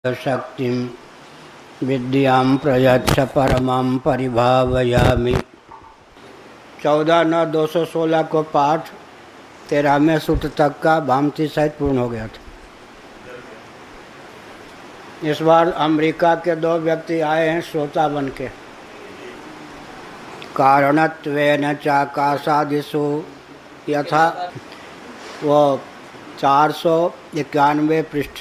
शक्तिं विद्यां प्रयच्छ परमां परिभावयामि। 14/9/216 को पाठ 13वें सूत्र तक का भामती सहित पूर्ण हो गया था। इस बार अमेरिका के 2 व्यक्ति आए हैं श्रोता बन के। कारणत्वेन चाकाशादिषु यथा, वो 491 पृष्ठ।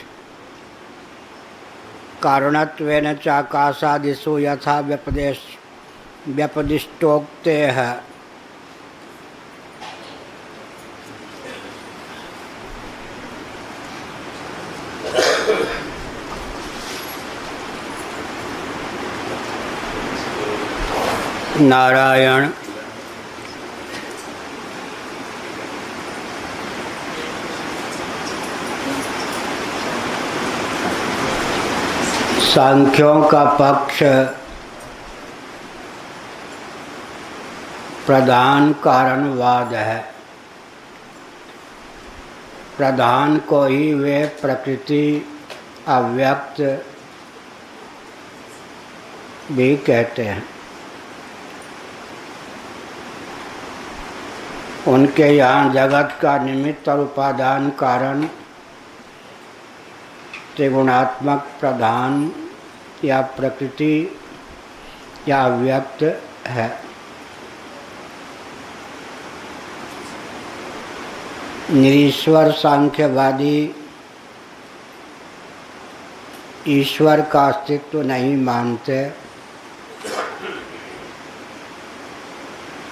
कारणत्वेन चाकाशादिषु यथा व्यपदिष्टोक्तेः नारायण सांख्यों का पक्ष प्रधान कारणवाद है। प्रधान को ही वे प्रकृति अव्यक्त भी कहते हैं। उनके यहाँ जगत का निमित्त और उपादान कारण त्रिगुणात्मक प्रधान या प्रकृति या अव्यक्त है। निरीश्वर सांख्यवादी ईश्वर का अस्तित्व नहीं मानते,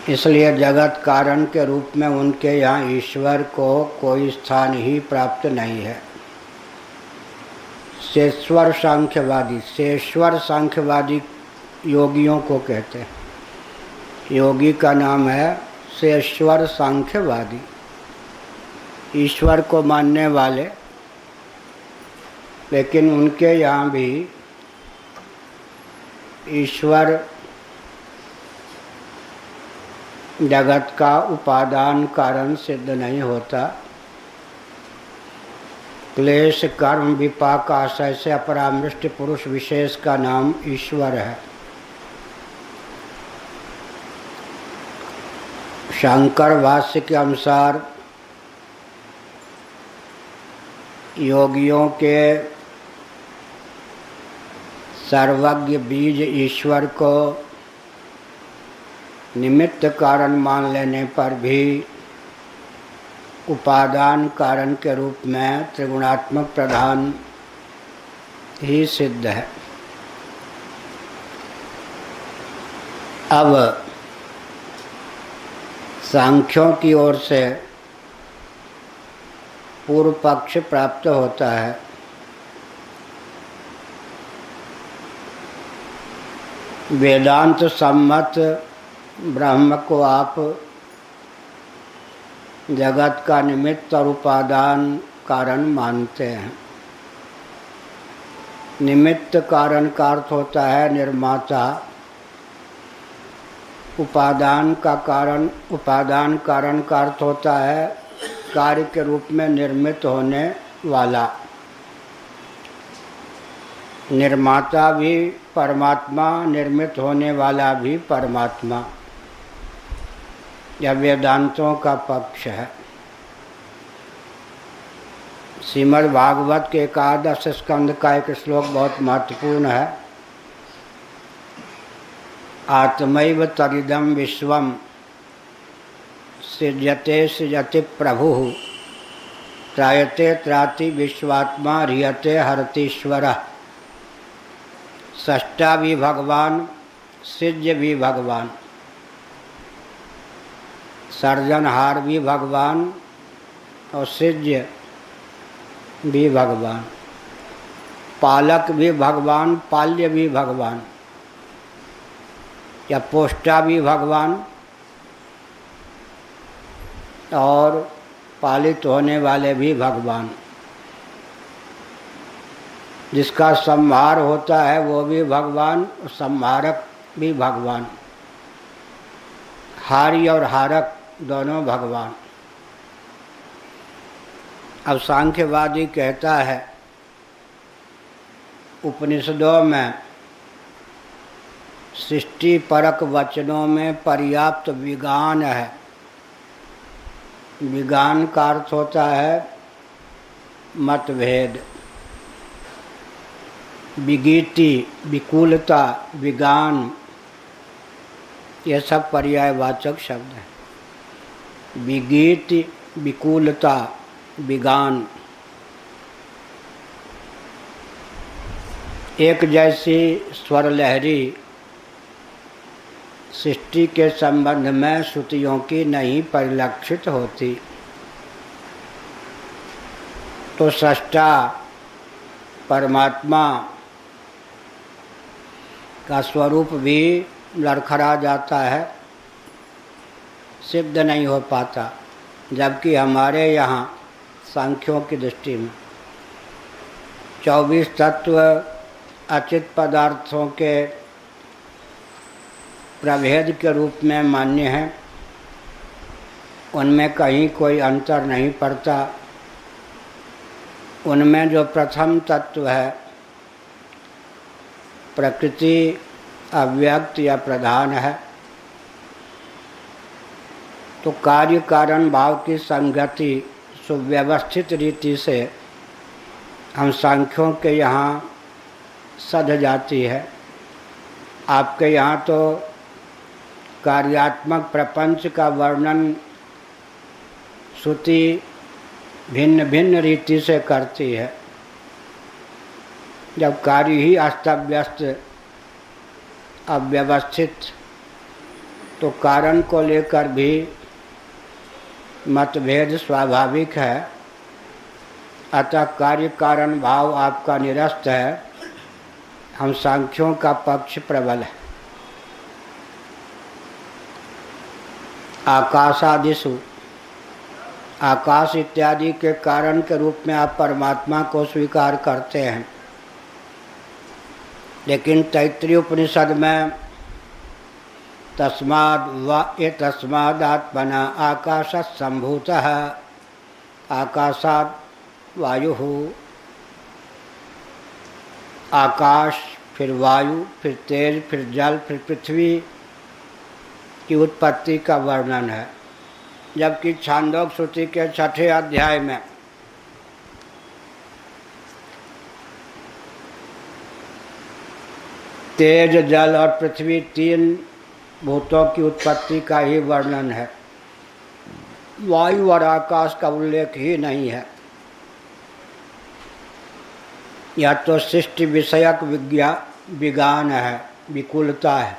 इसलिए जगत कारण के रूप में उनके यहाँ ईश्वर को कोई स्थान ही प्राप्त नहीं है। शेश्वर सांख्यवादी योगियों को कहते हैं। योगी का नाम है शेश्वर सांख्यवादी, ईश्वर को मानने वाले। लेकिन उनके यहाँ भी ईश्वर जगत का उपादान कारण सिद्ध नहीं होता। क्लेश कर्म विपाक आशय से अपरामृष्ट पुरुष विशेष का नाम ईश्वर है। शंकर भाष्य के अनुसार योगियों के सर्वज्ञ बीज ईश्वर को निमित्त कारण मान लेने पर भी उपादान कारण के रूप में त्रिगुणात्मक प्रधान ही सिद्ध है। अब सांख्यों की ओर से पूर्व पक्ष प्राप्त होता है। वेदांत सम्मत ब्रह्म को आप जगत का निमित्त और उपादान कारण मानते हैं। निमित्त कारण का अर्थ होता है निर्माता, उपादान कारण का अर्थ होता है कार्य के रूप में निर्मित होने वाला। निर्माता भी परमात्मा, निर्मित होने वाला भी परमात्मा। यह वेदांतों का पक्ष है। श्रीमद् भागवत के 11 स्कंद का एक श्लोक बहुत महत्वपूर्ण है। आत्मैव तदिदं विश्वं सृजते प्रभुः त्रायते त्राति विश्वात्मा ह्रियते हरतीश्वरः। सृष्टा भी भगवान, सृज्य भी भगवान, सर्जनहार भी भगवान और सृज्य भी भगवान, पालक भी भगवान, पाल्य भी भगवान, या पोष्टा भी भगवान और पालित होने वाले भी भगवान। जिसका संहार होता है वो भी भगवान और संहारक भी भगवान। हारी और हारक दोनों भगवान। अब सांख्यवादी कहता है उपनिषदों में सृष्टि परक वचनों में पर्याप्त विज्ञान है। विज्ञान का अर्थ होता है मतभेद, विगीति, विकुलता, विज्ञान, ये सब पर्यायवाचक शब्द हैं। विगीति, विकुलता, विज्ञान। एक जैसी स्वर लहरी सृष्टि के संबंध में श्रुतियों की नहीं परिलक्षित होती, तो सृष्टा परमात्मा का स्वरूप भी लड़खड़ा जाता है, सिद्ध नहीं हो पाता। जबकि हमारे यहाँ सांख्यों की दृष्टि में 24 तत्व अचित पदार्थों के प्रभेद के रूप में मान्य हैं, उनमें कहीं कोई अंतर नहीं पड़ता। उनमें जो प्रथम तत्व है प्रकृति अव्यक्त या प्रधान है, तो कार्य कारण भाव की संगति सुव्यवस्थित रीति से हम सांख्यों के यहाँ सध जाती है। आपके यहाँ तो कार्यात्मक प्रपंच का वर्णन श्रुति भिन्न भिन्न रीति से करती है। जब कार्य ही अस्तव्यस्त अव्यवस्थित, तो कारण को लेकर भी मतभेद स्वाभाविक है। अतः कार्य कारण भाव आपका निरस्त है, हम सांख्यों का पक्ष प्रबल है। आकाशादिषु, आकाश इत्यादि के कारण के रूप में आप परमात्मा को स्वीकार करते हैं, लेकिन तैत्तिरीय उपनिषद में तस्मादात्मना आकाशात् सम्भूतः, आकाशात् वायुः, आकाश फिर वायु फिर तेज फिर जल फिर पृथ्वी की उत्पत्ति का वर्णन है। जबकि छांदोग्य श्रुति के 6ठे अध्याय में तेज जल और पृथ्वी 3 भूतों की उत्पत्ति का ही वर्णन है। वायु और आकाश का उल्लेख ही नहीं है। यह तो सृष्टि विषयक विज्ञान है, विकुलता है।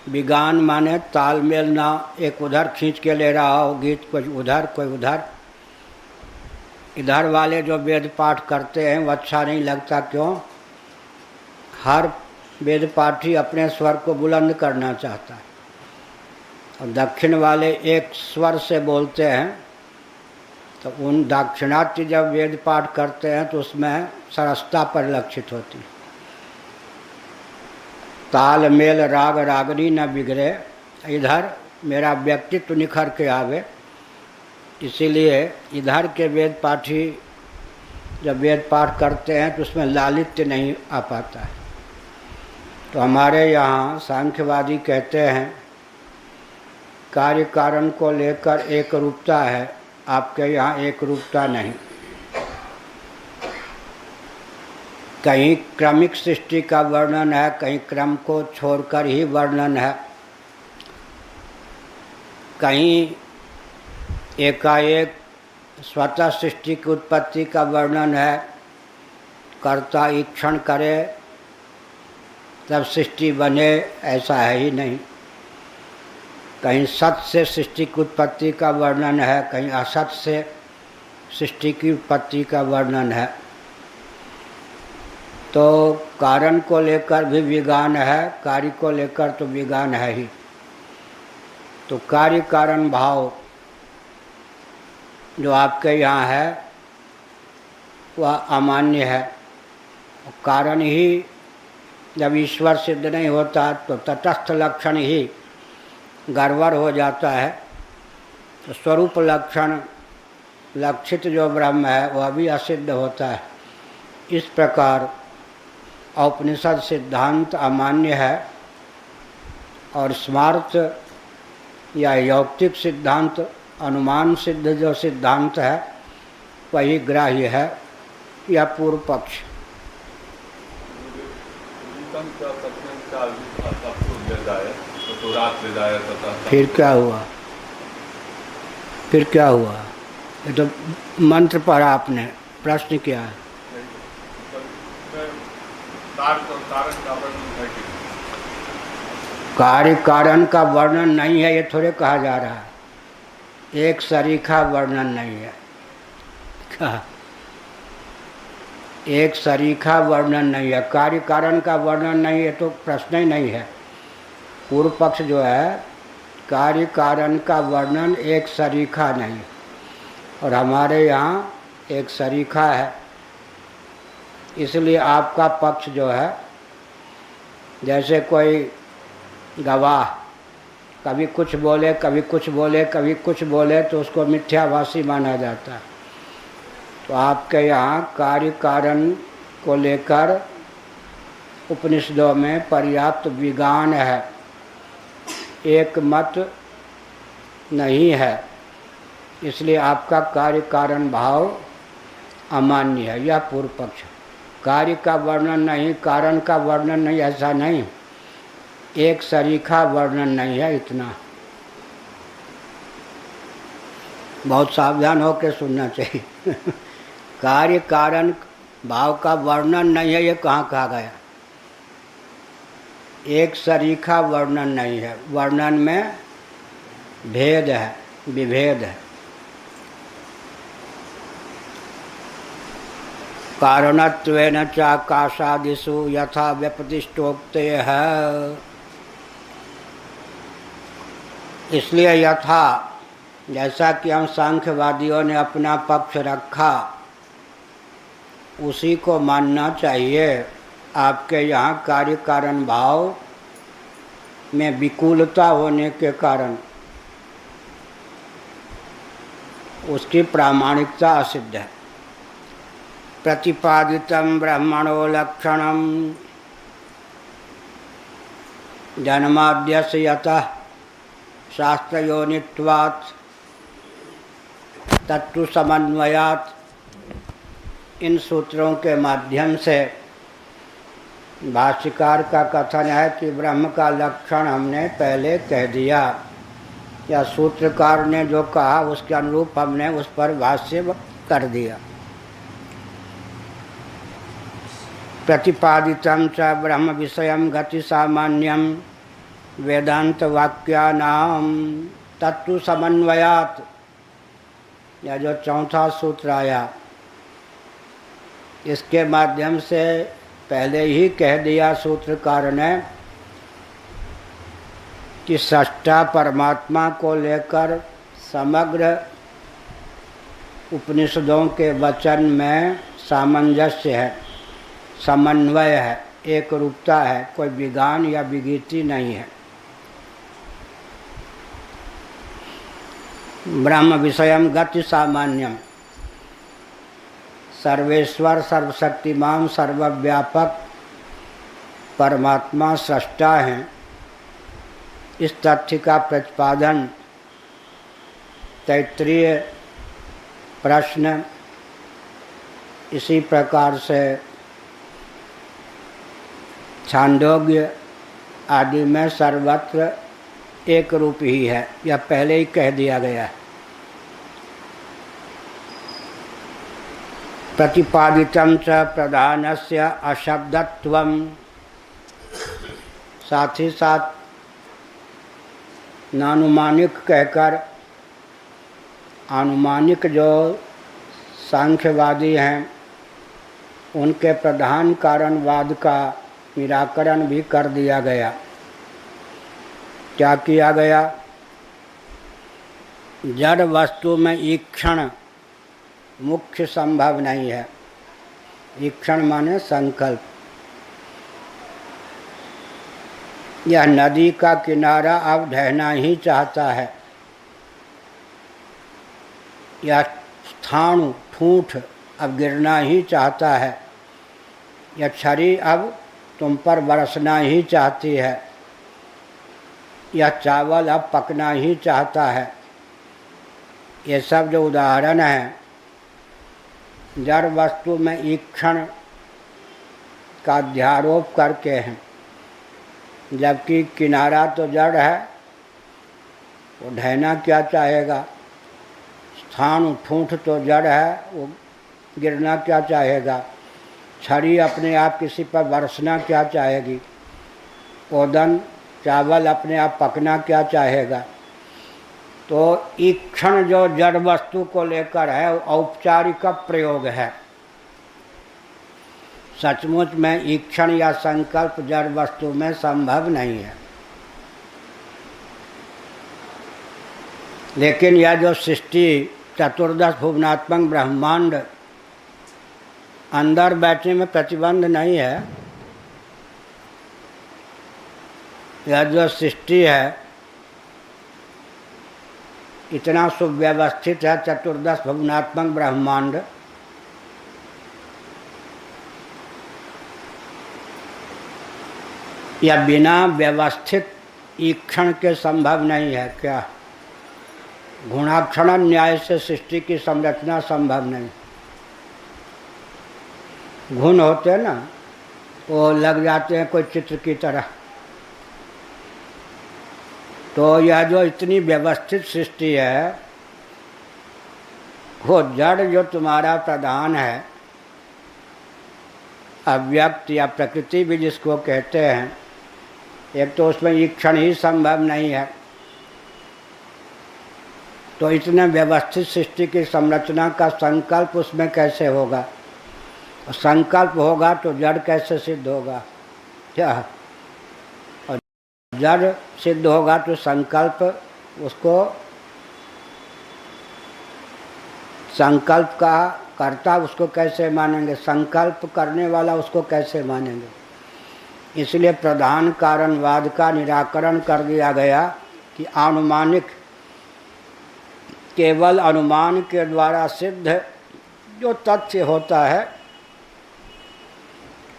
विज्ञान माने तालमेल ना, एक उधर खींच के ले रहा हो गीत, कोई उधर कोई उधर। इधर वाले जो वेद पाठ करते हैं वो अच्छा नहीं लगता। क्यों? हर वेद पाठी अपने स्वर को बुलंद करना चाहता है, और दक्षिण वाले एक स्वर से बोलते हैं। तो उन दाक्षिणात्य जब वेद पाठ करते हैं तो उसमें सरसता परिलक्षित होती है। ताल मेल राग रागनी न बिगड़े, इधर मेरा व्यक्तित्व निखर के आवे। इसीलिए इधर के वेद पाठी जब वेद पाठ करते हैं तो उसमें लालित्य नहीं आ पाता है। तो हमारे यहाँ सांख्यवादी कहते हैं कार्य कारण को लेकर एक रूपता है, आपके यहाँ एक रूपता नहीं। कहीं क्रमिक सृष्टि का वर्णन है, कहीं क्रम को छोड़कर ही वर्णन है, कहीं एकाएक स्वतः सृष्टि की उत्पत्ति का वर्णन है, कर्ता ईक्षण करे तब सृष्टि बने, ऐसा है ही नहीं। कहीं सत से सृष्टि की उत्पत्ति का वर्णन है, कहीं असत से सृष्टि की उत्पत्ति का वर्णन है। तो कारण को लेकर भी विज्ञान है, कार्य को लेकर तो विज्ञान है ही। तो कार्य कारण भाव जो आपके यहाँ है वह अमान्य है। कारण ही जब ईश्वर सिद्ध नहीं होता तो तटस्थ लक्षण ही गड़बड़ हो जाता है। तो स्वरूप लक्षण लक्षित जो ब्रह्म है वह भी असिद्ध होता है। इस प्रकार औपनिषद सिद्धांत अमान्य है और स्मार्त या यौक्तिक सिद्धांत, अनुमान सिद्ध जो सिद्धांत है वही ग्राह्य है या पूर्व पक्ष। फिर क्या हुआ? फिर क्या हुआ? ये तो मंत्र पढ़ा आपने, प्रश्न क्या है? कार्य कारण का वर्णन नहीं है, ये थोड़े कहा जा रहा है। एक सरीखा वर्णन नहीं है। क्या? एक सरीखा वर्णन नहीं है, कार्य कारण का वर्णन नहीं है तो प्रश्न ही नहीं है। पूर्व पक्ष जो है, कार्य कारण का वर्णन एक सरीखा नहीं, और हमारे यहाँ एक सरीखा है। इसलिए आपका पक्ष जो है, जैसे कोई गवाह कभी कुछ बोले कभी कुछ बोले कभी कुछ बोले तो उसको मिथ्याभाषी माना जाता है। तो आपके यहाँ कार्य कारण को लेकर उपनिषदों में पर्याप्त विज्ञान है, एक मत नहीं है। इसलिए आपका कार्य कारण भाव अमान्य है। यह पूर्व पक्ष। कार्य का वर्णन नहीं, कारण का वर्णन नहीं, ऐसा नहीं, एक सरीखा वर्णन नहीं है, इतना। बहुत सावधान होकर सुनना चाहिए। कार्य कारण भाव का वर्णन नहीं है, ये कहाँ कहा गया? एक सरीखा वर्णन नहीं है, वर्णन में भेद है, विभेद है। कारणत्वेन चाकाशादिषु यथा व्यपदिष्टोक्ते है। इसलिए यथा, जैसा कि हम सांख्यवादियों ने अपना पक्ष रखा उसी को मानना चाहिए। आपके यहाँ कार्य कारण भाव में विकूलता होने के कारण उसकी प्रामाणिकता असिद्ध है। प्रतिपादितम ब्रह्मणो लक्षणम जन्माद्यस्य यतः शास्त्रयोनित्वात् तत्व समन्वयात्, इन सूत्रों के माध्यम से भाष्यकार का कथन है कि ब्रह्म का लक्षण हमने पहले कह दिया, या सूत्रकार ने जो कहा उसके अनुरूप हमने उस पर भाष्य कर दिया। प्रतिपादितं च ब्रह्म विषयं गति सामान्यम वेदांत वाक्यानाम तत्व समन्वयात्, या जो चौथा सूत्र आया इसके माध्यम से पहले ही कह दिया सूत्रकार ने कि सृष्टा परमात्मा को लेकर समग्र उपनिषदों के वचन में सामंजस्य है, समन्वय है, एक रूपता है, कोई विज्ञान या विगीति नहीं है। ब्रह्म विषयम गति सामान्यम, सर्वेश्वर सर्वशक्तिमान सर्वव्यापक परमात्मा सृष्टा हैं, इस तथ्य का प्रतिपादन तैत्तिरीय प्रश्न इसी प्रकार से छांदोग्य आदि में सर्वत्र एक रूप ही है, यह पहले ही कह दिया गया है। प्रतिपादितं च प्रधानस्य अशब्दत्वम, साथ ही साथ नानुमानिक कहकर, आनुमानिक जो सांख्यवादी हैं उनके प्रधान कारणवाद का निराकरण भी कर दिया गया। क्या किया गया? जड़ वस्तु में ईक्षण मुख्य संभव नहीं है। ईक्षण माने संकल्प। यह नदी का किनारा अब ढहना ही चाहता है, यह स्थाणु ठूंठ अब गिरना ही चाहता है, यह छड़ी अब तुम पर बरसना ही चाहती है, यह चावल अब पकना ही चाहता है। ये सब जो उदाहरण हैं जड़ वस्तु में ईक्षण का अध्यारोप करके हैं, जबकि किनारा तो जड़ है, वो ढहना क्या चाहेगा। स्थान ठूंठ तो जड़ है, वो गिरना क्या चाहेगा। छड़ी अपने आप किसी पर बरसना क्या चाहेगी। ओदन चावल अपने आप पकना क्या चाहेगा। तो ईक्षण जो जड़ वस्तु को लेकर है औपचारिक प्रयोग है। सचमुच में ईक्षण या संकल्प जड़ वस्तु में संभव नहीं है। लेकिन यह जो सृष्टि चतुर्दश भुवनात्मक ब्रह्मांड अंदर बैठने में प्रतिबंध नहीं है। यह जो सृष्टि है इतना सुव्यवस्थित है, चतुर्दश भुवनात्मक ब्रह्मांड, यह बिना व्यवस्थित ईक्षण के संभव नहीं है। क्या गुणाक्षण न्याय से सृष्टि की संरचना संभव नहीं। गुण होते हैं ना, वो लग जाते हैं कोई चित्र की तरह। तो यह जो इतनी व्यवस्थित सृष्टि है, वो जड़ जो तुम्हारा प्रधान है, अव्यक्त या प्रकृति भी जिसको कहते हैं, एक तो उसमें ईक्षण ही संभव नहीं है। तो इतने व्यवस्थित सृष्टि की संरचना का संकल्प उसमें कैसे होगा। संकल्प होगा तो जड़ कैसे सिद्ध होगा। क्या और जड़ सिद्ध होगा तो संकल्प उसको, संकल्प का कर्ता उसको कैसे मानेंगे, संकल्प करने वाला उसको कैसे मानेंगे। इसलिए प्रधान कारणवाद का निराकरण कर दिया गया कि अनुमानिक, केवल अनुमान के द्वारा सिद्ध जो तथ्य होता है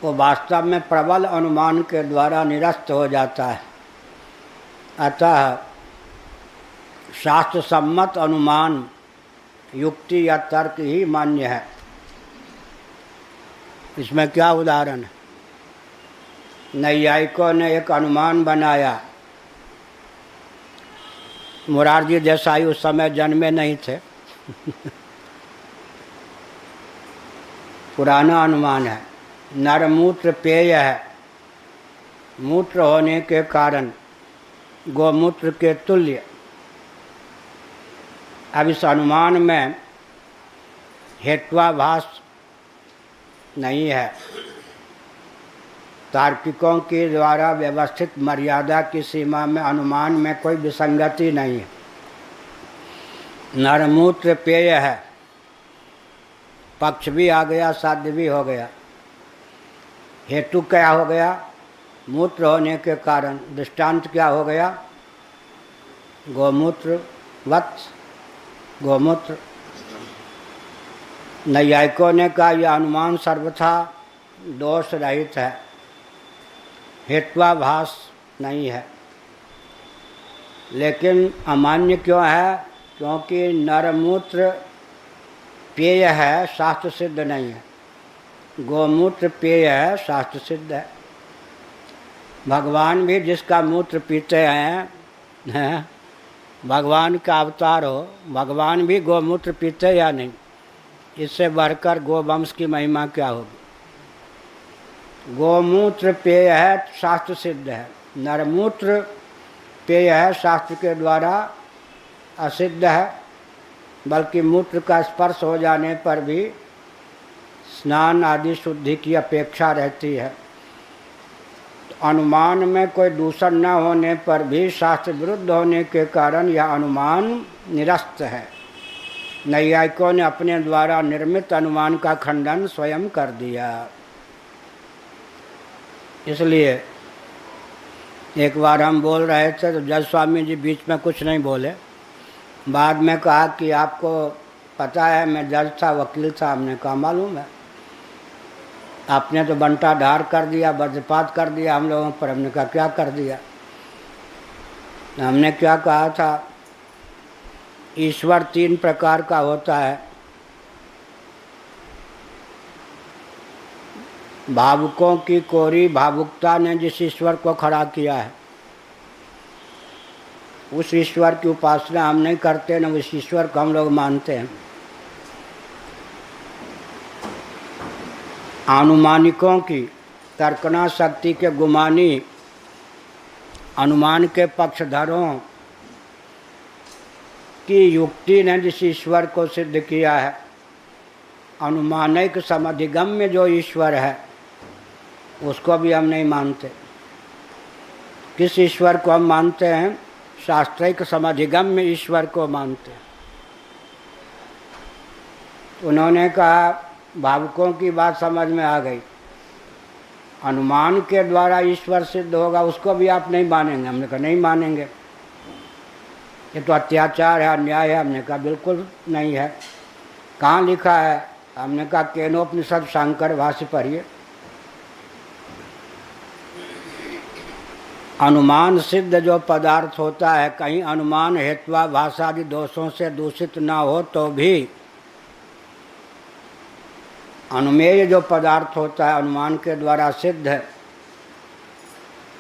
वो वास्तव में प्रबल अनुमान के द्वारा निरस्त हो जाता है। अतः शास्त्र सम्मत अनुमान युक्ति या तर्क ही मान्य है। इसमें क्या उदाहरण है। नैयायिकों ने एक अनुमान बनाया। मुरारजी देसाई उस समय जन्मे नहीं थे पुराना अनुमान है। नरमूत्र पेय है, मूत्र होने के कारण गोमूत्र के तुल्य। अब इस अनुमान में हेत्वाभास नहीं है। तार्किकों के द्वारा व्यवस्थित मर्यादा की सीमा में अनुमान में कोई विसंगति नहीं है। नरमूत्र पेय है, पक्ष भी आ गया, साध्य भी हो गया। हेतु क्या हो गया, मूत्र होने के कारण। दृष्टांत क्या हो गया, गोमूत्र वत्स, गोमूत्र। नैयायिकों ने कहा यह अनुमान सर्वथा दोष रहित है, हेत्वाभास नहीं है। लेकिन अमान्य क्यों है, क्योंकि नरमूत्र पेय है, शास्त्र सिद्ध नहीं है। गोमूत्र पेय है, शास्त्र सिद्ध है। भगवान भी जिसका मूत्र पीते हैं, भगवान का अवतार हो, भगवान भी गोमूत्र पीते या नहीं। इससे बढ़कर गोवंश की महिमा क्या होगी। गोमूत्र पेय है, शास्त्र सिद्ध है। नरमूत्र पेय है, शास्त्र के द्वारा असिद्ध है। बल्कि मूत्र का स्पर्श हो जाने पर भी स्नान आदि शुद्धि की अपेक्षा रहती है। तो अनुमान में कोई दूषण न होने पर भी शास्त्र विरुद्ध होने के कारण यह अनुमान निरस्त है। नैयायिकों ने अपने द्वारा निर्मित अनुमान का खंडन स्वयं कर दिया। इसलिए एक बार हम बोल रहे थे तो जज स्वामी जी बीच में कुछ नहीं बोले। बाद में कहा कि आपको पता है मैं जज था, वकील था। हमने कहा मालूम है। आपने तो बंटा ढार कर दिया, वज्रपात कर दिया हम लोगों पर। हमने कहा क्या कर दिया? हमने क्या कहा था? ईश्वर 3 प्रकार का होता है। भावुकों की कोरी भावुकता ने जिस ईश्वर को खड़ा किया है, उस ईश्वर की उपासना हम नहीं करते, न उस ईश्वर को हम लोग मानते हैं। अनुमानिकों की, तर्कना शक्ति के गुमानी, अनुमान के पक्षधरों की युक्ति ने जिस ईश्वर को सिद्ध किया है, अनुमानिक समधिगम्य जो ईश्वर है, उसको भी हम नहीं मानते। किस ईश्वर को हम मानते हैं? शास्त्रिक समधिगम्य ईश्वर को मानते हैं। उन्होंने कहा भावुकों की बात समझ में आ गई, अनुमान के द्वारा ईश्वर सिद्ध होगा, उसको भी आप नहीं मानेंगे। हमने कहा नहीं मानेंगे, ये तो अत्याचार है, अन्याय है। हमने कहा बिल्कुल नहीं है। कहाँ लिखा है? हमने कहा केनोपनिषद शंकर भाष्य पढ़िए। अनुमान सिद्ध जो पदार्थ होता है, कहीं अनुमान हेत्वा भाषादि दोषों से दूषित ना हो तो भी अनुमेय जो पदार्थ होता है, अनुमान के द्वारा सिद्ध है,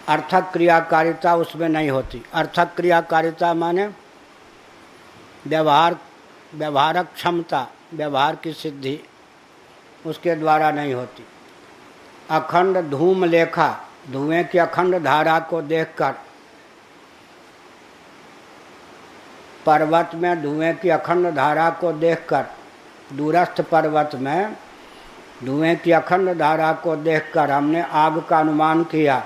अर्थक क्रियाकारिता उसमें नहीं होती। अर्थक क्रियाकारिता माने व्यवहारक क्षमता, व्यवहार की सिद्धि उसके द्वारा नहीं होती। अखंड धूम लेखा, धुएं की अखंड धारा को देखकर, पर्वत में धुएं की अखंड धारा को देखकर, दूरस्थ पर्वत में धुएं की अखंड धारा को देखकर हमने आग का अनुमान किया।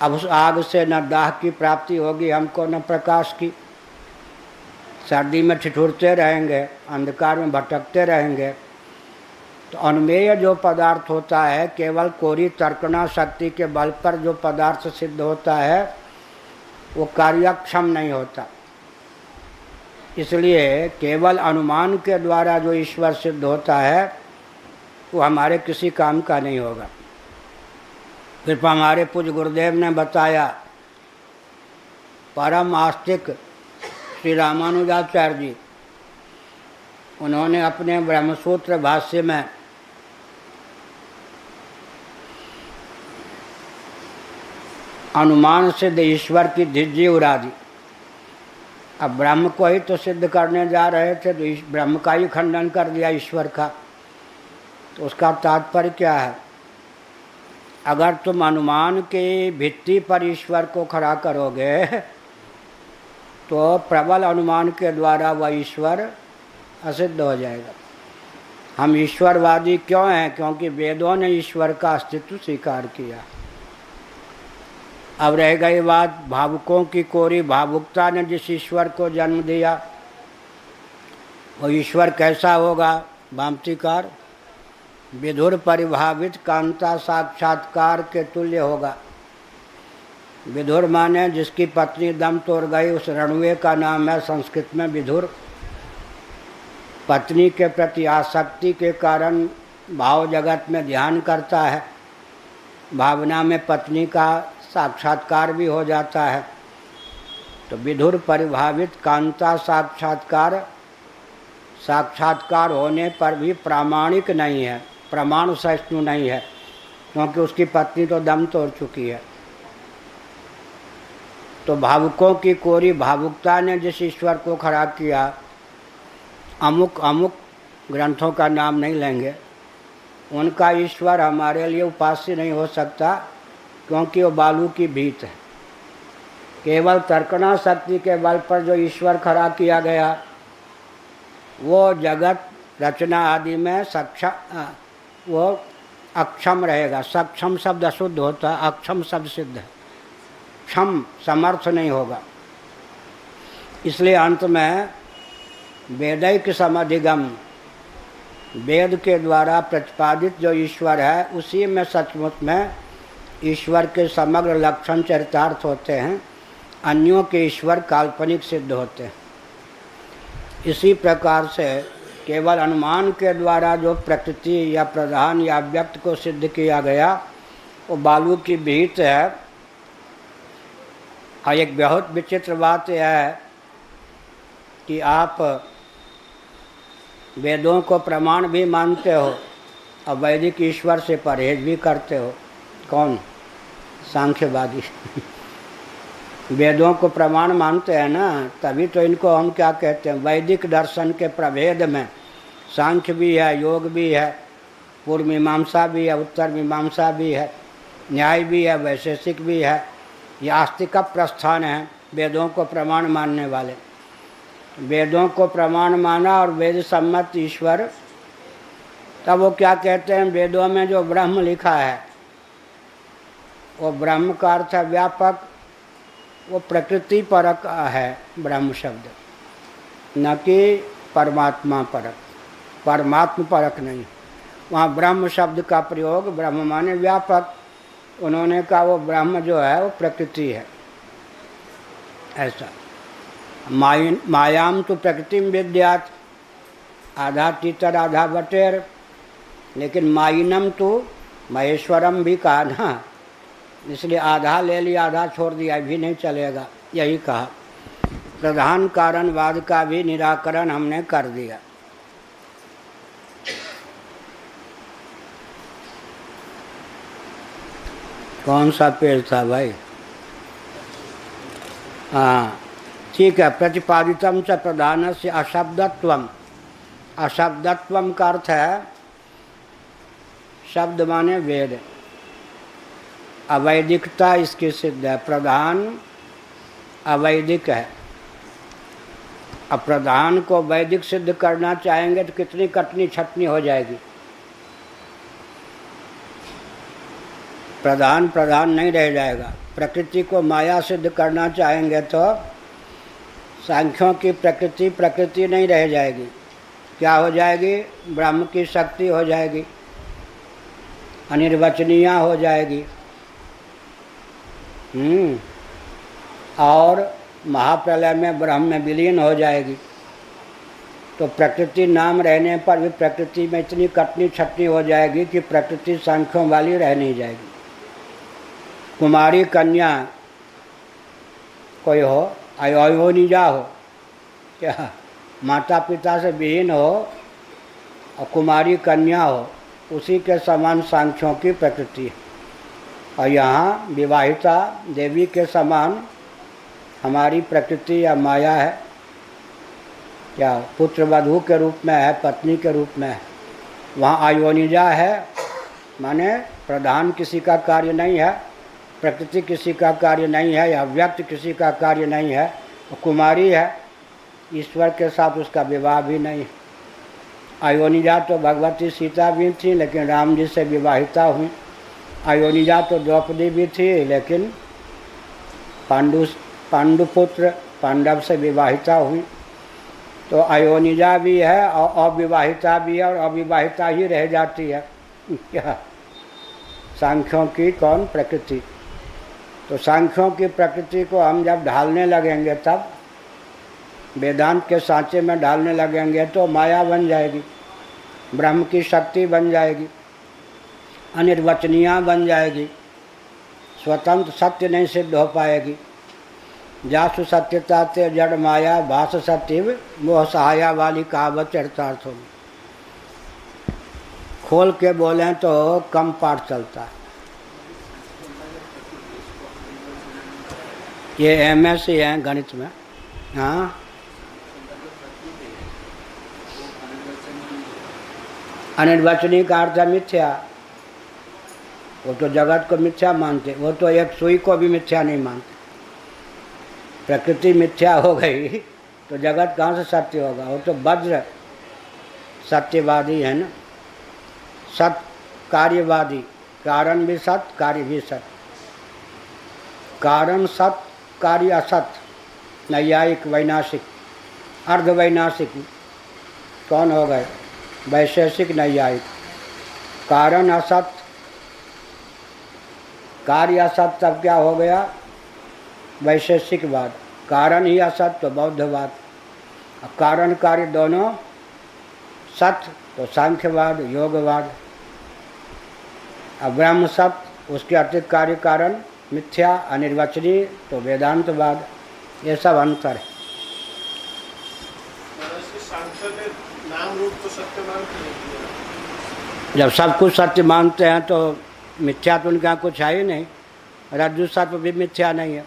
अब उस आग से न दाह की प्राप्ति होगी हमको, न प्रकाश की। सर्दी में ठिठुरते रहेंगे, अंधकार में भटकते रहेंगे। तो अनुमेय जो पदार्थ होता है, केवल कोरी तर्कना शक्ति के बल पर जो पदार्थ सिद्ध होता है, वो कार्यक्षम नहीं होता। इसलिए केवल अनुमान के द्वारा जो ईश्वर सिद्ध होता है, वो हमारे किसी काम का नहीं होगा। फिर हमारे पूज्य गुरुदेव ने बताया, परम आस्तिक श्री रामानुजाचार्य जी, उन्होंने अपने ब्रह्मसूत्र भाष्य में अनुमान सिद्ध ईश्वर की धिज्जी उड़ा दी। अब ब्रह्म को ही तो सिद्ध करने जा रहे थे, तो ब्रह्म का ही खंडन कर दिया ईश्वर का। तो उसका तात्पर्य क्या है? अगर तुम अनुमान की भित्ति पर ईश्वर को खड़ा करोगे, तो प्रबल अनुमान के द्वारा वह ईश्वर असिद्ध हो जाएगा। हम ईश्वरवादी क्यों हैं? क्योंकि वेदों ने ईश्वर का अस्तित्व स्वीकार किया। अब रह गई बात भावुकों की कोरी भावुकता ने जिस ईश्वर को जन्म दिया, वो ईश्वर कैसा होगा? भामतीकार विधुर परिभावित कांता साक्षात्कार के तुल्य होगा। विधुर माने जिसकी पत्नी दम तोड़ गई, उस रणुए का नाम है संस्कृत में विधुर। पत्नी के प्रति आसक्ति के कारण भाव जगत में ध्यान करता है, भावना में पत्नी का साक्षात्कार भी हो जाता है। तो विधुर परिभावित कांता साक्षात्कार होने पर भी प्रामाणिक नहीं है, प्रमाण सहिष्णु नहीं है, क्योंकि उसकी पत्नी तो दम तोड़ चुकी है। तो भावुकों की कोरी भावुकता ने जिस ईश्वर को खड़ा किया, अमुक अमुक ग्रंथों का नाम नहीं लेंगे, उनका ईश्वर हमारे लिए उपास्य नहीं हो सकता, क्योंकि वो बालू की भीत है। केवल तर्कना शक्ति के बल पर जो ईश्वर खड़ा किया गया, वो जगत रचना आदि में वो अक्षम रहेगा। सक्षम शब्द अशुद्ध होता है, अक्षम शब्द सिद्ध है। क्षम समर्थ नहीं होगा। इसलिए अंत में वेदैक समधिगम, वेद के द्वारा प्रतिपादित जो ईश्वर है, उसी में सचमुच में ईश्वर के समग्र लक्षण चरितार्थ होते हैं। अन्यों के ईश्वर काल्पनिक सिद्ध होते हैं। इसी प्रकार से केवल अनुमान के द्वारा जो प्रकृति या प्रधान या व्यक्त को सिद्ध किया गया वो बालू की भीत है। और एक बहुत विचित्र बात यह है कि आप वेदों को प्रमाण भी मानते हो और वैदिक ईश्वर से परहेज भी करते हो। कौन? सांख्यवादी। वेदों को प्रमाण मानते हैं ना, तभी तो इनको हम क्या कहते हैं, वैदिक दर्शन के प्रभेद में सांख्य भी है, योग भी है, पूर्व मीमांसा भी है, उत्तर मीमांसा भी है, न्याय भी है, वैशेषिक भी है, ये आस्तिक प्रस्थान है वेदों को प्रमाण मानने वाले। वेदों को प्रमाण माना और वेद सम्मत ईश्वर, तब वो क्या कहते हैं, वेदों में जो ब्रह्म लिखा है वो ब्रह्म का अर्थ है व्यापक, वो प्रकृति परक है ब्रह्म शब्द, न कि परमात्मा परक। परमात्मा परक नहीं, वहाँ ब्रह्म शब्द का प्रयोग, ब्रह्म माने व्यापक, उन्होंने कहा वो ब्रह्म जो है वो प्रकृति है। ऐसा मायाम तो प्रकृति विद्यात, आधा तीतर आधा बटेर, लेकिन माइनम तो महेश्वरम भी कहा ना, इसलिए आधा ले लिया आधा छोड़ दिया भी नहीं चलेगा, यही कहा। प्रधान कारणवाद का भी निराकरण हमने कर दिया। कौन सा पेज था भाई? हाँ ठीक है। प्रतिपादितम च प्रधान से अशब्दत्वम, अशब्दत्वम का अर्थ है शब्द माने वेद, अवैदिकता इसकी सिद्ध है। प्रधान अवैदिक है, अब प्रधान को वैदिक सिद्ध करना चाहेंगे तो कितनी कटनी छटनी हो जाएगी। प्रधान प्रधान नहीं रह जाएगा। प्रकृति को माया सिद्ध करना चाहेंगे तो सांख्यों की प्रकृति प्रकृति नहीं रह जाएगी, क्या हो जाएगी? ब्रह्म की शक्ति हो जाएगी, अनिर्वचनीय हो जाएगी। और महाप्रलय में ब्रह्म में विलीन हो जाएगी। तो प्रकृति नाम रहने पर भी प्रकृति में इतनी कटनी छटनी हो जाएगी कि प्रकृति सांख्यों वाली रह नहीं जाएगी। कुमारी कन्या कोई हो, अयोनिजा हो, क्या माता पिता से विहीन हो और कुमारी कन्या हो, उसी के समान सांख्यों की प्रकृति है। और यहाँ विवाहिता देवी के समान हमारी प्रकृति या माया है, क्या पुत्र वधू के रूप में है, पत्नी के रूप में है। वहाँ आयोनिजा है, माने प्रधान किसी का कार्य नहीं है, प्रकृति किसी का कार्य नहीं है, या व्यक्त किसी का कार्य नहीं है। कुमारी है, ईश्वर के साथ उसका विवाह भी नहीं है। आयोनिजा तो भगवती सीता भी थी लेकिन राम जी से विवाहिता हुई। आयोनिजा तो द्रौपदी भी थी लेकिन पांडुपुत्र पांडव से विवाहिता हुई। तो अयोनिजा भी है और अविवाहिता भी है, और अविवाहिता ही रह जाती है। क्या सांख्यों की कौन? प्रकृति। तो सांख्यों की प्रकृति को हम जब ढालने लगेंगे, तब वेदांत के सांचे में ढालने लगेंगे तो माया बन जाएगी, ब्रह्म की शक्ति बन जाएगी, अनिर्वचनीय बन जाएगी, स्वतंत्र सत्य नहीं सिद्ध हो पाएगी। जासु सत्यता ते जड़ माया भास सत्य मोह सहाया वाली कहावत चरितार्थ होगी। खोल के बोलें तो कम पाठ चलता है। ये एमएससी हैं गणित में। हाँ, अनिर्वचनीय का अर्थ है मिथ्या। वो तो जगत को मिथ्या मानते, वो तो एक सुई को भी मिथ्या नहीं मानते। प्रकृति मिथ्या हो गई तो जगत कहाँ से सत्य होगा? वो तो वज्र सत्यवादी है ना, सत कार्यवादी, कारण भी सत कार्य भी सत। कारण सत कार्य असत, नैयायिक वैनाशिक, अर्धवैनाशिक कौन हो गए? वैशेषिक नैयायिक। कारण असत कार्य असत, तब क्या हो गया? वैशेषिकवाद। कारण ही असत तो बौद्धवाद। कारण कार्य दोनों सत्य तो सांख्यवाद योगवाद, अब ब्रह्म सत्य उसके अतिरिक्त कार्य कारण मिथ्या अनिर्वचनीय तो वेदांतवाद। ये सब अंतर है। नाम रूप तो सत्य मानते हैं। जब सब कुछ सत्य मानते हैं तो मिथ्या तो उनके यहाँ कुछ है ही नहीं। रज्जु सर्प भी मिथ्या नहीं है,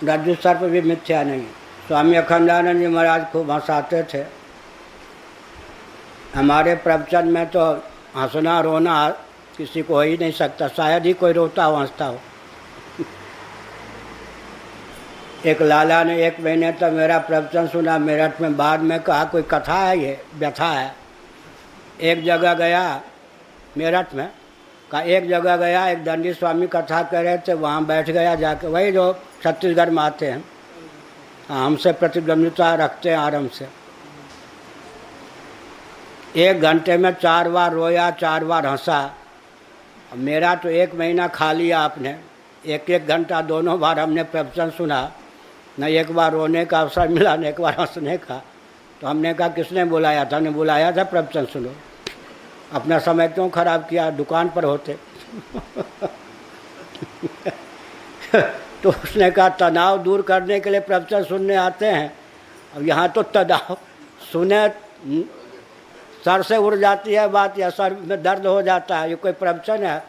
रज्जु सर्प भी मिथ्या नहीं है। स्वामी अखंडानंद जी महाराज खूब हंसाते थे। हमारे प्रवचन में तो हंसना रोना किसी को हो ही नहीं सकता, शायद ही कोई रोता हो हंसता हो। एक लाला ने एक महीने तक मेरा प्रवचन सुना मेरठ में, बाद में कहा कोई कथा है ये व्यथा है। एक जगह गया मेरठ में, कहा एक जगह गया, एक दंडी स्वामी कथा कह रहे थे, वहाँ बैठ गया जाके, वही जो छत्तीसगढ़ में आते हैं, हमसे प्रतिद्वंद्विता रखते हैं आरंभ से। 1 घंटे में 4 बार रोया, 4 बार हंसा। मेरा तो 1 महीना खा लिया आपने। 1-1 घंटा दोनों बार हमने प्रवचन सुना, न एक बार रोने का अवसर मिला न एक बार हंसने का। तो हमने कहा किसने बुलाया था? हमने बुलाया था प्रवचन सुनो, अपना समय क्यों खराब किया, दुकान पर होते। तो उसने कहा तनाव दूर करने के लिए प्रवचन सुनने आते हैं, अब यहाँ तो तनाव सुने सर से उड़ जाती है बात या सर में दर्द हो जाता है, ये कोई प्रवचन है?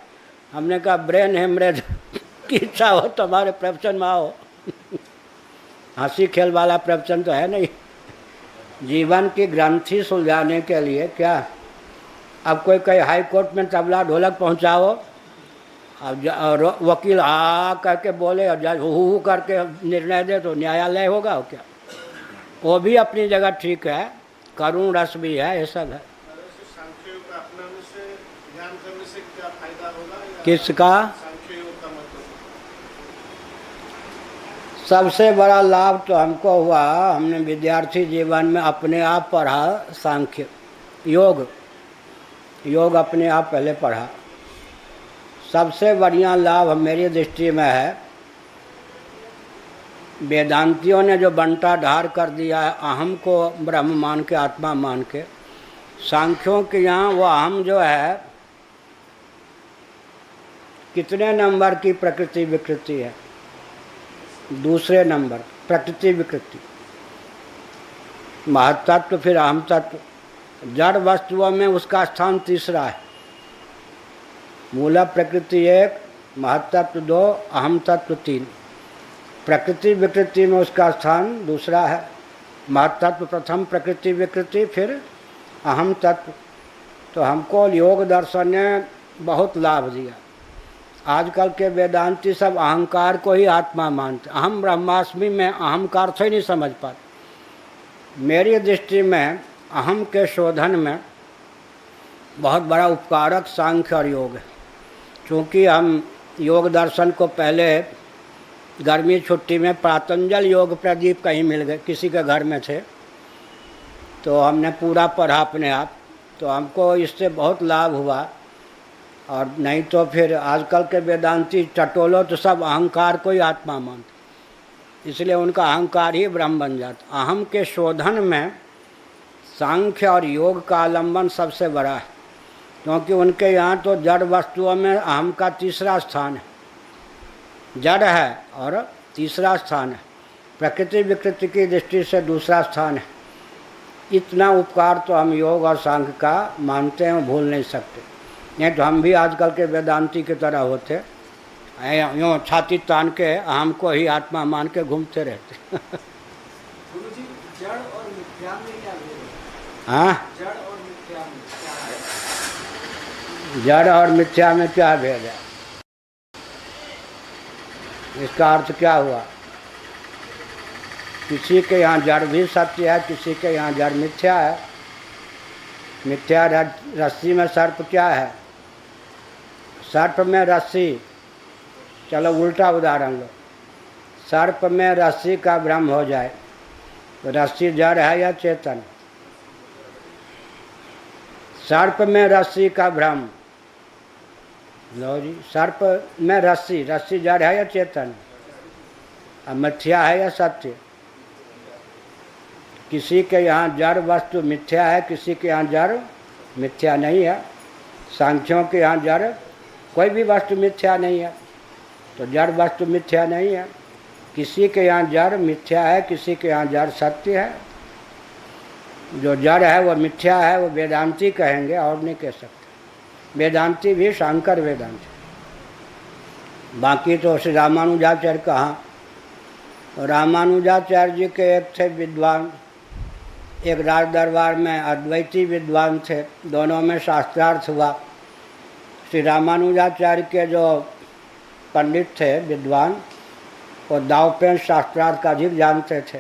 हमने कहा ब्रेन हेमरेज की इच्छा हो तो हमारे प्रवचन में आओ। हंसी खेल वाला प्रवचन तो है नहीं। जीवन की ग्रंथि सुलझाने के लिए क्या, अब कोई कहीं हाई कोर्ट में तबला ढोलक पहुंचाओ, अब वकील आ करके बोले और जज हु करके निर्णय दे तो न्यायालय होगा हो क्या? वो भी अपनी जगह ठीक है, करुण रस भी है, ये सब है। किसका? सबसे बड़ा लाभ तो हमको हुआ, हमने विद्यार्थी जीवन में अपने आप पढ़ा सांख्य योग, योग अपने आप पहले पढ़ा। सबसे बढ़िया लाभ मेरी दृष्टि में है, वेदांतियों ने जो बंटा ढार कर दिया है अहम को ब्रह्म मान के आत्मा मान के, सांख्यों के यहाँ वो अहम जो है कितने नंबर की प्रकृति विकृति है? दूसरे नंबर प्रकृति विकृति, महत्तत्व फिर अहम तत्व। जड़ वस्तुओं में उसका स्थान तीसरा है। मूल प्रकृति 1, महत्तत्व 2, अहम तत्व 3। प्रकृति विकृति में उसका स्थान दूसरा है। महत्तत्व प्रथम, प्रकृति विकृति फिर अहम तत्व। तो हमको योग दर्शन ने बहुत लाभ दिया। आजकल के वेदांती सब अहंकार को ही आत्मा मानते, अहम ब्रह्मास्मि में अहम का अर्थ ही नहीं समझ पाते। मेरी दृष्टि में अहम के शोधन में बहुत बड़ा उपकारक सांख्य और योग है। क्योंकि हम योग दर्शन को पहले गर्मी छुट्टी में पातंजल योग प्रदीप कहीं मिल गए, किसी के घर में थे, तो हमने पूरा पढ़ा अपने आप, तो हमको इससे बहुत लाभ हुआ। और नहीं तो फिर आजकल के वेदांती टटोलो तो सब अहंकार को ही आत्मा मानते, इसलिए उनका अहंकार ही ब्रह्म बन जाता। अहम के शोधन में सांख्य और योग का आलम्बन सबसे बड़ा है, क्योंकि उनके यहाँ तो जड़ वस्तुओं में अहम का तीसरा स्थान है, जड़ है और तीसरा स्थान है, प्रकृति विकृति की दृष्टि से दूसरा स्थान है। इतना उपकार तो हम योग और सांख्य का मानते हैं, भूल नहीं सकते। नहीं तो हम भी आजकल के वेदांती की तरह होते, यूँ छाती तान के अहम को ही आत्मा मान के घूमते रहते। गुरुजी, जड़ और मिथ्या में क्या भेद है? हाँ, जड़ और मिथ्या में क्या है? जड़ और मिथ्या में क्या भेद है? इसका अर्थ क्या हुआ? किसी के यहाँ जड़ भी सत्य है, किसी के यहाँ जड़ मिथ्या है। मिथ्या रस्सी में सर्प क्या है? सर्प में रस्सी, चलो उल्टा उदाहरण लो, सर्प में रस्सी का भ्रम हो जाए तो रस्सी जड़ है या चेतन? सर्प में रस्सी का भ्रम, लो जी, सर्प में रस्सी, रस्सी जड़ है या चेतन? अब मिथ्या है या सत्य? किसी के यहाँ जड़ वस्तु मिथ्या है, किसी के यहाँ जड़ मिथ्या नहीं है। सांख्यों के यहाँ जड़ कोई भी वस्तु मिथ्या नहीं है, तो जड़ वस्तु मिथ्या नहीं है। किसी के यहाँ जड़ मिथ्या है, किसी के यहाँ जड़ सत्य है। जो जड़ है वो मिथ्या है, वो वेदांती कहेंगे, और नहीं कह सकते। वेदांती भी शंकर वेदांती। बाकी तो श्री रामानुजाचार्य कहाँ, रामानुजाचार्य जी के एक थे विद्वान, एक राज दरबार में अद्वैती विद्वान थे, दोनों में शास्त्रार्थ हुआ। श्री रामानुजाचार्य के जो पंडित थे विद्वान, वो दावपेन शास्त्रार्थ का अधिक जानते थे,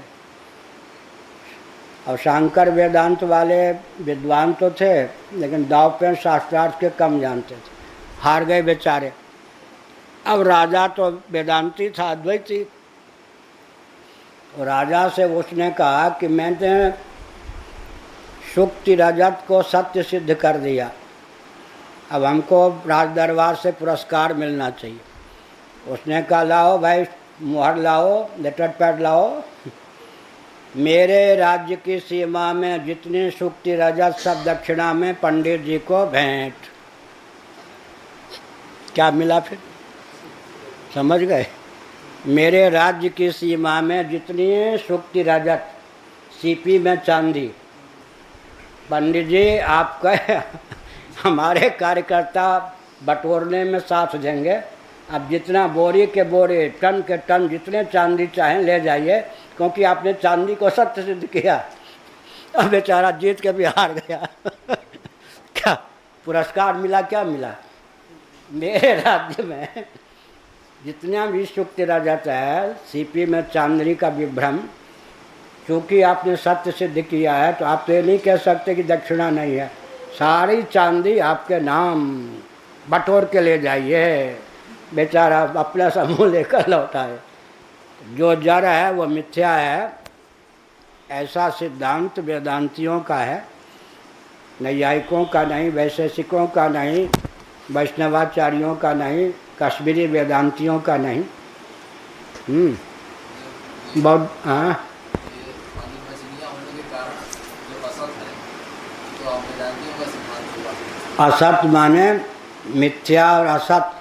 और शंकर वेदांत वाले विद्वान तो थे लेकिन दावपेन शास्त्रार्थ के कम जानते थे, हार गए बेचारे। अब राजा तो वेदांती था, अद्वैती। राजा से उसने कहा कि मैंने शुक्ति रजत को सत्य सिद्ध कर दिया, अब हमको राज दरबार से पुरस्कार मिलना चाहिए। उसने कहा लाओ भाई, मुहर लाओ, लेटर पैड लाओ। मेरे राज्य की सीमा में जितनी शुक्ति रजत सब दक्षिणा में पंडित जी को भेंट। क्या मिला फिर, समझ गए? मेरे राज्य की सीमा में जितनी शुक्ति रजत, सीपी में चांदी, पंडित जी आपका हमारे कार्यकर्ता बटोरने में साथ देंगे। अब जितना बोरी के बोरे, टन के टन जितने चांदी चाहें ले जाइए, क्योंकि आपने चांदी को सत्य सिद्ध किया। अब बेचारा जीत के भी हार गया। क्या पुरस्कार मिला? क्या मिला? मेरे राज्य में जितना भी शुक्ति रजत है, सीपी में चांदनी का विभ्रम, क्योंकि आपने सत्य सिद्ध किया है, तो आप तो ये नहीं कह सकते कि दक्षिणा नहीं है। सारी चांदी आपके नाम, बटोर के ले जाइए। बेचारा अपना समूह लेकर लौटा है। जो जड़ है वो मिथ्या है, ऐसा सिद्धांत वेदांतियों का है, नैयायिकों का नहीं, वैशेषिकों का नहीं, वैष्णवाचार्यों का नहीं, कश्मीरी वेदांतियों का नहीं। बहुत हाँ, असत माने मिथ्या और असत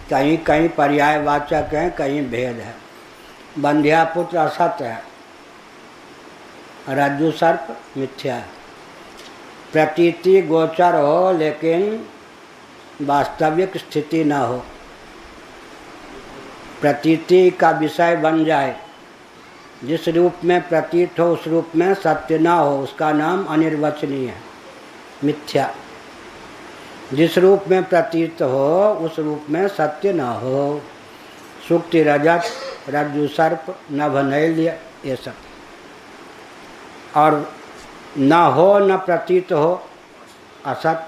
कहीं कहीं पर्यायवाचक है, कहीं भेद है। बंध्यापुत्र असत है, रज्जु सर्प मिथ्या है। प्रतीति गोचर हो लेकिन वास्तविक स्थिति न हो, प्रतीति का विषय बन जाए, जिस रूप में प्रतीत हो उस रूप में सत्य न हो, उसका नाम अनिर्वचनीय है, मिथ्या। जिस रूप में प्रतीत हो उस रूप में सत्य न हो, सुक्ति रजत, रज्जु सर्प, नभ नैल्य, ये सब। और न हो न प्रतीत हो, असत।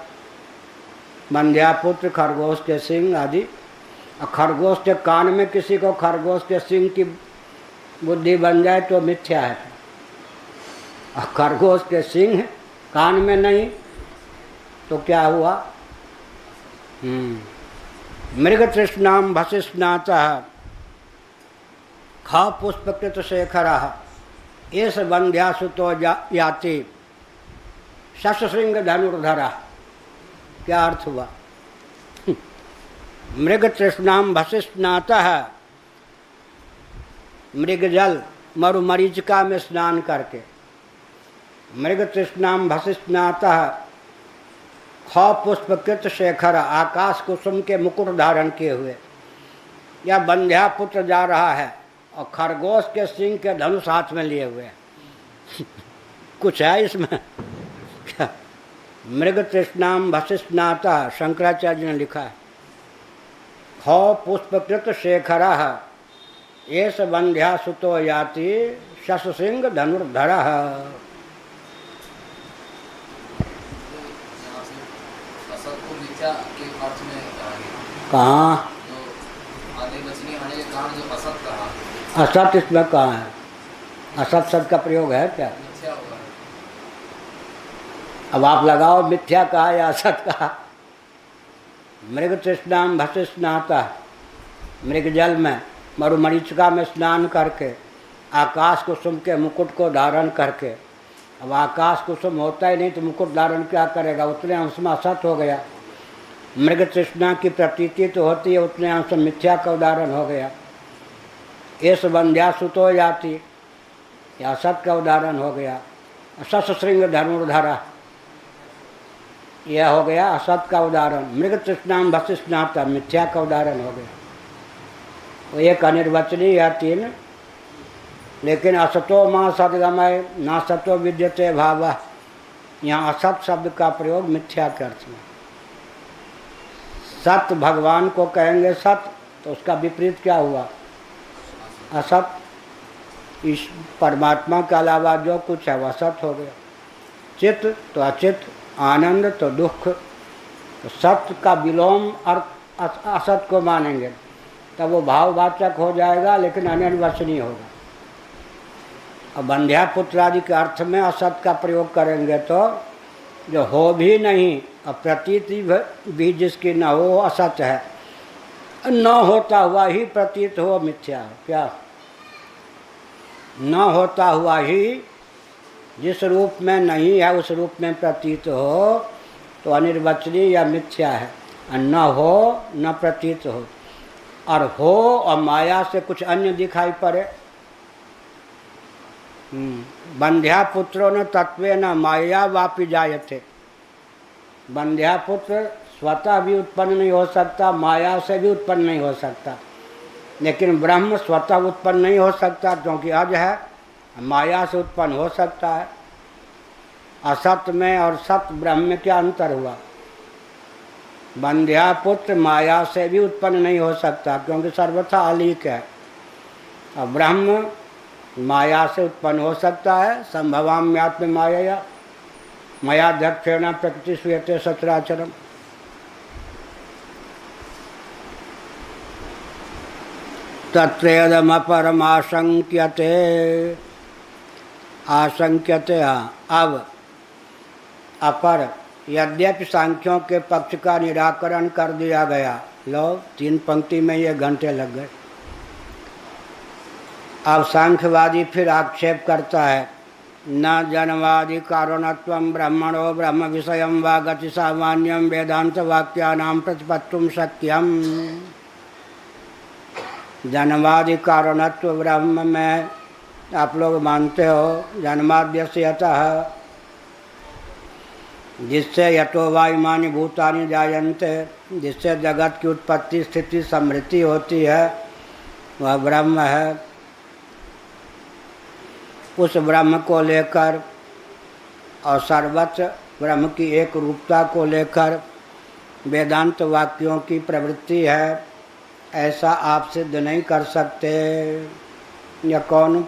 बंध्यापुत्र, खरगोश के सिंह आदि। और खरगोश के कान में किसी को खरगोश के सिंह की बुद्धि बन जाए तो मिथ्या है, और खरगोश के सिंह कान में नहीं तो क्या हुआ? मृग तृष्णाम भसिस्नातः ख पुष्पकृत शेखरः एष बंध्यासुतो याति शशृंग धनुर्धरः। क्या अर्थ हुआ? मृग तृष्णाम भसिस्नातः, मृग जल मरुमरीचिका में स्नान करके, मृग तृष्णाम भसिस्नातः ख पुष्पकृत शेखर, आकाश कुसुम के मुकुट धारण किए हुए। या बंध्यापुत्र जा रहा है और खरगोश के सिंह के धनुष हाथ में लिए हुए। कुछ है इसमें क्या? मृग तृष्णाम भसिस्नातः, शंकराचार्य ने लिखा है। ख पुष्पकृत शेखरः एष बंध्यासुतो याति शशसिंह धनुर्धरः। कहाँ असत इसमें कहाँ है? असत शब्द का प्रयोग है क्या? अब आप लगाओ मिथ्या कहा या असत कहा। मृग तृष्णाम भसिस्नातः, मृग जल में मरुमरीचिका में स्नान करके आकाश कुसुम के मुकुट को धारण करके, अब आकाश कुसुम होता ही नहीं तो मुकुट धारण क्या करेगा, उतने अंश में असत हो गया। मृग तृष्णा की प्रतीति तो होती है, उतने अंश मिथ्या का उदाहरण हो गया। एस बंध्या सुत हो जाती, यह असत का उदाहरण हो गया। सस श्रृंग धनुर्धरा, यह हो गया असत का उदाहरण। मृग तृष्णाम भसिष्णाता, मिथ्या का उदाहरण हो गया। वो एक अनिर्वचनीय या तीन, लेकिन असतो माँ सदगमय ना सतो विद्यते भाव, यहाँ असत शब्द का प्रयोग मिथ्या के अर्थ में। सत भगवान को कहेंगे सत, तो उसका विपरीत क्या हुआ, असत। इस परमात्मा के अलावा जो कुछ है वह असत हो गया। चित्त तो अचित, आनंद तो दुख, तो सत्य का विलोम अर्थ असत को मानेंगे तब वो भाववाचक हो जाएगा, लेकिन अनिर्वचनीय होगा। अब बंध्या पुत्र आदि के अर्थ में असत का प्रयोग करेंगे तो जो हो भी नहीं और प्रतीति भी जिसकी न हो असत है, न होता हुआ ही प्रतीत हो मिथ्या है। क्या न होता हुआ ही जिस रूप में नहीं है उस रूप में प्रतीत हो तो अनिर्वचनीय या मिथ्या है। न हो न प्रतीत हो, और हो और माया से कुछ अन्य दिखाई पड़े। बंध्या पुत्रों न तत्वे न माया वापि जायते, बंध्या पुत्र स्वतः भी उत्पन्न नहीं हो सकता, माया से भी उत्पन्न नहीं हो सकता। लेकिन ब्रह्म स्वतः उत्पन्न नहीं हो सकता क्योंकि अज है, माया से उत्पन्न हो सकता है। असत में और सत ब्रह्म में क्या अंतर हुआ, बंध्या पुत्र माया से भी उत्पन्न नहीं हो सकता क्योंकि सर्वथा अलीक है, और ब्रह्म माया से उत्पन्न हो सकता है। संभवाम्यात्म माया मयाध्यक्षेण प्रकृति श्रूयते सचराचरम। तत्रेदमपरमाशंक्यते, आशंक्यते, अब अपर, यद्यपि सांख्यों के पक्ष का निराकरण कर दिया गया। लो 3 पंक्ति में ये घंटे लग गए। अब सांख्यवादी फिर आक्षेप करता है, न जन्मादि कारणत्वं ब्रह्मणो ब्रह्म विषयं वा गति सामान्यं वेदांत वाक्यानां प्रतिपत्तुं शक्यम। जन्मादि कारणत्व ब्रह्म में आप लोग मानते हो, जन्माद्यस्य यतः, जिससे यतो वा इमानि भूतानि जायन्ते, जिससे जगत की उत्पत्ति स्थिति समृद्धि होती है, वह ब्रह्म है। उस ब्रह्म को लेकर और सर्वत्र ब्रह्म की एक रूपता को लेकर वेदांत वाक्यों की प्रवृत्ति है, ऐसा आप सिद्ध नहीं कर सकते। यह कौन,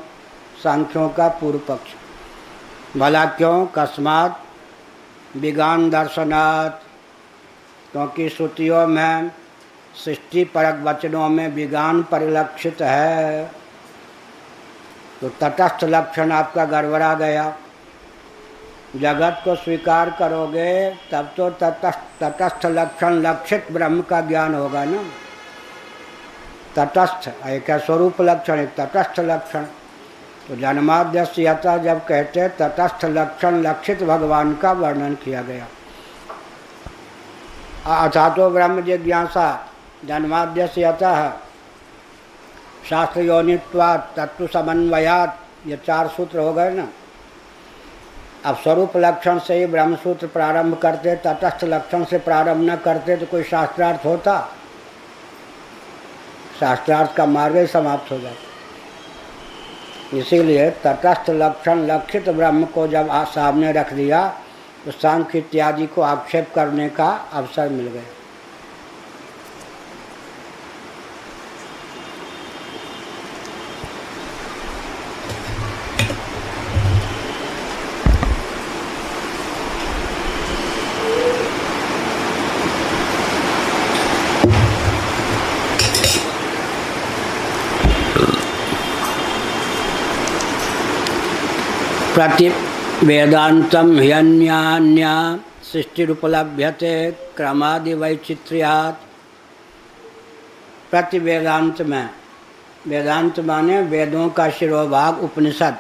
सांख्यों का पूर्व पक्ष। भला क्यों, कस्मात् विज्ञान दर्शनात्, क्योंकि श्रुतियों में सृष्टि परक वचनों में विज्ञान परिलक्षित है। तो तटस्थ लक्षण आपका गड़बड़ा गया। जगत को स्वीकार करोगे तब तो तटस्थ लक्षण लक्षित ब्रह्म का ज्ञान होगा ना। तटस्थ एक है स्वरूप लक्षण, एक तटस्थ लक्षण। तो जन्माद्यस्य यतः जब कहते तटस्थ लक्षण लक्षित भगवान का वर्णन किया गया। अथातो ब्रह्म जिज्ञासा जन्माद्यस्य यतः शास्त्र योनित्वात् तत्व समन्वयात्, ये 4 सूत्र हो गए ना। अब स्वरूप लक्षण से ही ब्रह्म सूत्र प्रारंभ करते, तटस्थ लक्षण से प्रारंभ न करते तो कोई शास्त्रार्थ होता, शास्त्रार्थ का मार्ग ही समाप्त हो जाता। इसीलिए तटस्थ लक्षण लक्षित ब्रह्म को जब सामने रख दिया तो सांख्य इत्यादि को आक्षेप करने का अवसर मिल गया। प्रति वेदांतम ह्यन्यान्या सृष्टिरुपलभ्यते क्रमादि वैचित्र्यात्। प्रति वेदांत में वेदांत माने वेदों का शिरोभाग उपनिषद।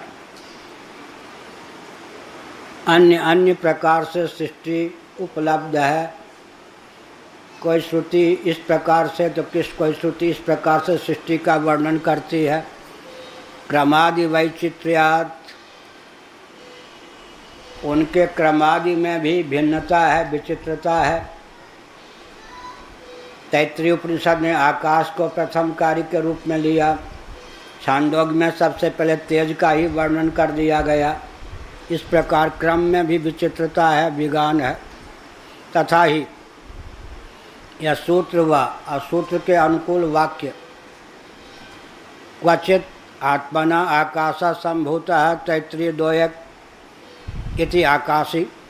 अन्य अन्य प्रकार से सृष्टि उपलब्ध है। कोई श्रुति इस प्रकार से तो कोई श्रुति इस प्रकार से सृष्टि का वर्णन करती है। क्रमादि वैचित्र्यात्, उनके क्रमादि में भी भिन्नता है, विचित्रता है। तैत्तिरीय उपनिषद ने आकाश को प्रथम कार्य के रूप में लिया। छांदोग्य में सबसे पहले तेज का ही वर्णन कर दिया गया। इस प्रकार क्रम में भी विचित्रता है, विगान है। तथा ही यह सूत्र व असूत्र के अनुकूल वाक्य क्वचित आत्मना आकाशा संभूतः तैत्तिरीय 2:1 इति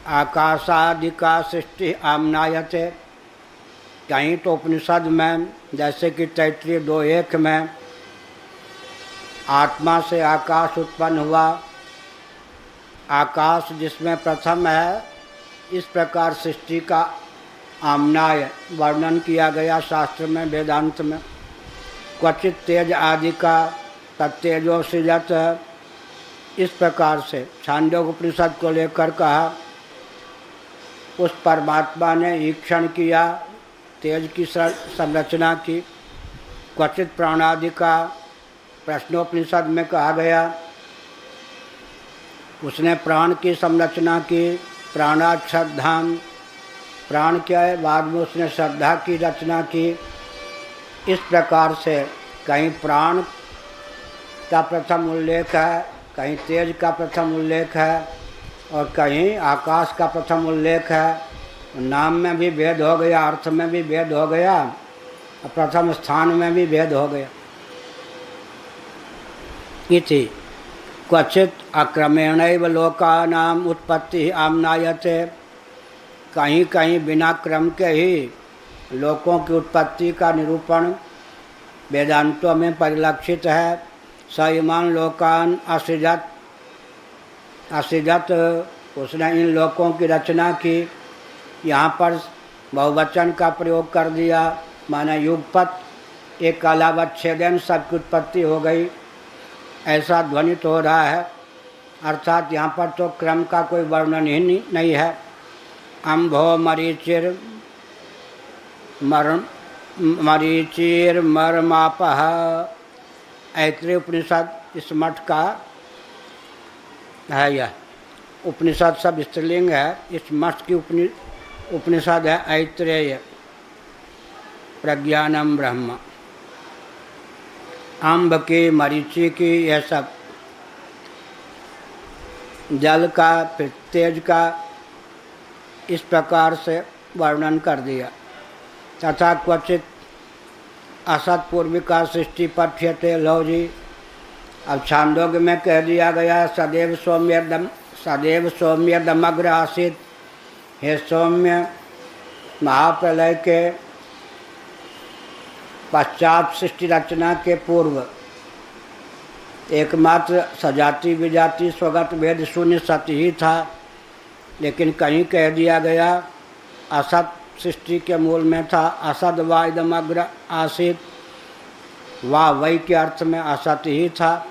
आकाशादिका सृष्टि आमनायते। कहीं तो उपनिषद में जैसे कि तैत्तिरीय 2:1 में आत्मा से आकाश उत्पन्न हुआ, आकाश जिसमें प्रथम है, इस प्रकार सृष्टि का आमनाय वर्णन किया गया शास्त्र में, वेदांत में। क्वचित तेज आदि का तत्तेजो सृजत, इस प्रकार से छांदोग्य उपनिषद को लेकर कहा। उस परमात्मा ने ईक्षण किया, तेज की संरचना की। क्वचित प्राणादि का प्रश्नोपनिषद में कहा गया, उसने प्राण की संरचना की। प्राणात् श्रद्धाम, प्राण क्या है, बाद में उसने श्रद्धा की रचना की। इस प्रकार से कहीं प्राण का प्रथम उल्लेख है, कहीं तेज का प्रथम उल्लेख है और कहीं आकाश का प्रथम उल्लेख है। नाम में भी भेद हो गया, अर्थ में भी भेद हो गया और प्रथम स्थान में भी भेद हो गया। इति क्वचित अक्रमेणैव लोकानाम उत्पत्ति आमनायते। कहीं कहीं बिना क्रम के ही लोकों की उत्पत्ति का निरूपण वेदांतों में परिलक्षित है। स इमान् लोकान् असृजत, उसने इन लोकों की रचना की। यहाँ पर बहुवचन का प्रयोग कर दिया, माने युगपत, एक कालावच्छेदन सबकी उत्पत्ति हो गई, ऐसा ध्वनित हो रहा है। अर्थात यहाँ पर तो क्रम का कोई वर्णन ही नहीं है। अम्भो मरीचिर मरमापः, ऐत्रेय उपनिषद इस मठ का है। यह उपनिषद सब स्त्रीलिंग है। इस मठ की उपनिषद है ऐत्रेय, प्रज्ञानम ब्रह्म। अम्ब की, मरीचि की, यह सब जल का, फिर तेज का, इस प्रकार से वर्णन कर दिया। तथा क्वचित असत्पूर्विका सृष्टि पठ्यते। लो जी, अब छांदोग्य में कह दिया गया सदैव सौम्यदमग्र आसीत। हे सौम्य, महाप्रलय के पश्चात सृष्टि रचना के पूर्व एकमात्र सजाति विजाति स्वगत भेद शून्य सत्य ही था। लेकिन कहीं कह दिया गया असत सृष्टि के मूल में था। असद वा इदमग्र आसीत, वाह वही के अर्थ में असत ही था।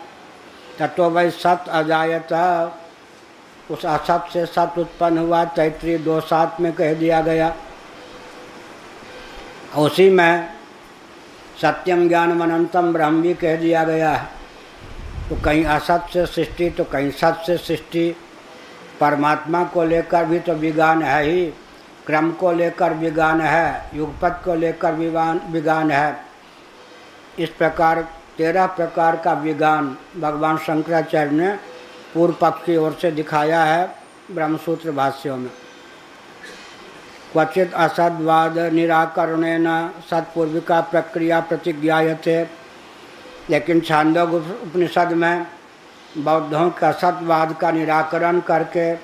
तत्व वही सत अजायत, उस असत से सत उत्पन्न हुआ। तैत्तिरीय 2:7 में कह दिया गया। उसी में सत्यम ज्ञानम अनंतम ब्रह्म भी कह दिया गया है। तो कहीं असत से सृष्टि तो कहीं सत से सृष्टि। परमात्मा को लेकर भी तो विज्ञान है ही, क्रम को लेकर विज्ञान है, युगपत को लेकर विज्ञान है। इस प्रकार 13 प्रकार का विज्ञान भगवान शंकराचार्य ने पूर्व पक्ष की ओर से दिखाया है ब्रह्मसूत्र भाष्यों में। क्वचित असद्वाद निराकरणेन सत्पूर्विका प्रक्रिया प्रतिज्ञायते। लेकिन छांदोग्य उपनिषद में बौद्धों का सद्वाद का निराकरण करके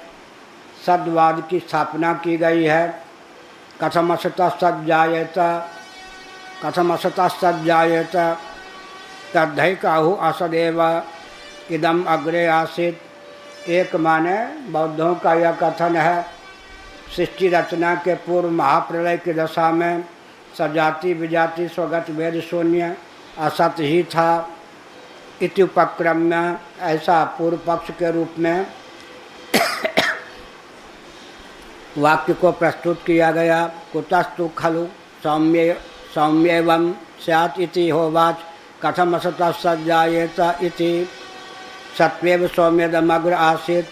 सद्वाद की स्थापना की गई है। कथम असतः सज्जायेत तद्धैकाहु असदेव इदम अग्रे आसीत। एक माने बौद्धों का यह कथन है, सृष्टि रचना के पूर्व महाप्रलय की दशा में सजाति विजाति स्वगत भेद शून्य असत ही था। इति उपक्रम्य, ऐसा पूर्व पक्ष के रूप में वाक्य को प्रस्तुत किया गया। कुतस्तु खलु सौम्येवं स्यात् इति होवाच, कथम असतः सज्जायेत इति सत्वेव सौम्यदमग्र आसीत।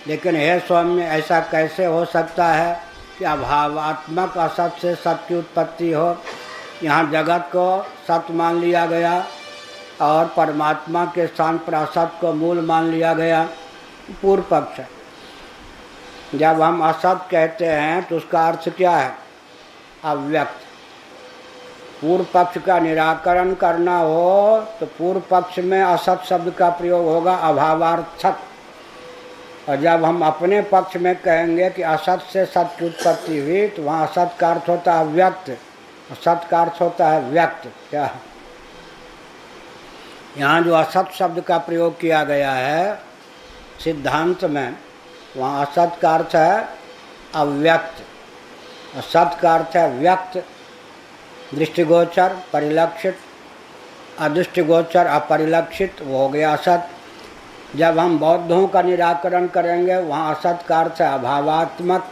लेकिन हे सौम्य, ऐसा कैसे हो सकता है कि अभावात्मक असत से सत की उत्पत्ति हो। यहाँ जगत को सत मान लिया गया और परमात्मा के स्थान पर असत को मूल मान लिया गया। पूर्व पक्ष है। जब हम असत कहते हैं तो उसका अर्थ क्या है? अव्यक्त। पूर्व पक्ष का निराकरण करना हो तो पूर्व पक्ष में असत शब्द का प्रयोग होगा, अभावार्थक। और जब हम अपने पक्ष में कहेंगे कि असत से सत की उत्पत्ति हुई तो वहाँ असत का अर्थ होता है व्यक्त, सत का अर्थ होता है व्यक्त। क्या यहाँ जो असत शब्द का प्रयोग किया गया है सिद्धांत में, वहाँ असत का अर्थ है अव्यक्त, असत का अर्थ है व्यक्त, दृष्टिगोचर, परिलक्षित, अदृष्टिगोचर, अपरिलक्षित, वो हो गया असत। जब हम बौद्धों का निराकरण करेंगे वहाँ असत का अर्थ है अभावात्मक,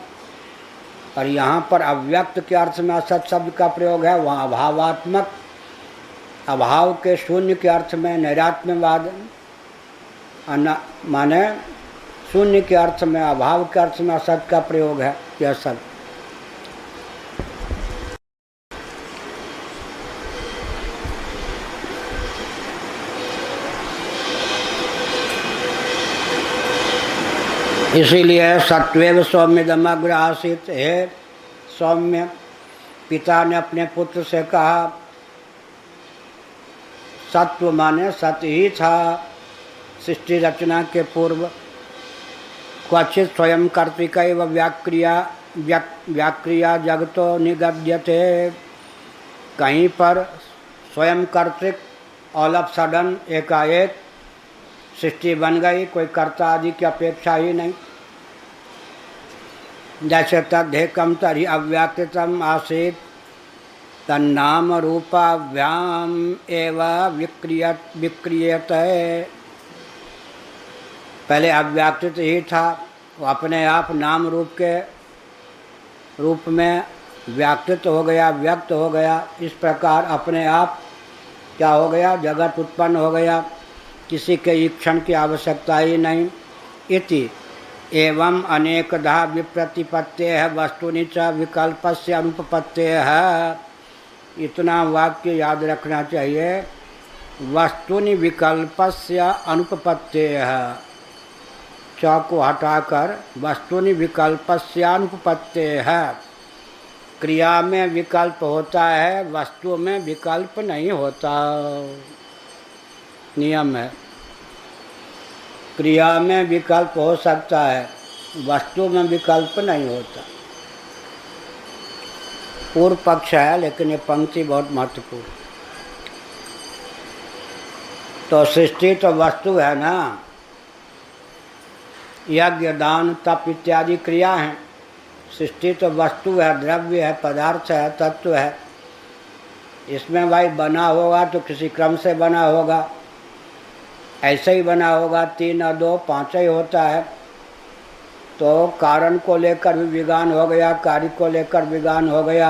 और यहाँ पर अव्यक्त के अर्थ में असत शब्द का प्रयोग है, वहाँ अभावात्मक, अभाव के शून्य के अर्थ में नैरात्म्यवाद, माने शून्य के अर्थ में, अभाव के अर्थ में असत का प्रयोग है। यह सब इसीलिए सत्वेव सौम्यदमग्र आसीत। हे सौम्य, पिता ने अपने पुत्र से कहा, सत्व माने सत्य ही था सृष्टि रचना के पूर्व। क्वचित स्वयं कर्तिकैव व्याक्रिया जगतो निगद्यते। कहीं पर स्वयं कर्तृक ऑल ऑफ सडन एकाएक सृष्टि बन गई, कोई कर्ता आदि की अपेक्षा ही नहीं। जैसे तद्धेकम तरी अव्याकृतम आसीत तन्नाम रूपाभ्याम एव विक्रियते। पहले अव्याकृत ही था, वो अपने आप नाम रूप के रूप में व्याकृत हो गया, व्यक्त हो गया। इस प्रकार अपने आप क्या हो गया? जगत उत्पन्न हो गया, किसी के ईक्षण की आवश्यकता ही नहीं। इति एवं अनेकधा विप्रतिपत्ते है वस्तुनि च विकल्पस्य अनुपपत्ते है। इतना वाक्य याद रखना चाहिए, वस्तुनि विकल्पस्य अनुपपत्ते है। च को हटाकर वस्तुनि विकल्पस्य अनुपपत्ते है। क्रिया में विकल्प होता है, वस्तु में विकल्प नहीं होता, नियम है। क्रिया में विकल्प हो सकता है, वस्तु में विकल्प नहीं होता। पूर्व पक्ष है, लेकिन ये पंक्ति बहुत महत्वपूर्ण। तो सृष्टि तो वस्तु है ना, यज्ञ दान तप इत्यादि क्रिया हैं। सृष्टि तो वस्तु है, द्रव्य है, पदार्थ है, तत्व है। इसमें भाई बना होगा तो किसी क्रम से बना होगा, ऐसे ही बना होगा, 3 और 2 5 ही होता है। तो कारण को लेकर भी विज्ञान हो गया, कार्य को लेकर विज्ञान हो गया।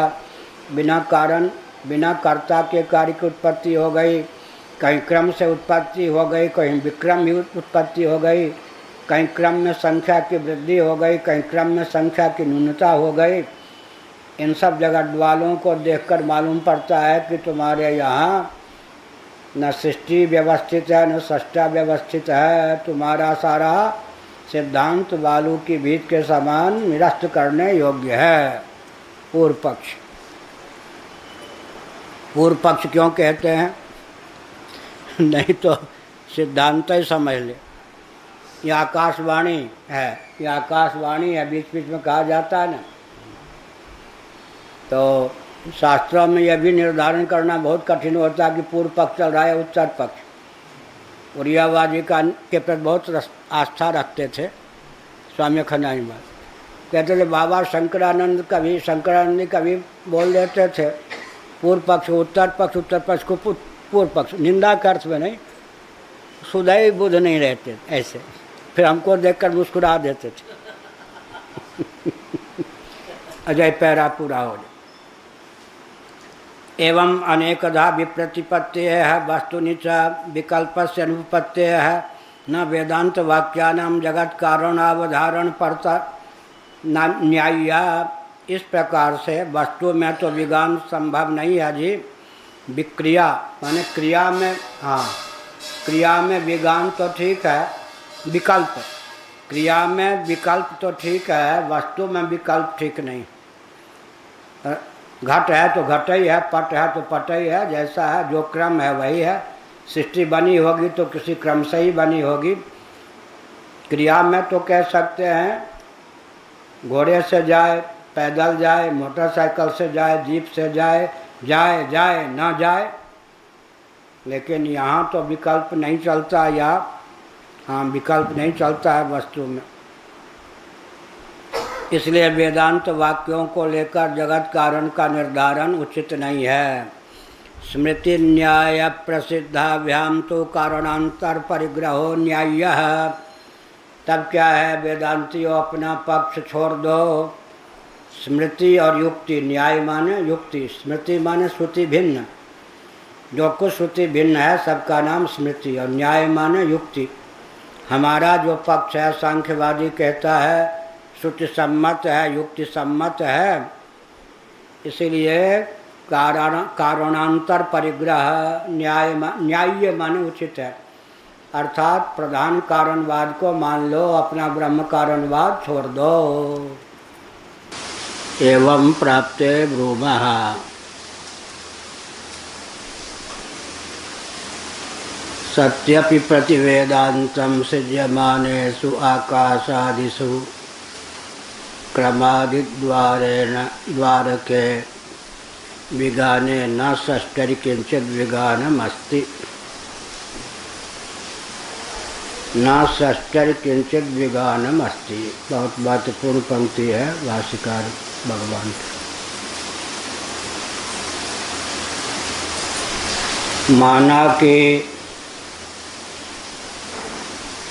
बिना कारण, बिना कर्ता के कार्य की उत्पत्ति हो गई। कहीं क्रम से उत्पत्ति हो गई, कहीं विक्रम ही उत्पत्ति हो गई। कहीं क्रम में संख्या की वृद्धि हो गई, कहीं क्रम में संख्या की न्यूनता हो गई। इन सब जगत वालों को देखकर मालूम पड़ता है कि तुम्हारे यहाँ न सृष्टि व्यवस्थित है, न सृष्टा व्यवस्थित है। तुम्हारा सारा सिद्धांत बालू की भीत के समान निरस्त करने योग्य है। पूर्व पक्ष। पूर्व पक्ष क्यों कहते हैं? नहीं तो सिद्धांत ही समझ ले। ये आकाशवाणी है, ये आकाशवाणी है, बीच बीच में कहा जाता है ना। तो शास्त्रों में यह भी निर्धारण करना बहुत कठिन होता है कि पूर्व पक्ष चल रहा है, उत्तर पक्ष। उरियावादी का के प्रति बहुत आस्था रखते थे स्वामी खंडानी महाराज। कहते थे बाबा शंकरानंद कभी बोल देते थे पूर्व पक्ष उत्तर पक्ष, उत्तर पक्ष को पूर्व पक्ष, निंदा के अर्थ में नहीं, सुदय बुध नहीं रहते ऐसे, फिर हमको देखकर मुस्कुरा देते थे। अजय पैरा पूरा हो जाए। एवं अनेकधा विप्रतिपत्ति है वस्तुनि च विकल्पस्य अनुपत्ति है न वेदांत वाक्यानाम जगत कारणावधारण पड़ता न्याय्या। इस प्रकार से वस्तु में तो विज्ञान संभव नहीं है जी। विक्रिया माने क्रिया में, हाँ क्रिया में विज्ञान तो ठीक है, विकल्प क्रिया में विकल्प तो ठीक है, वस्तु में विकल्प ठीक नहीं। घट है तो घट ही है, पट है तो पट ही है, जैसा है जो क्रम है वही है। सृष्टि बनी होगी तो किसी क्रम से ही बनी होगी। क्रिया में तो कह सकते हैं घोड़े से जाए, पैदल जाए, मोटरसाइकिल से जाए, जीप से जाए, जाए ना जाए, लेकिन यहाँ तो विकल्प नहीं चलता, या हाँ विकल्प नहीं चलता है वस्तु में। इसलिए वेदांत वाक्यों को लेकर जगत कारण का निर्धारण उचित नहीं है। स्मृति न्याय प्रसिद्धाभ्याम तो कारणांतर परिग्रहो न्याय्य। तब क्या है, वेदांतियों अपना पक्ष छोड़ दो। स्मृति और युक्ति, न्याय माने युक्ति, स्मृति माने श्रुति भिन्न, जो कुछ श्रुति भिन्न है सबका नाम स्मृति, और न्याय माने युक्ति। हमारा जो पक्ष है सांख्यवादी कहता है श्रुति सम्मत है, युक्ति सम्मत है, इसीलिए कारणांतर परिग्रह न्याय्य माने उचित है। अर्थात प्रधान कारणवाद को मान लो, अपना ब्रह्म कारणवाद छोड़ दो। एवं प्राप्ते ब्रूमः सत्यपि प्रतिवेदान्तं सिज्यमानेषु आकाशादिषु क्रमादिद्वारेण द्वारके विगाने न षष्ठरि किंचित् विगानमस्ति। न षष्ठरि किंचित् विगानमस्ति। बहुत महत्वपूर्ण पंक्ति है भाष्यकार भगवान की। माना कि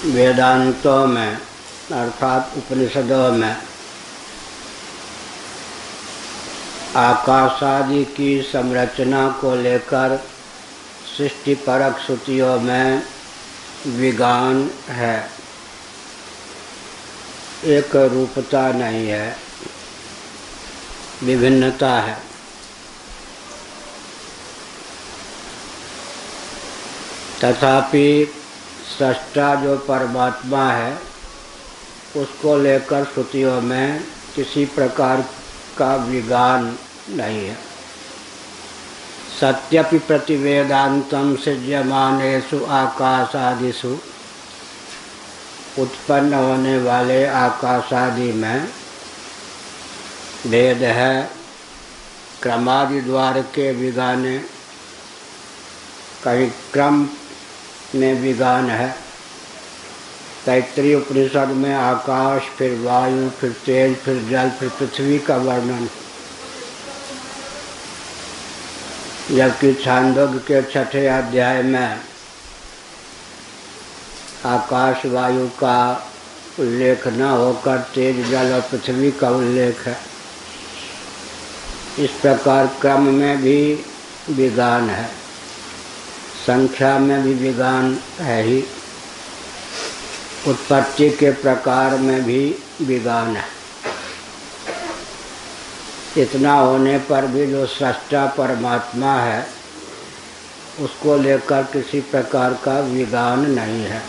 वेदांतों में अर्थात उपनिषदों में आकाशादि की संरचना को लेकर सृष्टि परक श्रुतियों में विज्ञान है, एक रूपता नहीं है, विभिन्नता है। तथापि सृष्टा जो परमात्मा है उसको लेकर श्रुतियों में किसी प्रकार का विज्ञान नहीं है। सत्यपि प्रतिवेदांतं सिज्यमानेषु आकाशादिषु, उत्पन्न होने वाले आकाशादि में भेद है। क्रमादि द्वार के विगाने, कहीं क्रम में विज्ञान है। तैत्तरीय उपनिषद में आकाश, फिर वायु, फिर तेज, फिर जल, फिर पृथ्वी का वर्णन, जबकि छांदोग्य के 6ठे अध्याय में आकाश वायु का उल्लेख न होकर तेज, जल और पृथ्वी का उल्लेख है। इस प्रकार क्रम में भी विज्ञान है, संख्या में भी विज्ञान है ही, उत्पत्ति के प्रकार में भी विज्ञान है। इतना होने पर भी जो सृष्टा परमात्मा है उसको लेकर किसी प्रकार का विज्ञान नहीं है।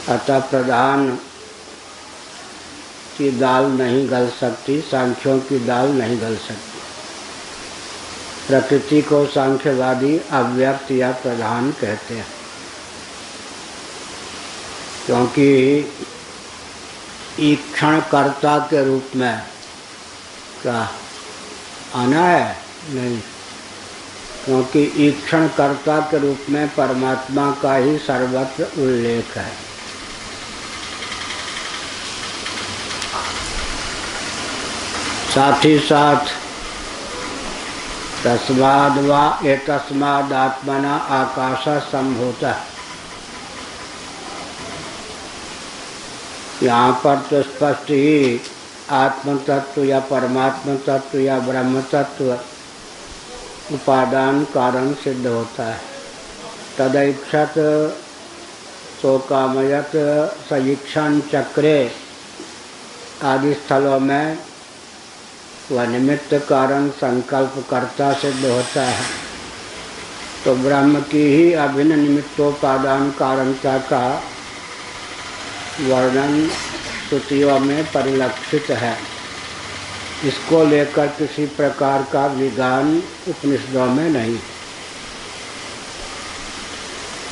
अतः प्रधान की दाल नहीं गल सकती, सांख्यों की दाल नहीं गल सकती। प्रकृति को सांख्यवादी अव्यक्त या प्रधान कहते हैं, क्योंकि ईक्षणकर्ता के रूप में क्या आना है नहीं, क्योंकि ईक्षणकर्ता के रूप में परमात्मा का ही सर्वत्र उल्लेख है। साथ ही साथ तस्माद् वा एतस्मादात्मना आकाशः सम्भूतः। यहाँ पर तो स्पष्ट ही आत्म तत्व या परमात्म तत्व या ब्रह्म तत्व उपादान कारण सिद्ध होता है। तदैक्षत शोकामयत सईक्षण चक्रे आदि स्थलों में वह निमित्त कारण संकल्प कर्ता सिद्ध होता है। तो ब्रह्म की ही अभिन्न निमित्तोपादान कारणता का वर्णन श्रुतियों में परिलक्षित है। इसको लेकर किसी प्रकार का विज्ञान उपनिषदों में नहीं।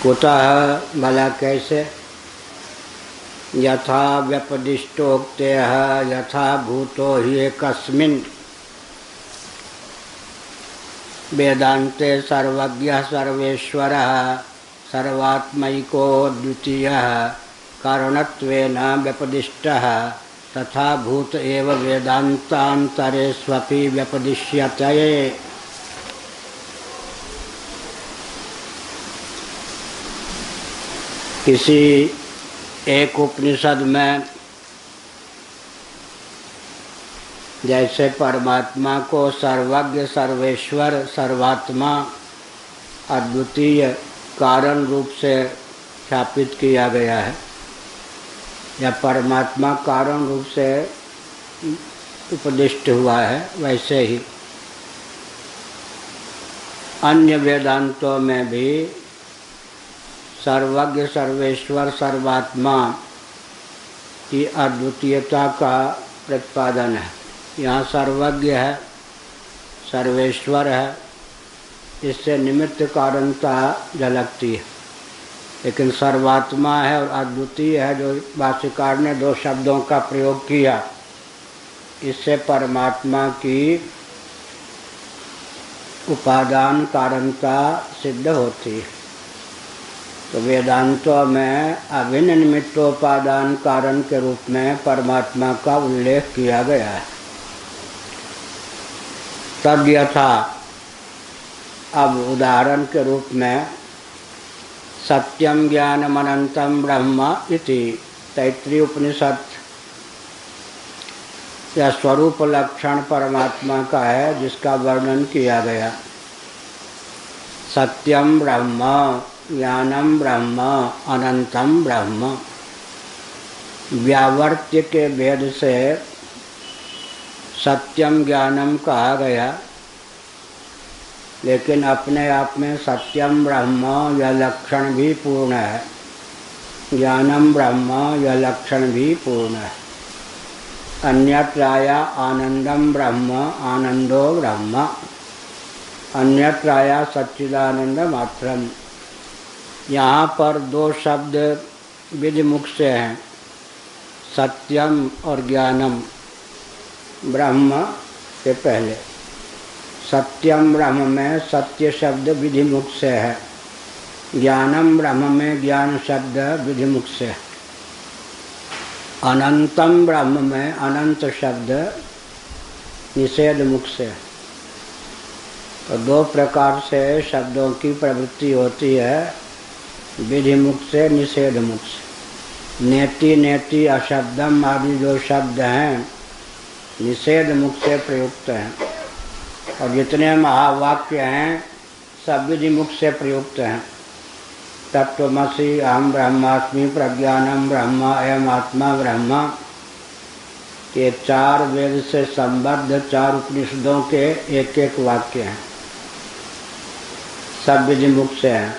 कुतः भला कैसे? यथा व्यपदिष्टोक्तयः यथा भूतो हि एकस्मिन् वेदान्ते सर्वज्ञः सर्वेश्वरः सर्वात्मैको द्वितीयः कारणत्वेन व्यपदिष्टः तथा भूत एव वेदान्तान्तरेष्वपि व्यपदिश्यते। किसी एक उपनिषद में जैसे परमात्मा को सर्वज्ञ सर्वेश्वर सर्वात्मा अद्वितीय कारण रूप से स्थापित किया गया है, या परमात्मा कारण रूप से उपदिष्ट हुआ है, वैसे ही अन्य वेदांतों में भी सर्वज्ञ सर्वेश्वर सर्वात्मा की अद्वितीयता का प्रतिपादन है। यहाँ सर्वज्ञ है, सर्वेश्वर है, इससे निमित्त कारणता झलकती है। लेकिन सर्वात्मा है और अद्वितीय है, जो भाष्यकार ने दो शब्दों का प्रयोग किया, इससे परमात्मा की उपादान कारणता सिद्ध होती है। तो वेदांतों में अभिन्न निमित्तोपादान कारण के रूप में परमात्मा का उल्लेख किया गया है। तद यथा, अब उदाहरण के रूप में सत्यम ज्ञानम अनंतम ब्रह्म इति तैत्रीय उपनिषद या स्वरूप लक्षण परमात्मा का है, जिसका वर्णन किया गया। सत्यम ब्रह्म, ज्ञानम ब्रह्म, अनंतम ब्रह्म। व्यावर्त्य के भेद से सत्यम ज्ञानम कहा गया, लेकिन अपने आप में सत्यम ब्रह्म यह लक्षण भी पूर्ण है, ज्ञानम ब्रह्म यह लक्षण भी पूर्ण है। अन्यत्राया आनंदम ब्रह्म, आनंदो ब्रह्म, अन्यत्राया सच्चिदानंद मात्रम। यहाँ पर दो शब्द विधिमुख से हैं, सत्यम और ज्ञानम। ब्रह्म के पहले सत्यम ब्रह्म में सत्य शब्द विधिमुख से है, ज्ञानम ब्रह्म में ज्ञान शब्द विधिमुख से है। अनंतम ब्रह्म में अनंत शब्द निषेध मुख से है। तो दो प्रकार से शब्दों की प्रवृत्ति होती है, विधिमुख से निषेध मुख से। नेति नेति अशब्दम आदि जो शब्द हैं निषेध मुख से प्रयुक्त हैं, और जितने महावाक्य हैं सब विधिमुख से प्रयुक्त हैं। तत्त्वमसि अहम ब्रह्मास्मि प्रज्ञानम ब्रह्म एवं आत्मा ब्रह्म, ये चार वेद से संबद्ध चार उपनिषदों के एक एक वाक्य हैं, सब विधिमुख से हैं।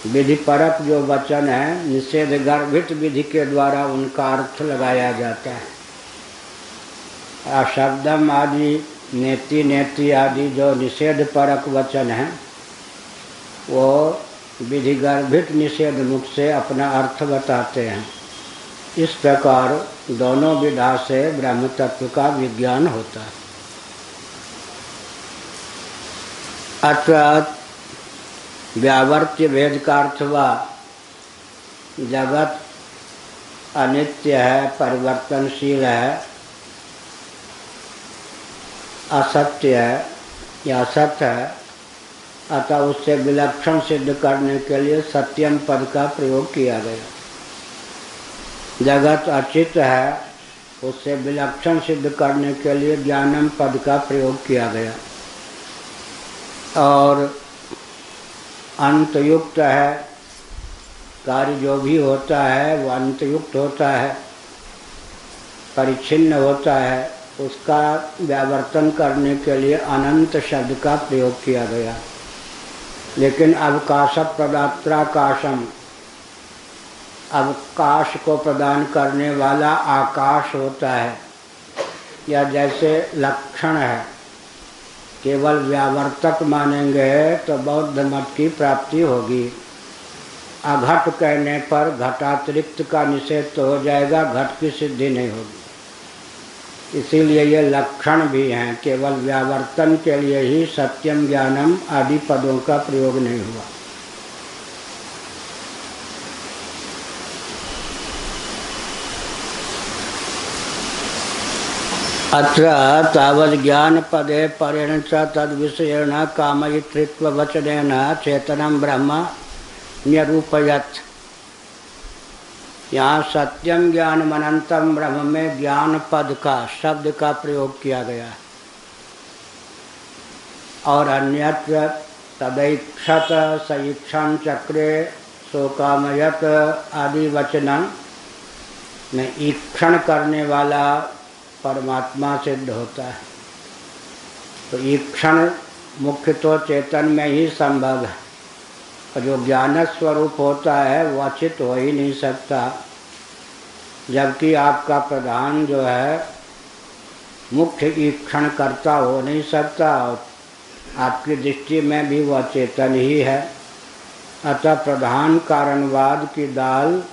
विधि परक जो वचन है, निषेध गर्भित विधि के द्वारा उनका अर्थ लगाया जाता है। अशब्दम आदि नेति नेति आदि जो निषेध परक वचन हैं, वो विधि गर्भित निषेध मुख से अपना अर्थ बताते हैं। इस प्रकार दोनों विधा से ब्रह्म तत्व का विज्ञान होता है। अर्थात व्यावर्त्य भेद का अर्थ हुआ जगत अनित्य है, परिवर्तनशील है, असत्य है, यह सत्य है, अतः उससे विलक्षण सिद्ध करने के लिए सत्यम पद का प्रयोग किया गया। जगत अचित है, उससे विलक्षण सिद्ध करने के लिए ज्ञानम पद का प्रयोग किया गया। और अंतयुक्त है, कार्य जो भी होता है वह अंतयुक्त होता है, परिच्छिन्न होता है, उसका व्यावर्तन करने के लिए अनंत शब्द का प्रयोग किया गया। लेकिन अवकाश प्रदात्राकाशम, अवकाश को प्रदान करने वाला आकाश होता है। या जैसे लक्षण है, केवल व्यावर्तक मानेंगे तो बौद्ध मत की प्राप्ति होगी। अघट कहने पर घटातिरिक्त का निषेध तो हो जाएगा, घट की सिद्धि नहीं होगी। इसीलिए ये लक्षण भी हैं, केवल व्यावर्तन के लिए ही सत्यम ज्ञानम आदि पदों का प्रयोग नहीं हुआ। अत्र तावद् ज्ञान पदे परेण च तद्विषयेण कामयितृत्ववचनेन चेतनं ब्रह्म न्यरूपयत्। यहाँ सत्यम ज्ञानम अनंतम ब्रह्म में ज्ञान पद का शब्द का प्रयोग किया गया। और अन्यत्र तदैक्षत सईक्षण चक्रे शोकामयत आदि वचन में ईक्षण करने वाला परमात्मा सिद्ध होता है। तो ईक्षण मुख्य तो चेतन में ही संभव है, और जो ज्ञान स्वरूप होता है वह अचित हो ही नहीं सकता। जबकि आपका प्रधान जो है मुख्य ईक्षण करता हो नहीं सकता, और आपकी दृष्टि में भी वह चेतन ही है। अतः प्रधान कारणवाद की दाल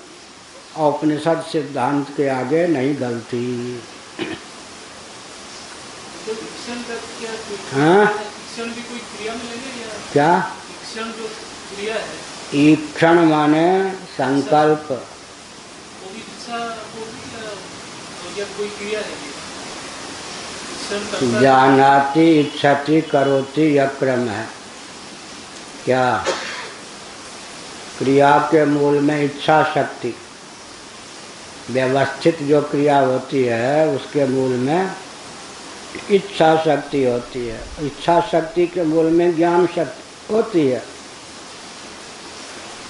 औपनिषद सिद्धांत के आगे नहीं गलती। हाँ, भी कोई क्रिया में लेंगे या क्या ईक्षण जो क्रिया है? ईक्षण माने संकल्प। वो भी इच्छा होगी या कोई क्रिया है? जानाति इच्छति करोति यह क्रम है। क्या क्रिया के मूल में इच्छा शक्ति, व्यवस्थित जो क्रिया होती है उसके मूल में इच्छा शक्ति होती है। इच्छा शक्ति के मूल में ज्ञान शक्ति होती है।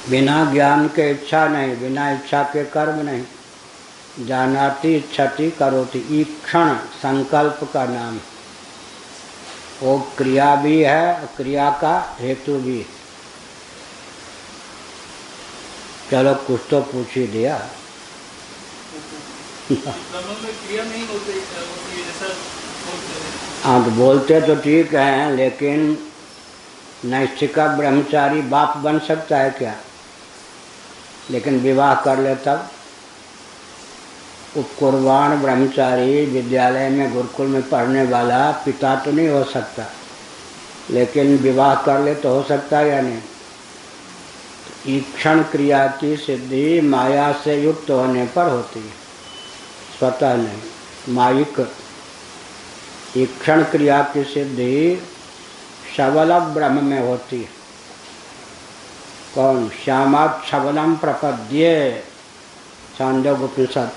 बिना ज्ञान के इच्छा नहीं, बिना इच्छा के कर्म नहीं। जानाति इच्छति करोति, ईक्षण संकल्प का नाम। वो क्रिया भी है, क्रिया का हेतु भी। चलो कुछ तो पूछ ही दिया। क्रिया नहीं होती जैसा हाँ, तो बोलते तो ठीक हैं, लेकिन नैष्ठिका ब्रह्मचारी बाप बन सकता है क्या? लेकिन विवाह कर ले तब। उपकुर्बान ब्रह्मचारी विद्यालय में गुरुकुल में पढ़ने वाला पिता तो नहीं हो सकता, लेकिन विवाह कर ले तो हो सकता है या नहीं? ईक्षण क्रिया की सिद्धि माया से युक्त होने पर होती है, स्वतः नहीं। मायिक ईक्षण क्रिया की सिद्धि शबल ब्रह्म में होती है। कौन? श्यामात् शबलम प्रपद्ये, छांदोग्योपनिषद।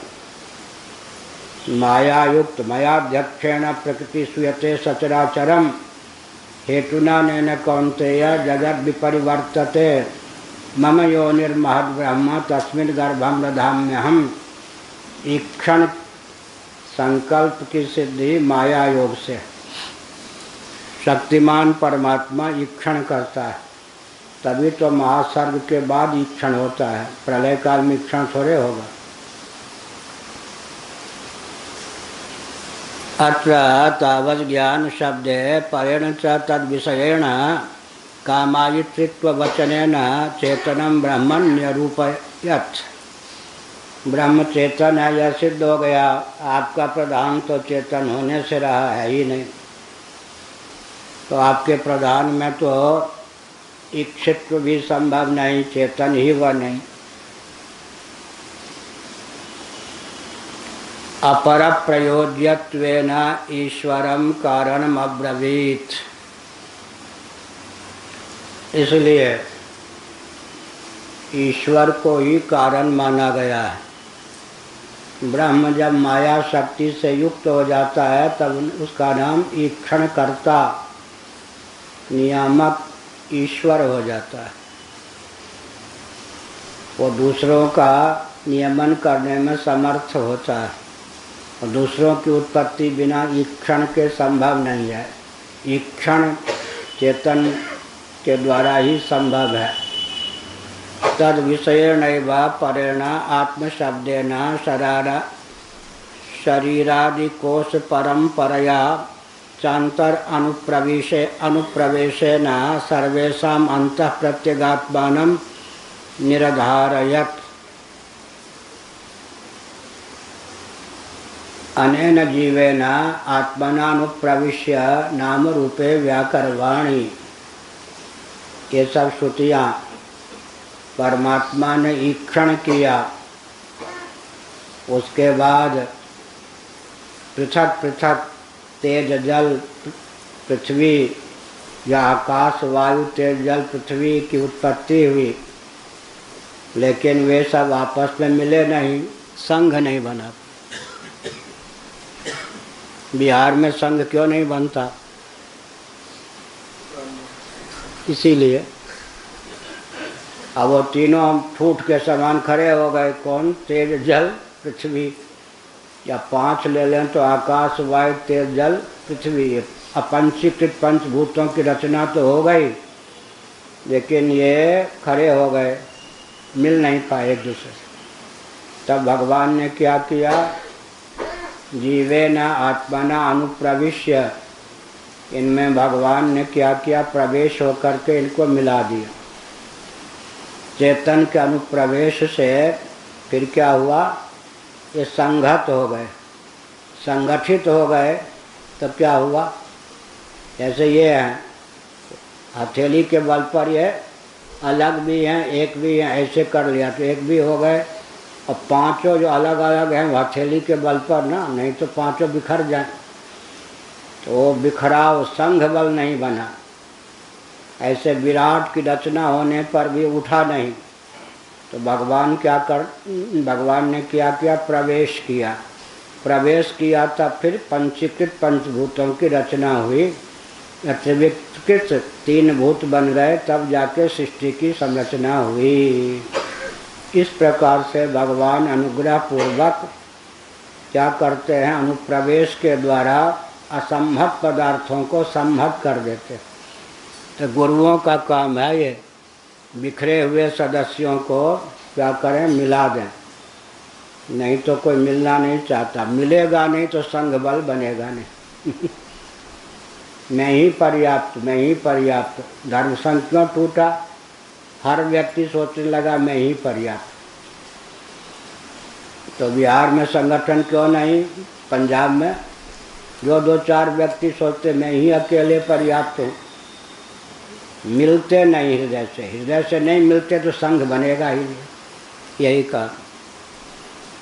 माया युक्त मयाध्यक्षेण प्रकृति सूयते सचराचरम हेतुना नेन कौन्तेय जगद विपरिवर्तते मम योनिर्महद् ब्रह्म तस्मिन् गर्भं दधाम्यहम्। ईक्षण संकल्प की सिद्धि माया योग से। शक्तिमान परमात्मा ईक्षण करता है, तभी तो महासर्ग के बाद ईक्षण होता है। प्रलय काल में ईक्षण थोड़े होगा। अत्र तावद् ज्ञान शब्दे परेण च तद्विषयेण कामायितृत्ववचनेन चेतनं ब्रह्मन् न्यरूपयत्। ब्रह्म चेतन है, यह सिद्ध हो गया। आपका प्रधान तो चेतन होने से रहा है ही नहीं, तो आपके प्रधान में तो इच्छित्व भी संभव नहीं, चेतन ही वह नहीं। अपर प्रयोज्यत्वेन ईश्वरं कारणम अब्रवीत। इसलिए ईश्वर को ही कारण माना गया है। ब्रह्म जब माया शक्ति से युक्त हो जाता है तब उसका नाम ईक्षणकर्ता नियामक ईश्वर हो जाता है। वो दूसरों का नियमन करने में समर्थ होता है और दूसरों की उत्पत्ति बिना ईक्षण के संभव नहीं है। ईक्षण चेतन के द्वारा ही संभव है। तद विषयेणैव परेण आत्मशब्देन शरीरादिकोश परंपरया चांतर अनुप्रवेशेन सर्वेषां अंतः प्रत्यगात्मानं निरधारयत्। अनेन जीवेन आत्मनानुप्रविश्य नाम रूपे व्याकरवाणी। ये सब श्रुतियाँ परमात्मा ने ईक्षण किया, उसके बाद पृथक पृथक तेज जल पृथ्वी या आकाश वायु तेज जल पृथ्वी की उत्पत्ति हुई, लेकिन वे सब आपस में मिले नहीं, संघ नहीं बना। बिहार में संघ क्यों नहीं बनता? इसीलिए अब वो तीनों फूट के समान खड़े हो गए। कौन? तेज जल पृथ्वी। या 5 ले लें तो आकाश वायु तेज जल पृथ्वी। अपंचीकृत पंचभूतों की रचना तो हो गई, लेकिन ये खड़े हो गए, मिल नहीं पाए एक दूसरे से। तब भगवान ने क्या किया? जीवेन आत्मना अनुप्रविश्य, इनमें भगवान ने क्या किया? प्रवेश होकर के इनको मिला दिया। चेतन के अनुप्रवेश से फिर क्या हुआ? ये संगत हो गए, संगठित हो गए। तब क्या हुआ? जैसे ये हैं, हथेली के बल पर ये अलग भी हैं एक भी हैं, ऐसे कर लिया तो एक भी हो गए। और पांचों जो अलग अलग हैं हथेली के बल पर ना, नहीं तो पांचों बिखर जाए। तो वो बिखराव संघ बल नहीं बना। ऐसे विराट की रचना होने पर भी उठा नहीं। तो भगवान ने क्या किया? प्रवेश किया। प्रवेश किया तब फिर पंचीकृत पंचभूतों की रचना हुई। त्रिविकृत 3 भूत बन गए, तब जाके सृष्टि की संरचना हुई। इस प्रकार से भगवान अनुग्रह पूर्वक क्या करते हैं? अनुप्रवेश के द्वारा असंभव पदार्थों को संभव कर देते। तो गुरुओं का काम है ये, बिखरे हुए सदस्यों को क्या करें? मिला दें। नहीं तो कोई मिलना नहीं चाहता, मिलेगा नहीं तो संघ बल बनेगा नहीं। मैं ही पर्याप्त, मैं ही पर्याप्त। धर्म संघ क्यों टूटा? हर व्यक्ति सोचने लगा मैं ही पर्याप्त। तो बिहार में संगठन क्यों नहीं? पंजाब में जो 2-4 व्यक्ति सोचते मैं ही अकेले पर्याप्त हूँ। मिलते नहीं हृदय से नहीं मिलते तो संघ बनेगा ही नहीं। यही कहा।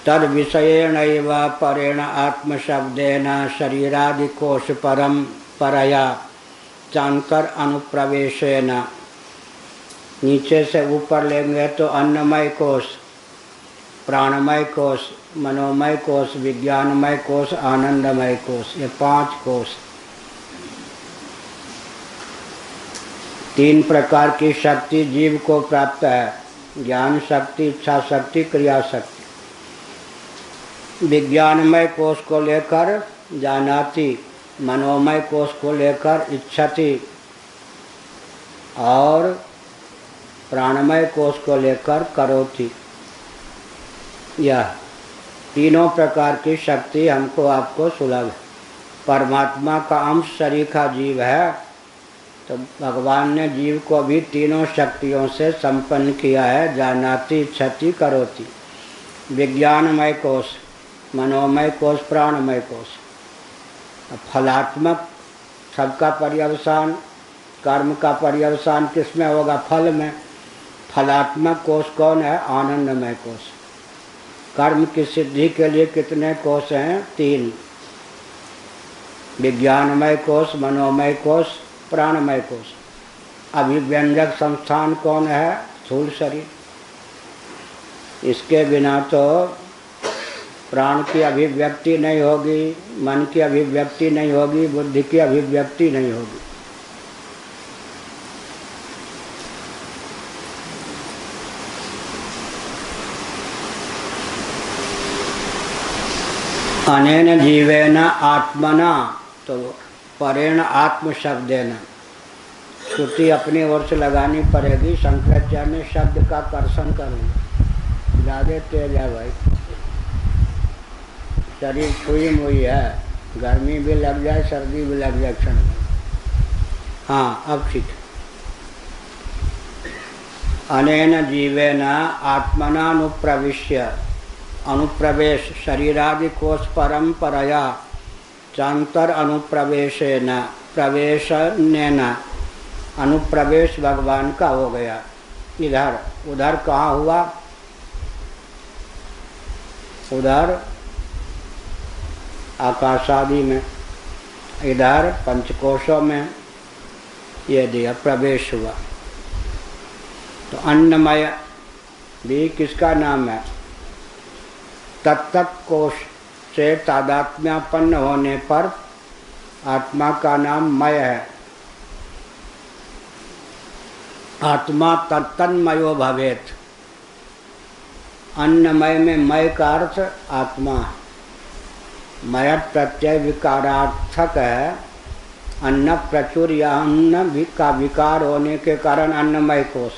तद विषयेणैव परेण आत्मशब्देन शरीरादिकोश परंपरया चांतर अनुप्रवेशेन। नीचे से ऊपर लेंगे तो अन्नमय कोश, प्राणमय कोश, मनोमय कोश, विज्ञानमय कोश, आनंदमय कोश। ये 5 कोश। 3 प्रकार की शक्ति जीव को प्राप्त है। ज्ञान शक्ति, इच्छा शक्ति, क्रिया शक्ति। विज्ञानमय कोश को लेकर जानाति, मनोमय कोश को लेकर इच्छति और प्राणमय कोश को लेकर करोति। यह तीनों प्रकार की शक्ति हमको आपको सुलभ है। परमात्मा का अंश सरीखा जीव है, तो भगवान ने जीव को भी तीनों शक्तियों से संपन्न किया है। जानाति, इच्छति, करोति। विज्ञानमय कोश, मनोमय कोश, प्राणमय कोश। फलात्मक सबका पर्यवसान, कर्म का पर्यवसान किसमें होगा? फल में। फलात्मक कोश कौन है? आनंदमय कोश। कर्म की सिद्धि के लिए कितने कोश हैं? 3। विज्ञानमय कोश, मनोमय कोश, प्राणमय कोश। अभिव्यंजक संस्थान कौन है? स्थूल शरीर। इसके बिना तो प्राण की अभिव्यक्ति नहीं होगी, मन की अभिव्यक्ति नहीं होगी, बुद्धि की अभिव्यक्ति नहीं होगी। अनेन जीवेन आत्मना, तो परेण आत्म शब्देन, श्रुति अपनी ओर से लगानी पड़ेगी। शंकराचार्य ने शब्द का कर्षण करूँगा, ज़्यादा तेज है भाई, शरीर छुई मुई है, गर्मी भी लग जाए सर्दी भी लग जाए क्षण में। हाँ अब ठीक। अनेन जीवेन आत्मनानुप्रविश्य, अनुप्रवेश शरीरादि कोश परंपरया चांतर अनुप्रवेशेन, प्रवेशनेन, अनुप्रवेश भगवान का हो गया। इधर उधर कहाँ हुआ? उधर आकाशादि में, इधर पंचकोशों में, ये दिया प्रवेश हुआ। तो अन्नमय भी किसका नाम है? तत्त कोश से तादात्म्यापन्न होने पर आत्मा का नाम मय है। आत्मा तत्तन्मयो भवेत। अन्नमय में मय का अर्थ आत्मा है। मय प्रत्यय विकारार्थक है। अन्न प्रचुर या अन्न का विकार होने के कारण अन्नमय कोश,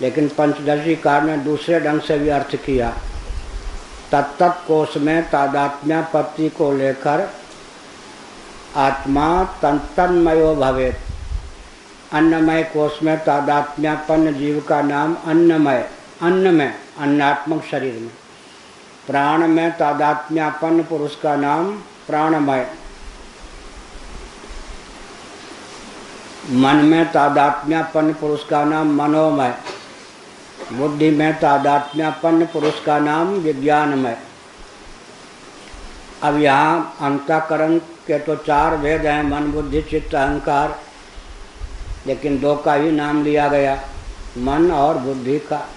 लेकिन पंचदशी कार ने दूसरे ढंग से भी अर्थ किया। तत्त कोश में तादात्म्यापत्ति को लेकर आत्मा तन्मयो भवेत। अन्नमय कोश में तादात्म्यापन्न जीव का नाम अन्नमय, अन्न में, अन्नात्मक शरीर में। प्राण में तादात्म्यापन्न पुरुष का नाम प्राणमय। मन में तादात्म्यापन्न पुरुष का नाम मनोमय। बुद्धि में तादात्म्यापन्न पुरुष का नाम विज्ञानमय। अब यहाँ अंतःकरण के तो 4 भेद हैं, मन बुद्धि चित्त अहंकार, लेकिन 2 का ही नाम लिया गया, मन और बुद्धि का।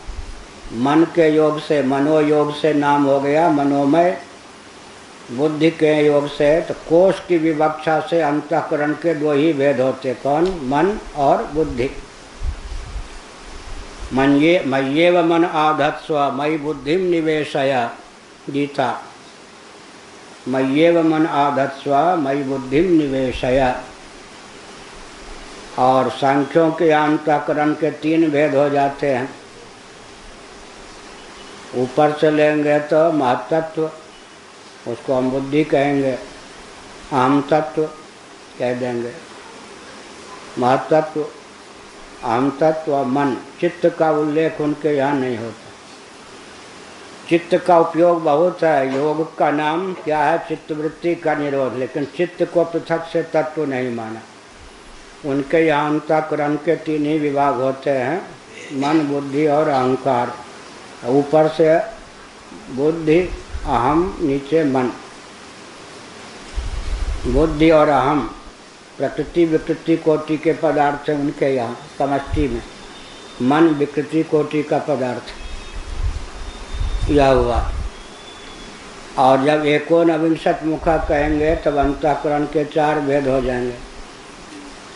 मन के योग से, मनोयोग से नाम हो गया मनोमय। बुद्धि के योग से, तो कोश की विवक्षा से अंतःकरण के 2 ही भेद होते, कौन? मन और बुद्धि। मय्येव मन आधत्स्व मयि बुद्धिम निवेशय, गीता। मय्येव मन आधत्स्व मयि बुद्धिम निवेशय। और सांख्यों के अंतःकरण के 3 भेद हो जाते हैं। ऊपर से लेंगे तो महत्त्व, उसको हम बुद्धि कहेंगे, अहम तत्व कह देंगे। महत्त्व, अहम तत्व और मन, चित्त का उल्लेख उनके यहाँ नहीं होता। चित्त का उपयोग बहुत है। योग का नाम क्या है? चित्तवृत्ति का निरोध, लेकिन चित्त को पृथक से तत्व नहीं माना। उनके यहाँ अंतःकरण के 3 ही विभाग होते हैं, मन बुद्धि और अहंकार। ऊपर से बुद्धि अहम, नीचे मन। बुद्धि और अहम प्रकृति विकृति कोटि के पदार्थ हैं उनके यहाँ समष्टि में। मन विकृति कोटि का पदार्थ, यह हुआ। और जब एकोनविंशत मुखा कहेंगे तब अंतःकरण के 4 भेद हो जाएंगे।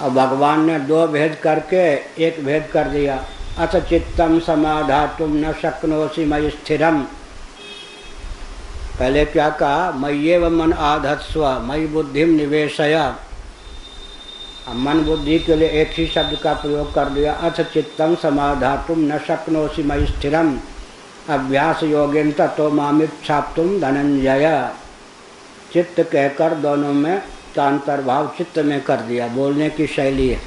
अब भगवान ने 2 भेद करके 1 भेद कर दिया। अथ चित्तम समाधातुम न शक्नोसि मयि स्थिरम। पहले क्या कहा? मय्येव मन आधत्स्व मयि बुद्धिम निवेशय। मन बुद्धि के लिए एक ही शब्द का प्रयोग कर दिया। अथ चित्तम समाधातुम न शक्नोसि मयि स्थिरम अभ्यास योगेन ततो मामिच्छाप्तुम धनंजय। चित्त कहकर दोनों में का अंतर्भाव चित्त में कर दिया, बोलने की शैली है।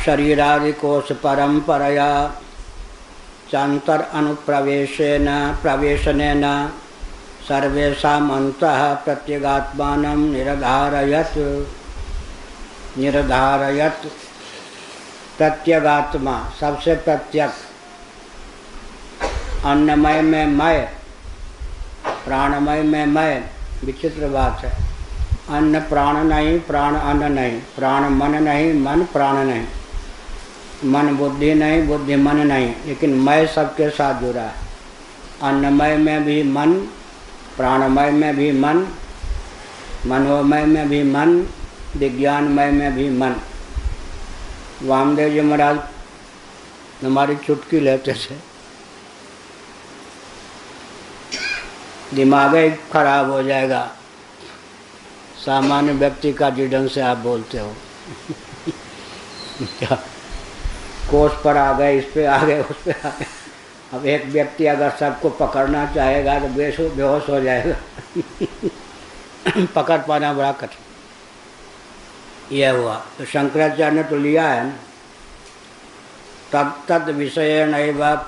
शरीरादि कोश परंपरया चांतर अनुप्रवेशेन प्रवेशनेन सर्वेषाम् अन्तः प्रत्यगात्मानं निर्धारयत्। प्रत्यगात्मा सबसे प्रत्यक, अन्नमय में मय, प्राणमय में मय। विचित्र बात है। अन्न प्राण नहीं, प्राण अन्न नहीं, प्राण मन नहीं, मन प्राण नहीं, मन बुद्धि नहीं, बुद्धि मन नहीं, लेकिन मैं सबके साथ जुड़ा है। अन्नमय में भी मन, प्राणमय में भी मन, मनोमय में भी मन, विज्ञानमय में भी मन। वामदेव जी महाराज हमारी चुटकी लेते थे, दिमाग ही खराब हो जाएगा सामान्य व्यक्ति का जिस ढंग से आप बोलते हो। क्या कोष पर आ गए, इस पे आ गए, उस पे आ गए। अब एक व्यक्ति अगर सबको पकड़ना चाहेगा तो बेहोश हो जाएगा। पकड़ पाना बड़ा कठिन। यह हुआ तो शंकराचार्य ने तो लिया है ना, तद विषयेण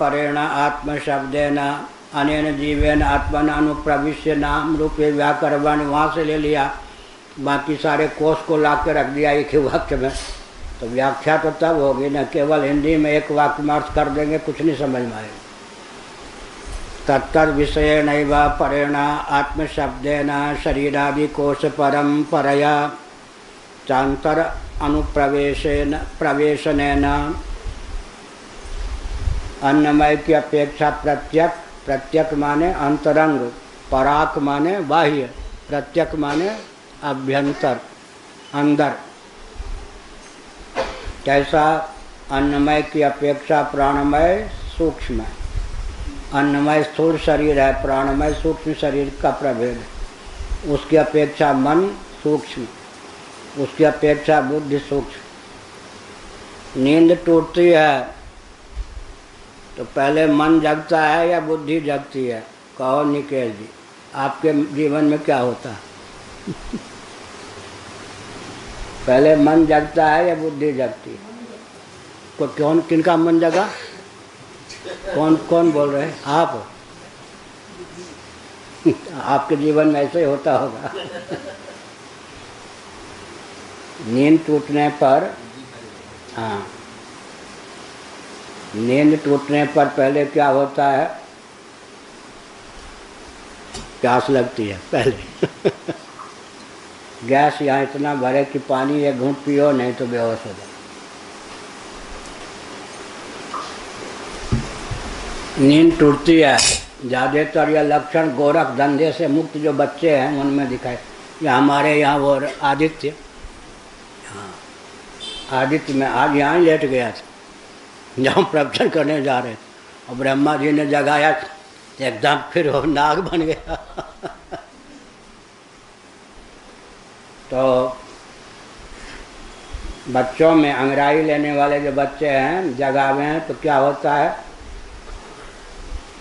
परेण आत्मशब्देन अनेन जीवेन आत्मन अनुप्रविश्य नाम रूपे व्याकरण, वहाँ से ले लिया। बाकी सारे कोष को ला के रख दिया एक ही वाक्य में, तो व्याख्या तो तब होगी न, केवल हिंदी में एक वाक्य में अर्थ कर देंगे, कुछ नहीं समझ में आएगा। तत्तद विषयेण परेण आत्मशब्देन शरीरादि कोश परंपरया चांतर अनुप्रवेशेन प्रवेशनेन अन्नमय की अपेक्षा प्रत्यक, प्रत्यक माने अंतरंग, पराक माने बाह्य, प्रत्यक माने अभ्यंतर, अंदर। कैसा? अन्नमय की अपेक्षा प्राणमय सूक्ष्म है। अन्नमय स्थूल शरीर है, प्राणमय सूक्ष्म शरीर का प्रभेद है। उसकी अपेक्षा मन सूक्ष्म, उसकी अपेक्षा बुद्धि सूक्ष्म। नींद टूटती है तो पहले मन जगता है या बुद्धि जगती है? कहो निकेल जी, आपके जीवन में क्या होता है? पहले मन जगता है या बुद्धि जगती है? तो कौन, किनका मन जगा? कौन कौन बोल रहे हैं? आप। आपके जीवन में ऐसे ही होता होगा। नींद टूटने पर, हाँ, नींद टूटने पर पहले क्या होता है? प्यास लगती है पहले। गैस यहाँ इतना भरे कि पानी एक घूंट पियो, नहीं तो बेहोश हो जाए। नींद टूटती है। ज़्यादातर यह लक्षण गोरख धंधे से मुक्त जो बच्चे हैं उनमें दिखाए। या हमारे यहाँ वो आदित्य, हाँ आदित्य में आज यहाँ लेट गया था जहाँ प्रवचन करने जा रहे थे, और ब्रह्मा जी ने जगाया, एकदम फिर वो नाग बन गया। तो बच्चों में अंगड़ाई लेने वाले जो बच्चे हैं जगावे हैं तो क्या होता है?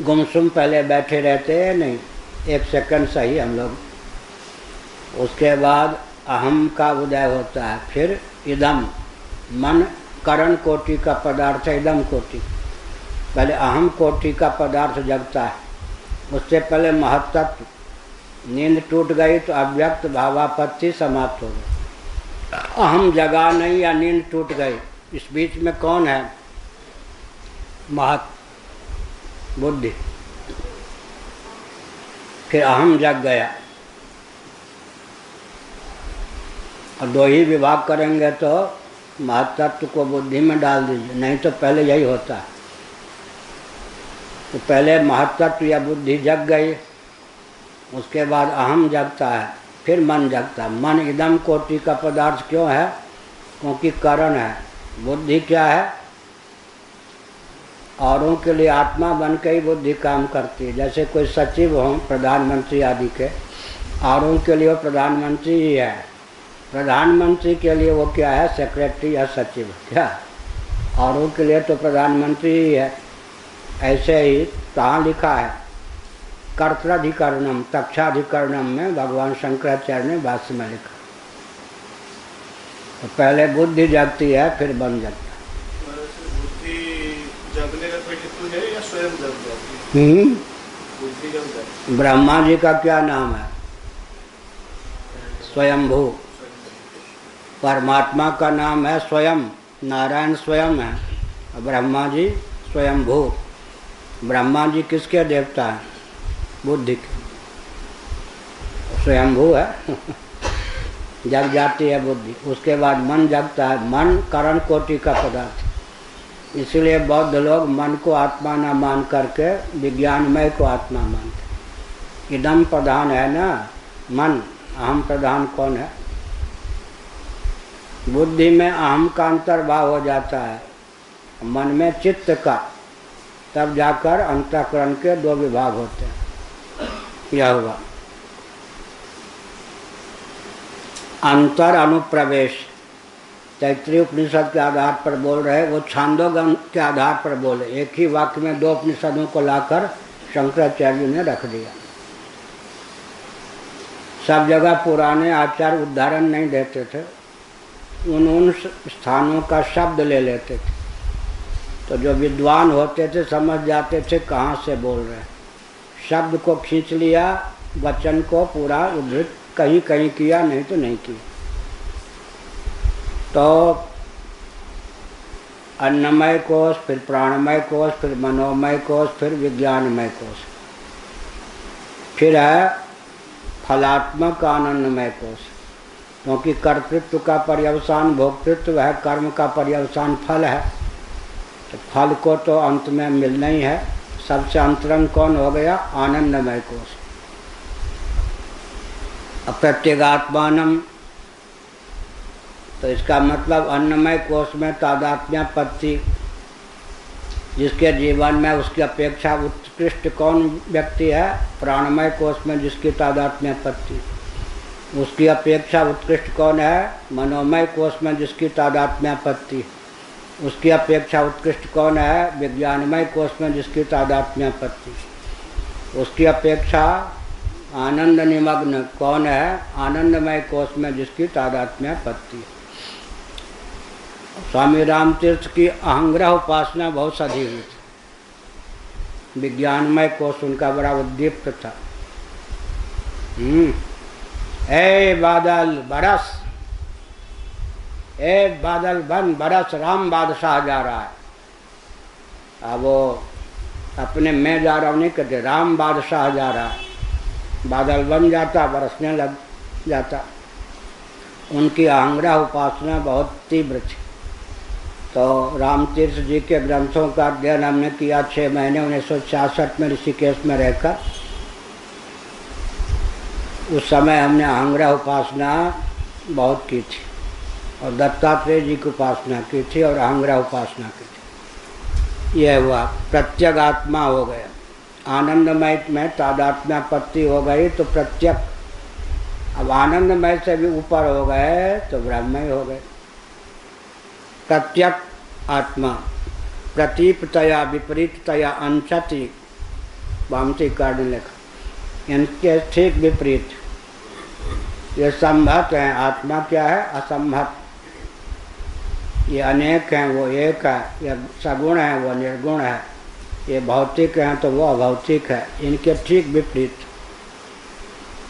गुमसुम पहले बैठे रहते हैं, नहीं एक सेकंड सही हम लोग, उसके बाद अहम का उदय होता है, फिर इदम, मन करण कोटि का पदार्थ है, इदम कोटि। पहले अहम कोटि का पदार्थ जगता है, उससे पहले महत्तत्व। नींद टूट गई तो अव्यक्त भावापत्ति समाप्त हो गई। अहम जगा नहीं या नींद टूट गई, इस बीच में कौन है? महत, बुद्धि। फिर अहम जग गया, और दो ही विभाग करेंगे तो महत्तत्व को बुद्धि में डाल दीजिए, नहीं तो पहले यही होता है। तो पहले महत्तत्व या बुद्धि जग गई, उसके बाद अहम जगता है, फिर मन जगता है। मन इदम कोटि का पदार्थ क्यों है? क्योंकि कारण है। बुद्धि क्या है? औरों के लिए आत्मा बन के ही बुद्धि काम करती है। जैसे कोई सचिव हो प्रधानमंत्री आदि के, औरों के लिए वो प्रधानमंत्री ही है। प्रधानमंत्री के लिए वो क्या है? सेक्रेटरी या सचिव। क्या औरों के लिए तो प्रधानमंत्री ही है। ऐसे ही कहाँ लिखा है? कर्तृधिकरणम तक्षाधिकरणम में भगवान शंकराचार्य ने भाष्य में लिखा। तो पहले बुद्धि जगती है, फिर मन जगता है। बुद्धि जगने का कोई हेतु है या स्वयं जग जाती है? बुद्धि जग जाती है। ब्रह्मा जी का क्या नाम है? स्वयंभू। परमात्मा का नाम है स्वयं, नारायण स्वयं है, और ब्रह्मा जी स्वयंभू। ब्रह्मा जी किसके देवता हैं? बुद्धि के। स्वयंभू है। जग जाती है बुद्धि, उसके बाद मन जगता है। मन करण कोटि का पदार्थ, इसलिए बौद्ध लोग मन को आत्मा न मान करके विज्ञानमय को आत्मा मानते। इदम प्रधान है ना मन, अहम प्रधान कौन है? बुद्धि में अहम का अंतर्भाव हो जाता है, मन में चित्त का, तब जाकर अंतःकरण के दो विभाग होते हैं। यह हुआ अंतर अनुप्रवेश। तैत्रीय उपनिषद के आधार पर बोल रहे, वो छांदोग्य के आधार पर बोले। एक ही वाक्य में दो उपनिषदों को लाकर शंकराचार्य ने रख दिया। सब जगह पुराने आचार्य उदाहरण नहीं देते थे, उन स्थानों का शब्द ले लेते थे, तो जो विद्वान होते थे समझ जाते थे कहाँ से बोल रहे हैं। शब्द को खींच लिया, वचन को पूरा उद्धृत कहीं कहीं किया, नहीं तो नहीं किया। तो अन्नमय कोश, फिर प्राणमय कोश, फिर मनोमय कोश, फिर विज्ञानमय कोश, फिर है फलात्मक आनंदमय कोश। क्योंकि कर्तृत्व का पर्यवसान भोक्तृत्व है, कर्म का पर्यवसान फल है, तो फल को तो अंत में मिलना ही है। सबसे अंतरंग कौन हो गया? आनंदमय कोश। अप्रत्यगात्मानम, तो इसका मतलब अन्नमय कोश में तादात्म्यापत्ति, जिसके जीवन में उसकी अपेक्षा उत्कृष्ट कौन व्यक्ति है? प्राणमय कोश में जिसकी तादात्म्यापत्ति, उसकी अपेक्षा उत्कृष्ट कौन है? मनोमय कोश में जिसकी तादात्म्यापत्ति, उसकी अपेक्षा उत्कृष्ट कौन है? विज्ञानमय कोश में जिसकी तादात्म्यापत्ति, उसकी अपेक्षा आनंद निमग्न कौन है? आनंदमय कोश में जिसकी तादात्म्यापत्ति। स्वामी रामतीर्थ की अहंग्रह उपासना बहुत सधी हुई थी। विज्ञानमय कोश उनका बड़ा उद्दीप्त था। ए बादल बरस, ए बादल बन बरस, राम बादशाह जा रहा है। अब वो अपने मैं जा रहा हूँ नहीं कहते, राम बादशाह जा रहा है। बादल बन जाता, बरसने लग जाता। उनकी अहंग्रह उपासना बहुत तीव्र थी। तो रामतीर्थ जी के ग्रंथों का अध्ययन हमने किया 6 महीने 1966 में ऋषिकेश में रहकर। उस समय हमने अहंग्रह उपासना बहुत की थी, और दत्तात्रेय जी की उपासना की थी, और अहंग्रह उपासना की थी। यह हुआ प्रत्यग आत्मा हो गया। आनंदमय में तादात्म्यापत्ति हो गई तो प्रत्यक। अब आनंदमय से भी ऊपर हो गए तो ब्रह्ममय हो गए। प्रत्यक आत्मा प्रतीपतया विपरीततया अंशति, वामती कार्ड लिखा, इनके ठीक विपरीत। ये संभत हैं। आत्मा क्या है? असंभत। ये अनेक हैं, वो एक है। ये सगुण है, वो निर्गुण है। ये भौतिक हैं तो वो अभौतिक है। इनके ठीक विपरीत।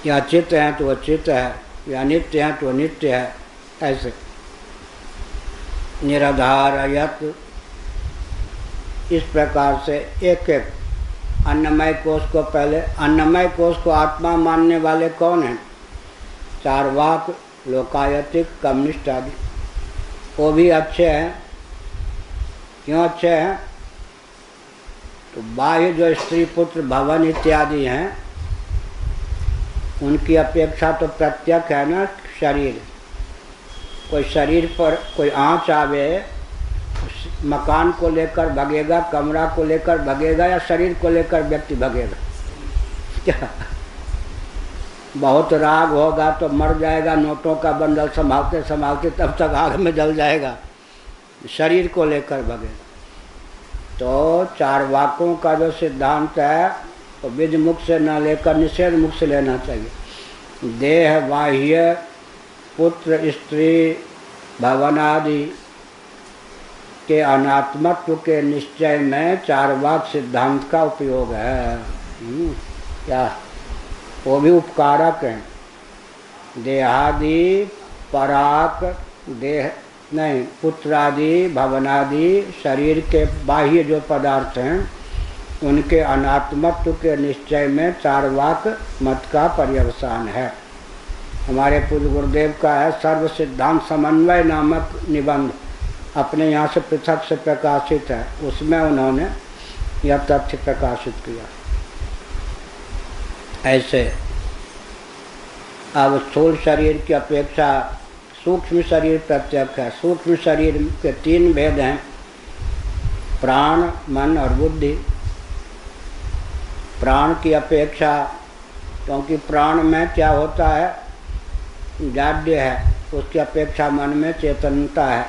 या चित्त हैं तो वो चित्त है, या नित्य हैं तो नित्य है। ऐसे निराधार अयत, इस प्रकार से एक एक अन्नमय कोश को पहले, अन्नमय कोश को आत्मा मानने वाले कौन हैं? चारवाक, लोकायतिक, कम्युनिस्ट आदि। वो भी अच्छे हैं। क्यों अच्छे हैं? तो बाह्य जो स्त्री पुत्र भवन इत्यादि हैं, उनकी अपेक्षा तो प्रत्यक है ना शरीर। कोई शरीर पर कोई आँच आवे, मकान को लेकर भगेगा, कमरा को लेकर भगेगा, या शरीर को लेकर व्यक्ति भगेगा? क्या बहुत राग होगा तो मर जाएगा, नोटों का बंडल संभालते संभालते तब तक आग में जल जाएगा। शरीर को लेकर भगेगा। तो चारवाकों का जो सिद्धांत है तो बीज मुख से न लेकर निषेध मुख से लेना चाहिए। देह, बाह्य, पुत्र, स्त्री, भवनादि के अनात्मत्व के निश्चय में चारवाक सिद्धांत का उपयोग है। क्या? वो भी उपकारक हैं। देहादि, पराक, देह नहीं, पुत्रादि, भवनादि, शरीर के बाह्य जो पदार्थ हैं उनके अनात्मत्व के निश्चय में चारवाक मत का पर्यवसान है। हमारे पूज्य गुरुदेव का है सर्व सिद्धांत समन्वय नामक निबंध, अपने यहाँ से पृथक से प्रकाशित है, उसमें उन्होंने यह तथ्य प्रकाशित किया। ऐसे अब स्थूल शरीर की अपेक्षा सूक्ष्म शरीर प्रत्यक्ष है। सूक्ष्म शरीर के 3 भेद हैं, प्राण, मन और बुद्धि। प्राण की अपेक्षा, क्योंकि प्राण में क्या होता है, जाड्य है, उसकी अपेक्षा मन में चेतनता है,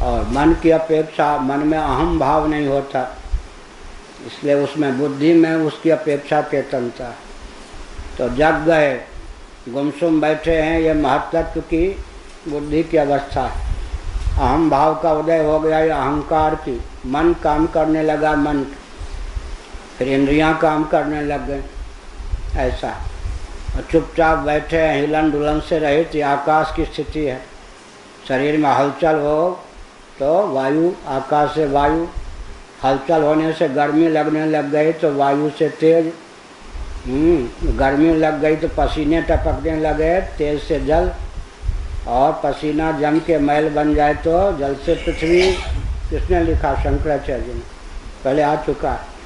और मन की अपेक्षा मन में अहम भाव नहीं होता, इसलिए उसमें बुद्धि में उसकी अपेक्षा चेतनता है। तो जग गए, गुमसुम बैठे हैं, ये महत्त्व की बुद्धि की अवस्था है। अहम भाव का उदय हो गया, ये अहंकार की। मन काम करने लगा, मन, फिर इंद्रियां काम करने लग गए, ऐसा। और चुपचाप बैठे हैं, हिलन डुलन से रहित, आकाश की स्थिति है। शरीर में हलचल हो तो वायु, आकाश से वायु, हलचल होने से गर्मी लगने लग गई तो वायु से तेज, गर्मी लग गई तो पसीने टपकने लगे, तेज से जल, और पसीना जम के मैल बन जाए तो जल से पृथ्वी। किसने लिखा? शंकराचार्य ने, पहले आ चुका है।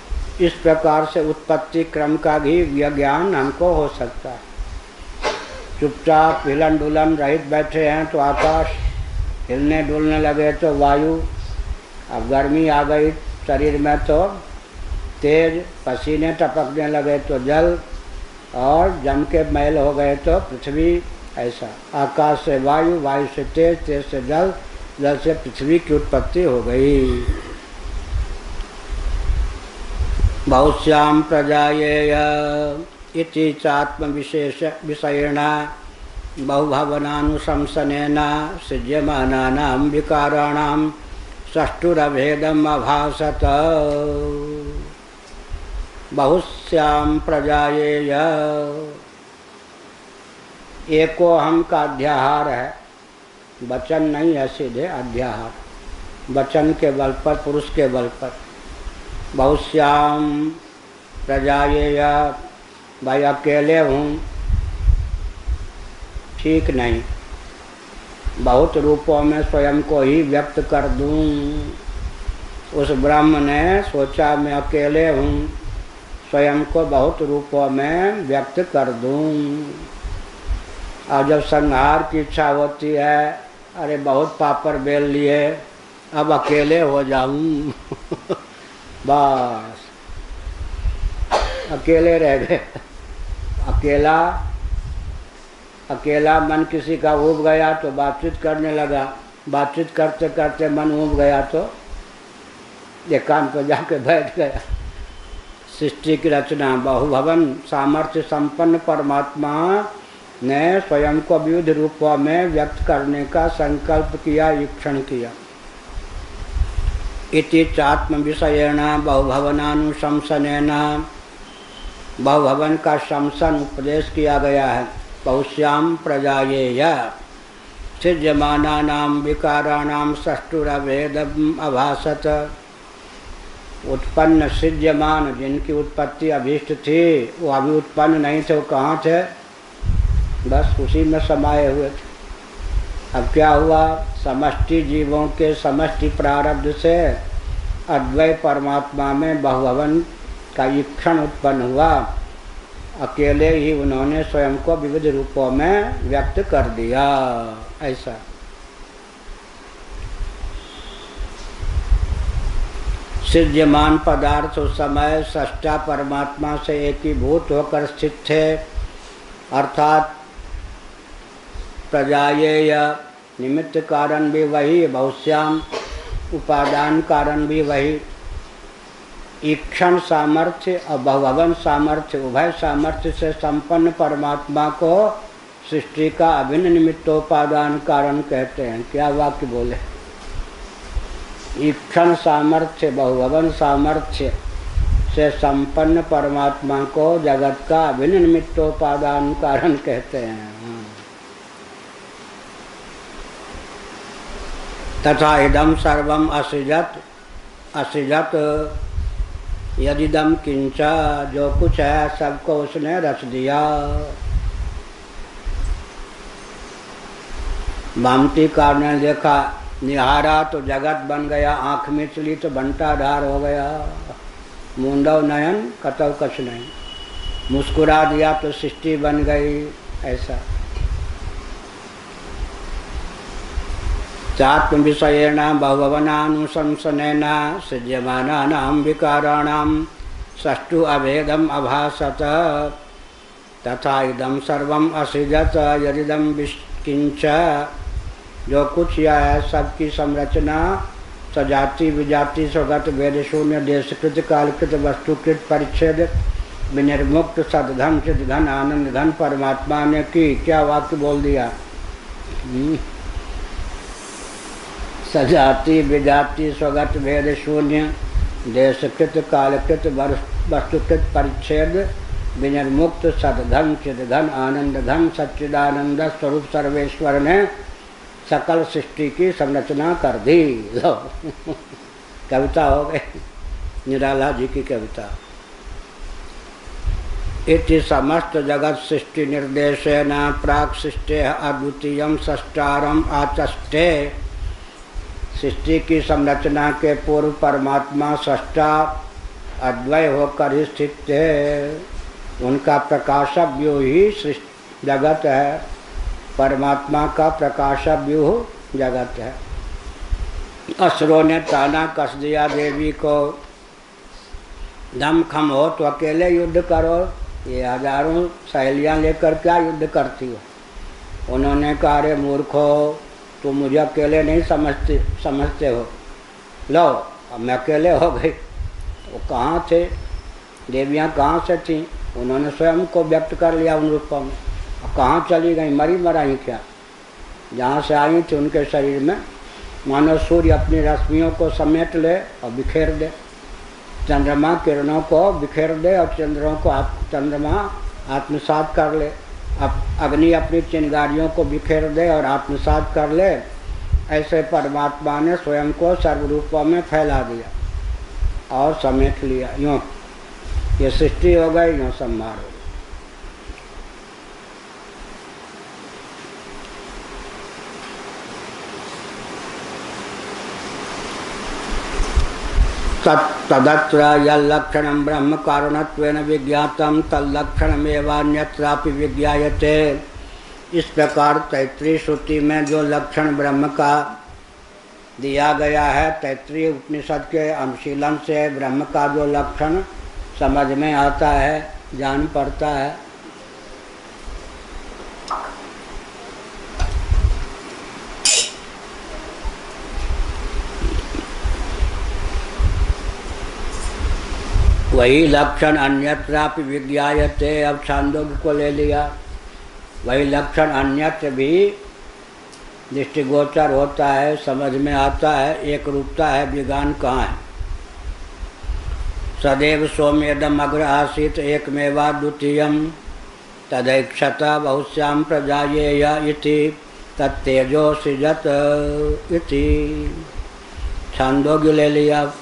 इस प्रकार से उत्पत्ति क्रम का भी ज्ञान हमको हो सकता है। चुपचाप हिलन डुलन रहित बैठे हैं तो आकाश, हिलने डुलने लगे तो वायु, अब गर्मी आ गई शरीर में तो तेज, पसीने टपकने लगे तो जल, और जम के मैल हो गए तो पृथ्वी, ऐसा। आकाश से वायु, वायु से तेज, तेज से जल, जल से पृथ्वी की उत्पत्ति हो गई। बहुश्याम प्रजायेय इति चात्म विशेष विषयेण बहुभवनानुशंसनेन सृज्यमानानां विकाराणां षष्ठुरभेदम् अभासत। बहुश्याम प्रजायेय, एको हम का अध्याहार है, वचन नहीं है, सीधे अध्याहार, वचन के बल पर, पुरुष के बल पर। बहुश्याम प्रजायेय, भाई अकेले हूँ, ठीक नहीं, बहुत रूपों में स्वयं को ही व्यक्त कर दूँ। उस ब्रह्म ने सोचा मैं अकेले हूँ, स्वयं को बहुत रूपों में व्यक्त कर दूँ। और जब संहार की इच्छा होती है, अरे बहुत पापड़ बेल लिए, अब अकेले हो जाऊँ बस अकेले रह गए। अकेला मन किसी का ऊब गया तो बातचीत करने लगा, बातचीत करते करते मन ऊब गया तो एकांत पर जाके बैठ गया। सृष्टि की रचना, बहुभवन सामर्थ्य संपन्न परमात्मा ने स्वयं को विविध रूपों में व्यक्त करने का संकल्प किया, ईक्षण किया। इति चात्म विषयेण बहुभवनानुशंसनेन, बहुभवन का शमसन उपदेश किया गया है। बहुश्याम प्रजायेय सृज्यमानानां विकाराणां षष्ठुरभेदम् अभासत। उत्पन्न सृज्यमान, जिनकी उत्पत्ति अभीष्ट थी, वो अभी उत्पन्न नहीं थे, वो कहाँ थे? बस उसी में समाये हुए थे। अब क्या हुआ? समष्टि जीवों के समष्टि प्रारब्ध से अद्वैत परमात्मा में बहुभवन का ईक्षण उत्पन्न हुआ। अकेले ही उन्होंने स्वयं को विविध रूपों में व्यक्त कर दिया, ऐसा। सृज्यमान पदार्थ उस समय सृष्टा परमात्मा से एकीभूत होकर स्थित थे, अर्थात प्रजायेय निमित्त कारण भी वही, बहुश्याम उपादान कारण भी वही। ईक्षण सामर्थ्य और बहुभवन सामर्थ्य, उभय सामर्थ्य से संपन्न परमात्मा को सृष्टि का अभिन्न निमित्तोपादान कारण कहते हैं। क्या वाक्य बोले? ईक्षण सामर्थ्य, बहुभवन सामर्थ्य से संपन्न परमात्मा को जगत का अभिन्न निमित्तोपादान कारण कहते हैं। तथा इदम सर्वम असृजत, असृजत यदिदम किंचा, जो कुछ है सबको उसने रच दिया। वामतीकार ने देखा, निहारा तो जगत बन गया, आँख में चली तो बंटाधार हो गया। मूंदव नयन कतव कछ नहीं, मुस्कुरा दिया तो सृष्टि बन गई। ऐसा चात्म विषयेण बहुभवनानुशंसनेन सृज्यमानानां विकाराणां षष्ठु अभेदम अभासत तथा इदं सर्वं असृजत यदिदं विकिंच। जो कुछ यह है सबकी संरचना सजाति विजाति स्वगत वेद शून्य देशकृत कालकृत वस्तुकृत परिच्छेद विनिर्मुक्त सदघन चिदघन आनंद घन परमात्मा ने की। क्या वाक्य बोल दिया? सजाति विजाति स्वगत भेद शून्य देशकृत कालकृत वस्तुकृत परिच्छेद विनिर्मुक्त सदघन चिदघन आनंद घन सच्चिदानंद स्वरूप सर्वेश्वर ने सकल सृष्टि की संरचना कर दी। लो कविता हो गई, निराला जी की कविता। इति समस्त जगत सृष्टि निर्देशेन प्राक सृष्टि अद्वितीयम षष्ठारम आचष्टे। सृष्टि की संरचना के पूर्व परमात्मा षष्ठा अद्वय होकर ही स्थित थे। उनका प्रकाशक व्यूह ही सृष्टि जगत है। परमात्मा का प्रकाशक व्यूह जगत है। असुरों ने ताना कस दिया देवी को, दम खम हो तो अकेले युद्ध करो, ये हजारों सहेलियां लेकर क्या युद्ध करती हो। उन्होंने कहा, अरे मूर्खो, तुम मुझे अकेले नहीं समझते हो। लो अब मैं अकेले हो गई। वो कहाँ थे देवियाँ, कहाँ से थीं? उन्होंने स्वयं को व्यक्त कर लिया उन रूपों में। अब कहाँ चली गई? मरी मराई क्या? जहाँ से आई थी उनके शरीर में मानो सूर्य अपनी रश्मियों को समेट ले और बिखेर दे, चंद्रमा किरणों को बिखेर दे और चंद्रमा आत्मसात कर ले। अब अग्नि अपनी चिंगारियों को बिखेर दे और आत्मसात कर ले। ऐसे परमात्मा ने स्वयं को सर्वरूपों में फैला दिया और समेट लिया। यूँ ये सृष्टि हो गई, यूँ संहार हो गया। तदत्र यल्लक्षणं ब्रह्म कारणत्वेन विज्ञातं तल्लक्षणमेवान्यत्रापि विज्ञायते। इस प्रकार तैत्रीय श्रुति में जो लक्षण ब्रह्म का दिया गया है, तैत्रीय उपनिषद के अनुशीलन से ब्रह्म का जो लक्षण समझ में आता है, जान पड़ता है। वही लक्षण अन्यत्रापि विज्ञायते। अब छांदोग्य को ले लिया। वही लक्षण अन्यत्र भी दृष्टिगोचर होता है, समझ में आता है, एक रूपता है। विज्ञान कहाँ है? सदैव सोमेदम अग्र आसीत एकमेवा द्वितीयम तदैक्षत बहुश्याम प्रजायेय इति तत्तेजो सृजत इति। छांदोग्य ले लिया।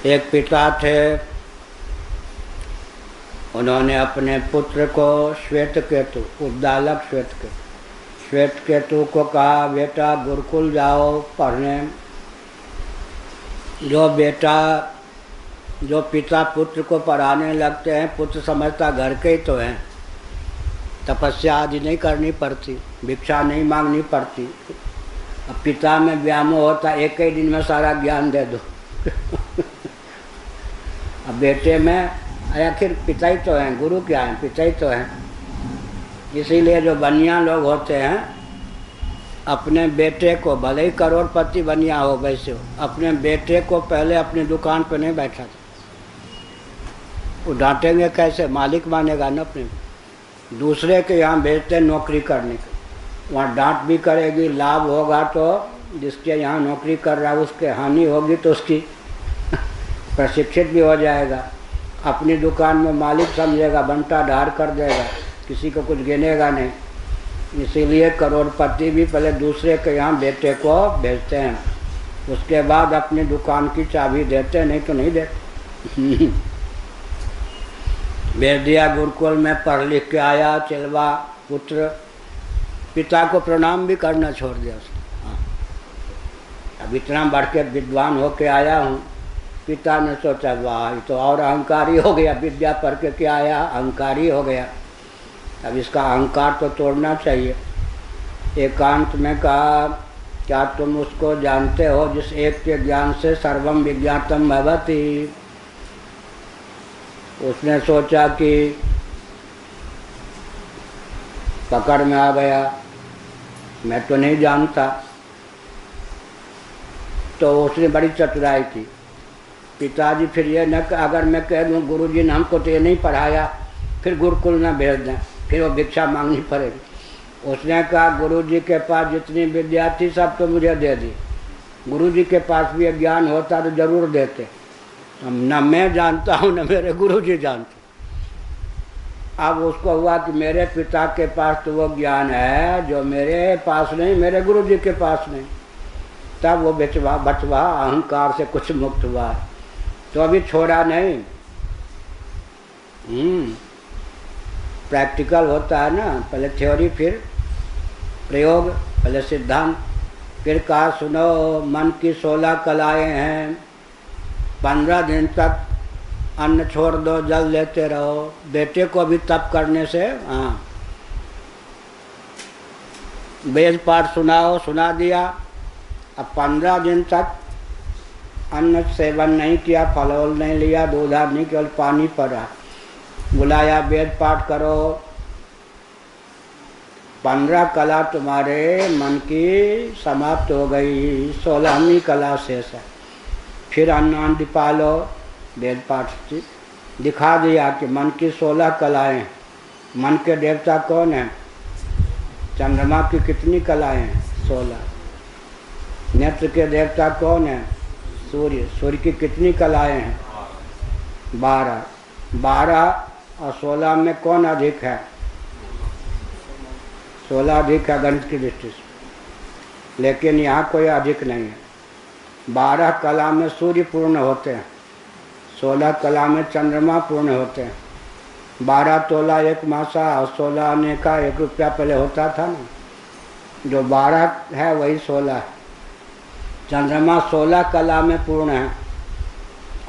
एक पिता थे, उन्होंने अपने पुत्र को श्वेतकेतु, उद्दालक श्वेतकेतु को कहा, बेटा गुरुकुल जाओ पढ़ने। जो पिता पुत्र को पढ़ाने लगते हैं, पुत्र समझता घर के ही तो हैं, तपस्या आदि नहीं करनी पड़ती, भिक्षा नहीं मांगनी पड़ती। अब पिता में व्यामोह होता, एक ही दिन में सारा ज्ञान दे दो। अब बेटे में आखिर पिता ही तो हैं, गुरु क्या हैं? पिता ही तो हैं। इसीलिए जो बनिया लोग होते हैं, अपने बेटे को, भले ही करोड़पति बनिया हो वैसे हो, अपने बेटे को पहले अपनी दुकान पर नहीं बैठा था। वो डांटेंगे कैसे? मालिक मानेगा न अपने। दूसरे के यहाँ भेजते नौकरी करने के, वहाँ डांट भी करेगी, लाभ होगा तो जिसके यहाँ नौकरी कर रहा है उसके हानि होगी तो उसकी प्रशिक्षित भी हो जाएगा। अपनी दुकान में मालिक समझेगा, बंटा ढार कर देगा, किसी को कुछ गिनेगा नहीं। इसीलिए करोड़पति भी पहले दूसरे के यहाँ बेटे को भेजते हैं, उसके बाद अपनी दुकान की चाबी देते, नहीं तो नहीं देते। भेज दिया गुरुकुल में, पढ़ लिख के आया चिलवा पुत्र, पिता को प्रणाम भी करना छोड़ दिया उसने। हाँ। अब इतना बढ़ के विद्वान होके आया हूँ, पिता ने सोचा वाह ये तो और अहंकारी हो गया, विद्या पढ़ के क्या आया, अहंकारी हो गया। अब इसका अहंकार तो तोड़ना चाहिए। एकांत में कहा क्या तुम उसको जानते हो जिस एक के ज्ञान से सर्वम विज्ञातम भवति। उसने सोचा कि पकड़ में आ गया, मैं तो नहीं जानता। तो उसने बड़ी चतुराई की। पिताजी फिर ये न अगर मैं कह दूँ गुरुजी ने हमको तो ये नहीं पढ़ाया, फिर गुरुकुल न भेज दें, फिर वो भिक्षा मांगनी पड़ेगी। उसने कहा गुरुजी के पास जितनी विद्या थी सब तो मुझे दे दी, गुरुजी के पास भी ज्ञान होता तो जरूर देते। न मैं जानता हूँ न मेरे गुरुजी जानते। अब उसको हुआ कि मेरे पिता के पास तो वो ज्ञान है जो मेरे पास नहीं, मेरे गुरुजी के पास नहीं। तब वो बचवा अहंकार से कुछ मुक्त हुआ, तो अभी छोड़ा नहीं। प्रैक्टिकल होता है ना, पहले थ्योरी फिर प्रयोग, पहले सिद्धांत। फिर कहा सुनो मन की 16 कलाएं हैं, 15 दिन तक अन्न छोड़ दो, जल लेते रहो। बेटे को भी तप करने से वेद पाठ सुनाओ, सुना दिया। अब 15 दिन तक अन्न सेवन नहीं किया, फल नहीं लिया, दूध नहीं, केवल पानी पड़ा। बुलाया वेद पाठ करो, 15 कला तुम्हारे मन की समाप्त हो गई, 16वीं कला शेष है। फिर अन्न पालो, वेद पाठ दिखा दिया कि मन की 16 कलाएं। मन के देवता कौन है? चंद्रमा की कितनी कलाएं हैं? 16। नेत्र के देवता कौन है? सूर्य। सूर्य की कितनी कलाएं हैं? 12। 12 और 16 में कौन अधिक है? 16 अधिक है गणित की दृष्टि से, लेकिन यहाँ कोई अधिक नहीं है। 12 कला में सूर्य पूर्ण होते हैं, 16 कला में चंद्रमा पूर्ण होते हैं। 12 तोला 1 मासा और 16 आने का 1 रुपया पहले होता था ना, जो 12 है वही 16 है। चंद्रमा 16 कला में पूर्ण है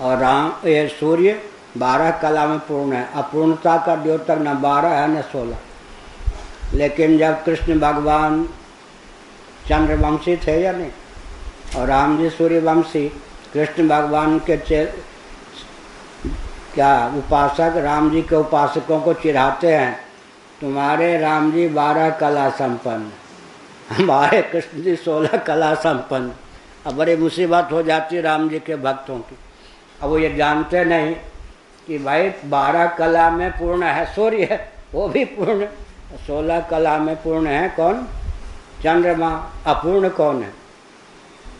और ये सूर्य 12 कला में पूर्ण है। अपूर्णता का द्योतक न 12 है न 16। लेकिन जब कृष्ण भगवान चंद्रवंशी थे या नहीं, और राम जी सूर्यवंशी, कृष्ण भगवान के क्या उपासक राम जी के उपासकों को चिढ़ाते हैं, तुम्हारे राम जी 12 कला संपन्न, हमारे कृष्ण जी 16 कला संपन्न। अब बड़ी मुसीबत हो जाती है राम जी के भक्तों की। अब वो ये जानते नहीं कि भाई 12 कला में पूर्ण है सूर्य है, वो भी पूर्ण, 16 कला में पूर्ण है कौन? चंद्रमा। अपूर्ण कौन है?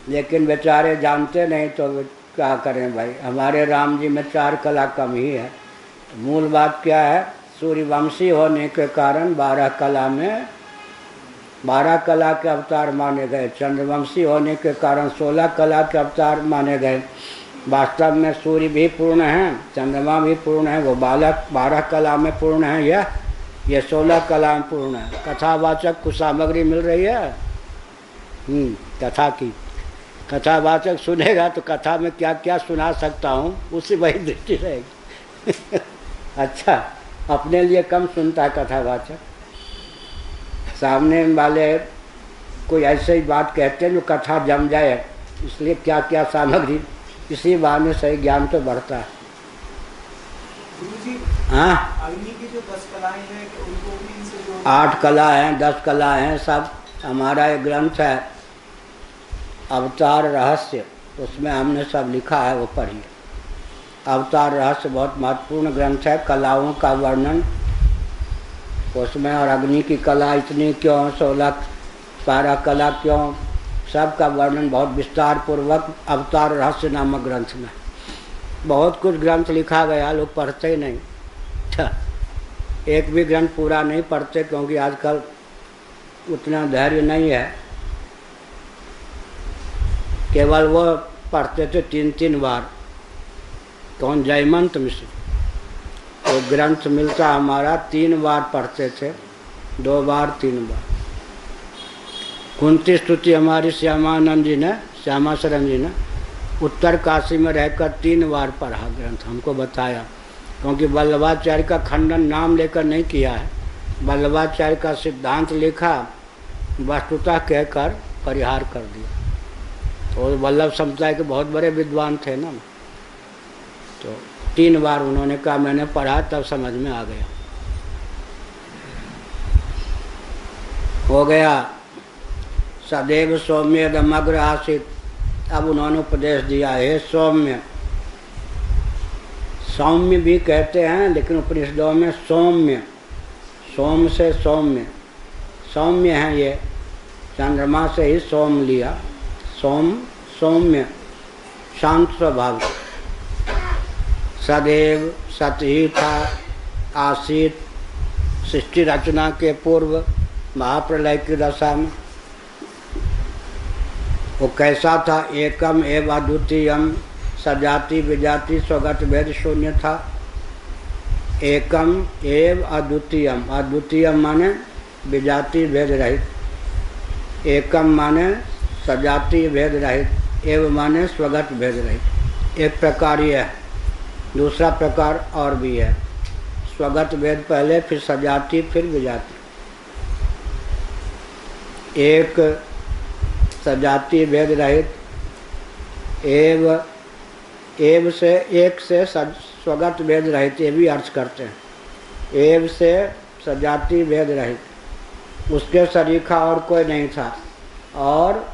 लेकिन बेचारे जानते नहीं, तो क्या करें भाई, हमारे राम जी में 4 कला कम ही है। तो मूल बात क्या है? सूर्यवंशी होने के कारण 12 कला में 12 कला के अवतार माने गए, चंद्रवंशी होने के कारण 16 कला के अवतार माने गए। वास्तव में सूर्य भी पूर्ण है, चंद्रमा भी पूर्ण है, वो 12 कला में पूर्ण है, ये 16 कला में पूर्ण है। कथावाचक कुछ सामग्री मिल रही है कथा की। कथावाचक सुनेगा तो कथा में क्या क्या सुना सकता हूँ, उसी वही दृष्टि रहेगी। अच्छा, अपने लिए कम सुनता है कथावाचक, सामने वाले कोई ऐसे ही बात कहते हैं जो कथा जम जाए, इसलिए क्या क्या सामग्री, इसी बहाने सही ज्ञान तो बढ़ता है। हाँ, अग्नि की जो 10 कलाएं हैं उनको भी इनसे जोड़ 8 कला हैं, 10 कला हैं, सब हमारा एक ग्रंथ है अवतार रहस्य, उसमें हमने सब लिखा है, वो पढ़िए। अवतार रहस्य बहुत महत्वपूर्ण ग्रंथ है, कलाओं का वर्णन उसमें, और अग्नि की कला इतनी क्यों, 16 कला क्यों, सब का वर्णन बहुत विस्तार पूर्वक अवतार रहस्य नामक ग्रंथ में। बहुत कुछ ग्रंथ लिखा गया, लोग पढ़ते ही नहीं। एक भी ग्रंथ पूरा नहीं पढ़ते, क्योंकि आजकल उतना धैर्य नहीं है। केवल वो पढ़ते थे 3-3 बार। कौन? जयमंत मिश्र। तो ग्रंथ मिलता हमारा 3 बार पढ़ते थे, 2 बार 3 बार। कुंती स्तुति हमारी श्यामानंद जी ने, श्यामा शरण जी ने उत्तर काशी में रहकर 3 बार पढ़ा ग्रंथ, हमको बताया। क्योंकि वल्लभाचार्य का खंडन नाम लेकर नहीं किया है, वल्लभाचार्य का सिद्धांत लिखा, वस्तुतः कहकर परिहार कर दिया। और वल्लभ संप्रदाय के बहुत बड़े विद्वान थे ना, तो 3 बार उन्होंने कहा मैंने पढ़ा, तब समझ में आ गया। हो गया सदैव सौम्य दमग्र आसित। अब उन्होंने उपदेश दिया, हे सौम्य, सौम्य भी कहते हैं लेकिन उपनिषदों में सौम्य, सोम से सौम्य, सौम्य है ये, चंद्रमा से ही सोम लिया, सोम सौम्य, शांत स्वभाव। सदैव सत ही था, आसित, सृष्टि रचना के पूर्व महाप्रलय की दशा में। वो कैसा था? एकम एव अद्वितीयम, सजाति विजाति स्वगत भेद शून्य था। एकम एव अद्वितीयम, अद्वितीयम माने विजाति भेद रहित, एकम माने सजाति भेद रहित, एव माने स्वगत भेद रहित। एक प्रकार ये है, दूसरा प्रकार और भी है, स्वगत भेद पहले, फिर सजाति, फिर विजाति। एक सजाति भेद रहित, एव से एक से स्वगत भेद रहित, ये भी अर्थ करते हैं। एव से सजाति भेद रहित, उसके सरीखा और कोई नहीं था और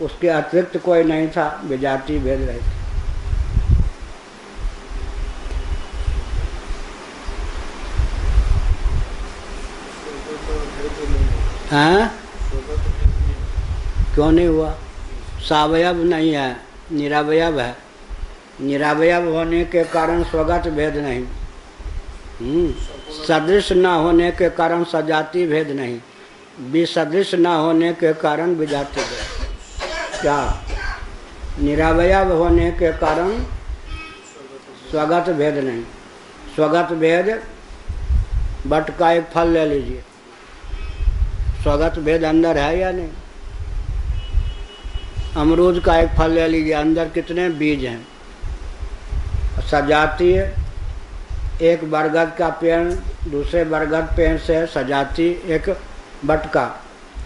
उसके अतिरिक्त कोई नहीं था, विजाति भेद रहित। हाँ, क्यों नहीं हुआ? सावयव नहीं है, निरवयव है। निरवयव होने के कारण स्वगत भेद नहीं, सदृश न होने के कारण सजाति भेद नहीं, विसदृश न होने के कारण विजाति भेद। क्या? निरवयव होने के कारण स्वगत भेद नहीं। स्वगत भेद, बट का एक फल ले लीजिए, स्वगत भेद अंदर है या नहीं? अमरूद का एक फल ले लीजिए, अंदर कितने बीज हैं? सजाति, एक बरगद का पेड़ दूसरे बरगद पेड़ से सजाति, एक बटका,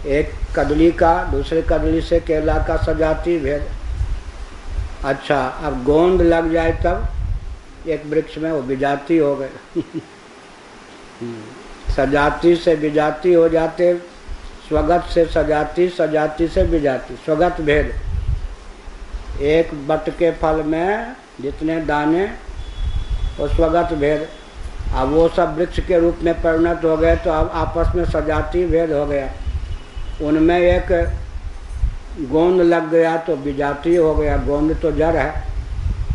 एक कदली का दूसरे कदली से केला का सजाति भेद। अच्छा, अब गोंद लग जाए तब एक वृक्ष में, वो विजाति हो गए। सजाति से विजाति हो जाते, स्वगत से सजाति, सजाति से विजाति, स्वगत भेद। एक बट के फल में जितने दाने, वो स्वगत भेद। अब वो सब वृक्ष के रूप में परिणत हो गए, तो अब आपस में सजाति भेद हो गया। उनमें एक गोंद लग गया तो विजाति हो गया, गोंद तो जड़ है।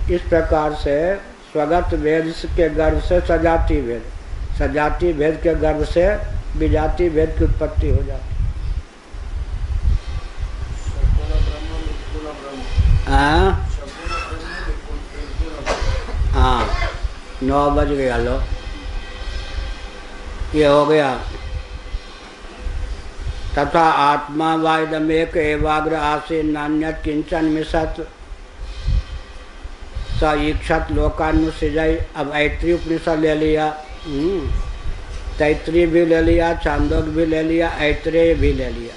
इस प्रकार से स्वगत भेद के गर्भ से सजाति भेद, सजाति भेद के गर्भ से विजाति भेद की उत्पत्ति हो जाती। हाँ, 9 बज गया, लो ये हो गया। तथा आत्मा वायदमेक एवाग्र आसे नान्यत किंचन मिशत स ईक्षत लोकानुसृजय। अब ऐत्री उपनिषद ले लिया, तैत्री भी ले लिया, चांदोक भी ले लिया, ऐत्रेय भी ले लिया।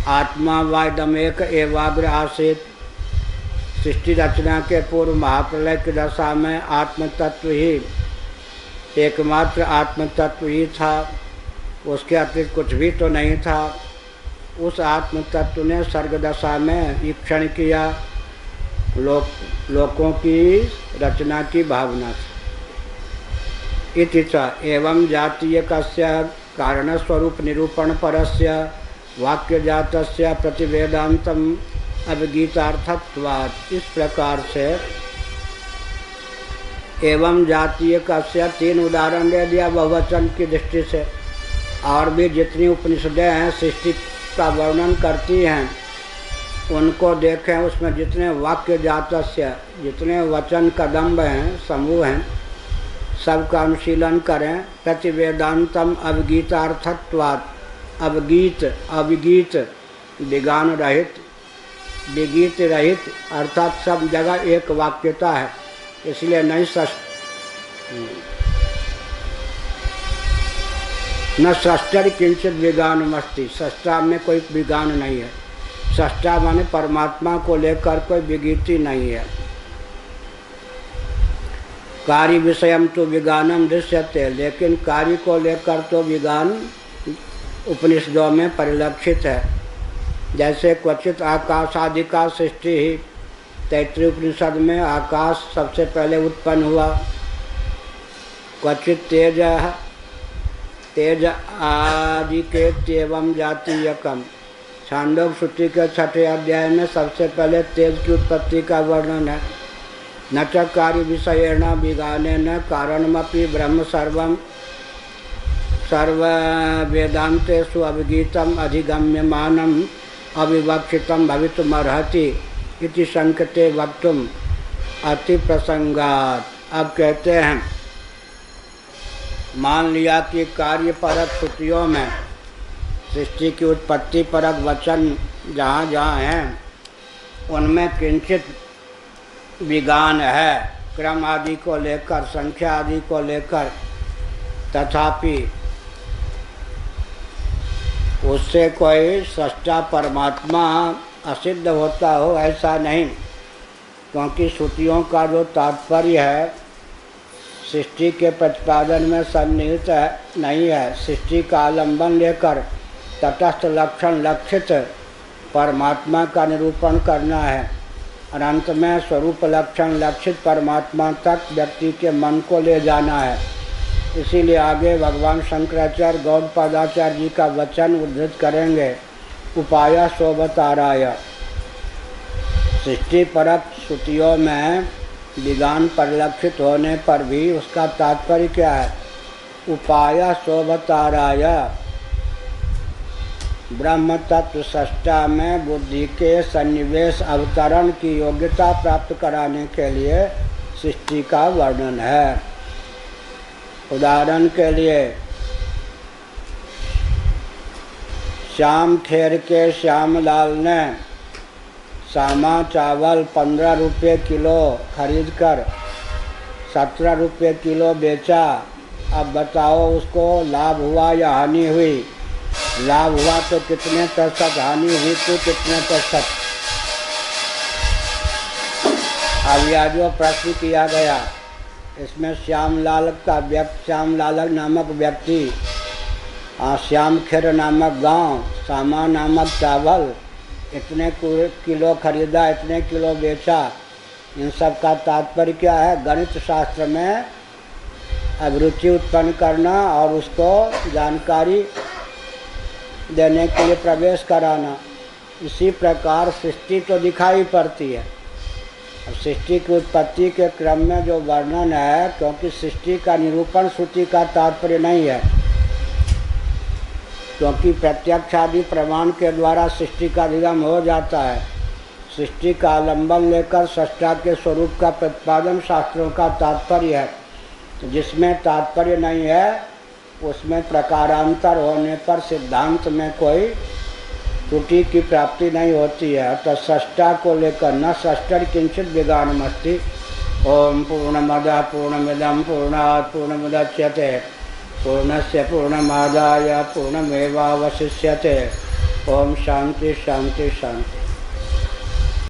आत्मा वायदमेक एवाग्र आसित, सृष्टि रचना के पूर्व महाप्रलय की दशा में आत्म तत्व ही, एकमात्र आत्म तत्व ही था, उसके अतिरिक्त कुछ भी तो नहीं था। उस आत्म तत्व ने सर्ग दशा में ईक्षण किया, लोकों की रचना की भावना से। इति च एवं जातीय कस्य कारण स्वरूप निरूपण परस्य वाक्य जातस्य प्रतिवेदांतम अवगीतार्थत्वात्। इस प्रकार से एवं जातीय कस्य 3 उदाहरण दे दिया बहुवचन की दृष्टि से। और भी जितनी उपनिषदें हैं सृष्टि का वर्णन करती हैं, उनको देखें, उसमें जितने वाक्य जातस्य, जितने वचन कदम्ब हैं, समूह हैं, सबका अनुशीलन करें। प्रतिवेदांतम अवगीतार्थत्वात्, अवगीत अविगीत विगान रहित विगीत रहित अर्थात सब जगह एक वाक्यता है, इसलिए नहीं न षष्टर किंचित विगानमस्ति, षष्टा में कोई विगान नहीं है। षष्टा माने परमात्मा को लेकर कोई विगीति नहीं है। कार्य विषयम तो विगानम दृश्यते, लेकिन कार्य को लेकर तो विगान उपनिषदों में परिलक्षित है। जैसे क्वचित आकाश आदि का सृष्टि ही, तैत्तिरीय उपनिषद में आकाश सबसे पहले उत्पन्न हुआ। क्वचित तेज आदि के तेवम जातीयकम, छांदोग्य श्रुति के 6ठे अध्याय में सबसे पहले तेज की उत्पत्ति का वर्णन है। न च कार्य विषयेण विगानेन कारणमपि ब्रह्म सर्व वेदांतेषु अभिगीतम अधिगम्यमानम अविवक्षितम भवितुमर्हति इति संकते वक्तुम अति प्रसंगात। अब कहते हैं, मान लिया कि कार्य परक श्रुतियों में सृष्टि की उत्पत्ति परक वचन जहाँ जहाँ हैं उनमें किंचित विगान है, क्रम आदि को लेकर, संख्या आदि को लेकर, तथापि उससे कोई सच्चा परमात्मा असिद्ध होता हो ऐसा नहीं, क्योंकि श्रुतियों का जो तात्पर्य है सृष्टि के प्रतिपादन में सन्निहित नहीं है। सृष्टि का आलंबन लेकर तटस्थ लक्षण लक्षित परमात्मा का निरूपण करना है, और अंत में स्वरूप लक्षण लक्षित परमात्मा तक व्यक्ति के मन को ले जाना है। इसीलिए आगे भगवान शंकराचार्य गौड़पादाचार्य जी का वचन उद्धृत करेंगे, उपाय शोभताराय। सृष्टि परक श्रुतियों में विगान परिलक्षित होने पर भी उसका तात्पर्य क्या है? उपाय शोभताराय, ब्रह्म तत्व सष्टा में बुद्धि के सन्निवेश अवतरण की योग्यता प्राप्त कराने के लिए सृष्टि का वर्णन है। उदाहरण के लिए श्याम खेर के श्यामलाल ने सामा चावल 15 रुपये किलो खरीदकर 17 रुपये किलो बेचा। अब बताओ उसको लाभ हुआ या हानि हुई? लाभ हुआ तो कितने प्रतिशत, हानि हुई तो कितने प्रतिशत? अब यह जो प्रश्न किया गया इसमें श्यामलाल नामक व्यक्ति, श्याम खेर नामक गांव, सामा नामक चावल इतने किलो खरीदा, इतने किलो बेचा, इन सब का तात्पर्य क्या है? गणित शास्त्र में अभिरुचि उत्पन्न करना और उसको जानकारी देने के लिए प्रवेश कराना। इसी प्रकार सृष्टि तो दिखाई पड़ती है। अब सृष्टि की उत्पत्ति के क्रम में जो वर्णन है, क्योंकि सृष्टि का निरूपण श्रुति का तात्पर्य नहीं है, क्योंकि प्रत्यक्ष आदि प्रमाण के द्वारा सृष्टि का अधिगम हो जाता है। सृष्टि का आलंबन लेकर सृष्टा के स्वरूप का प्रतिपादन शास्त्रों का तात्पर्य है। जिसमें तात्पर्य नहीं है उसमें प्रकारांतर होने पर सिद्धांत में कोई त्रुटि की प्राप्ति नहीं होती है। तो सृष्टा को लेकर न सृष्टर किंचित विगानमस्ति। ओम पूर्णमदः पूर्णमिदं पूर्णात् पूर्णमुदच्यते पूर्णस्य पूर्णमादाय पूर्णमेवावशिष्यते। ओम शांति शांति शांति।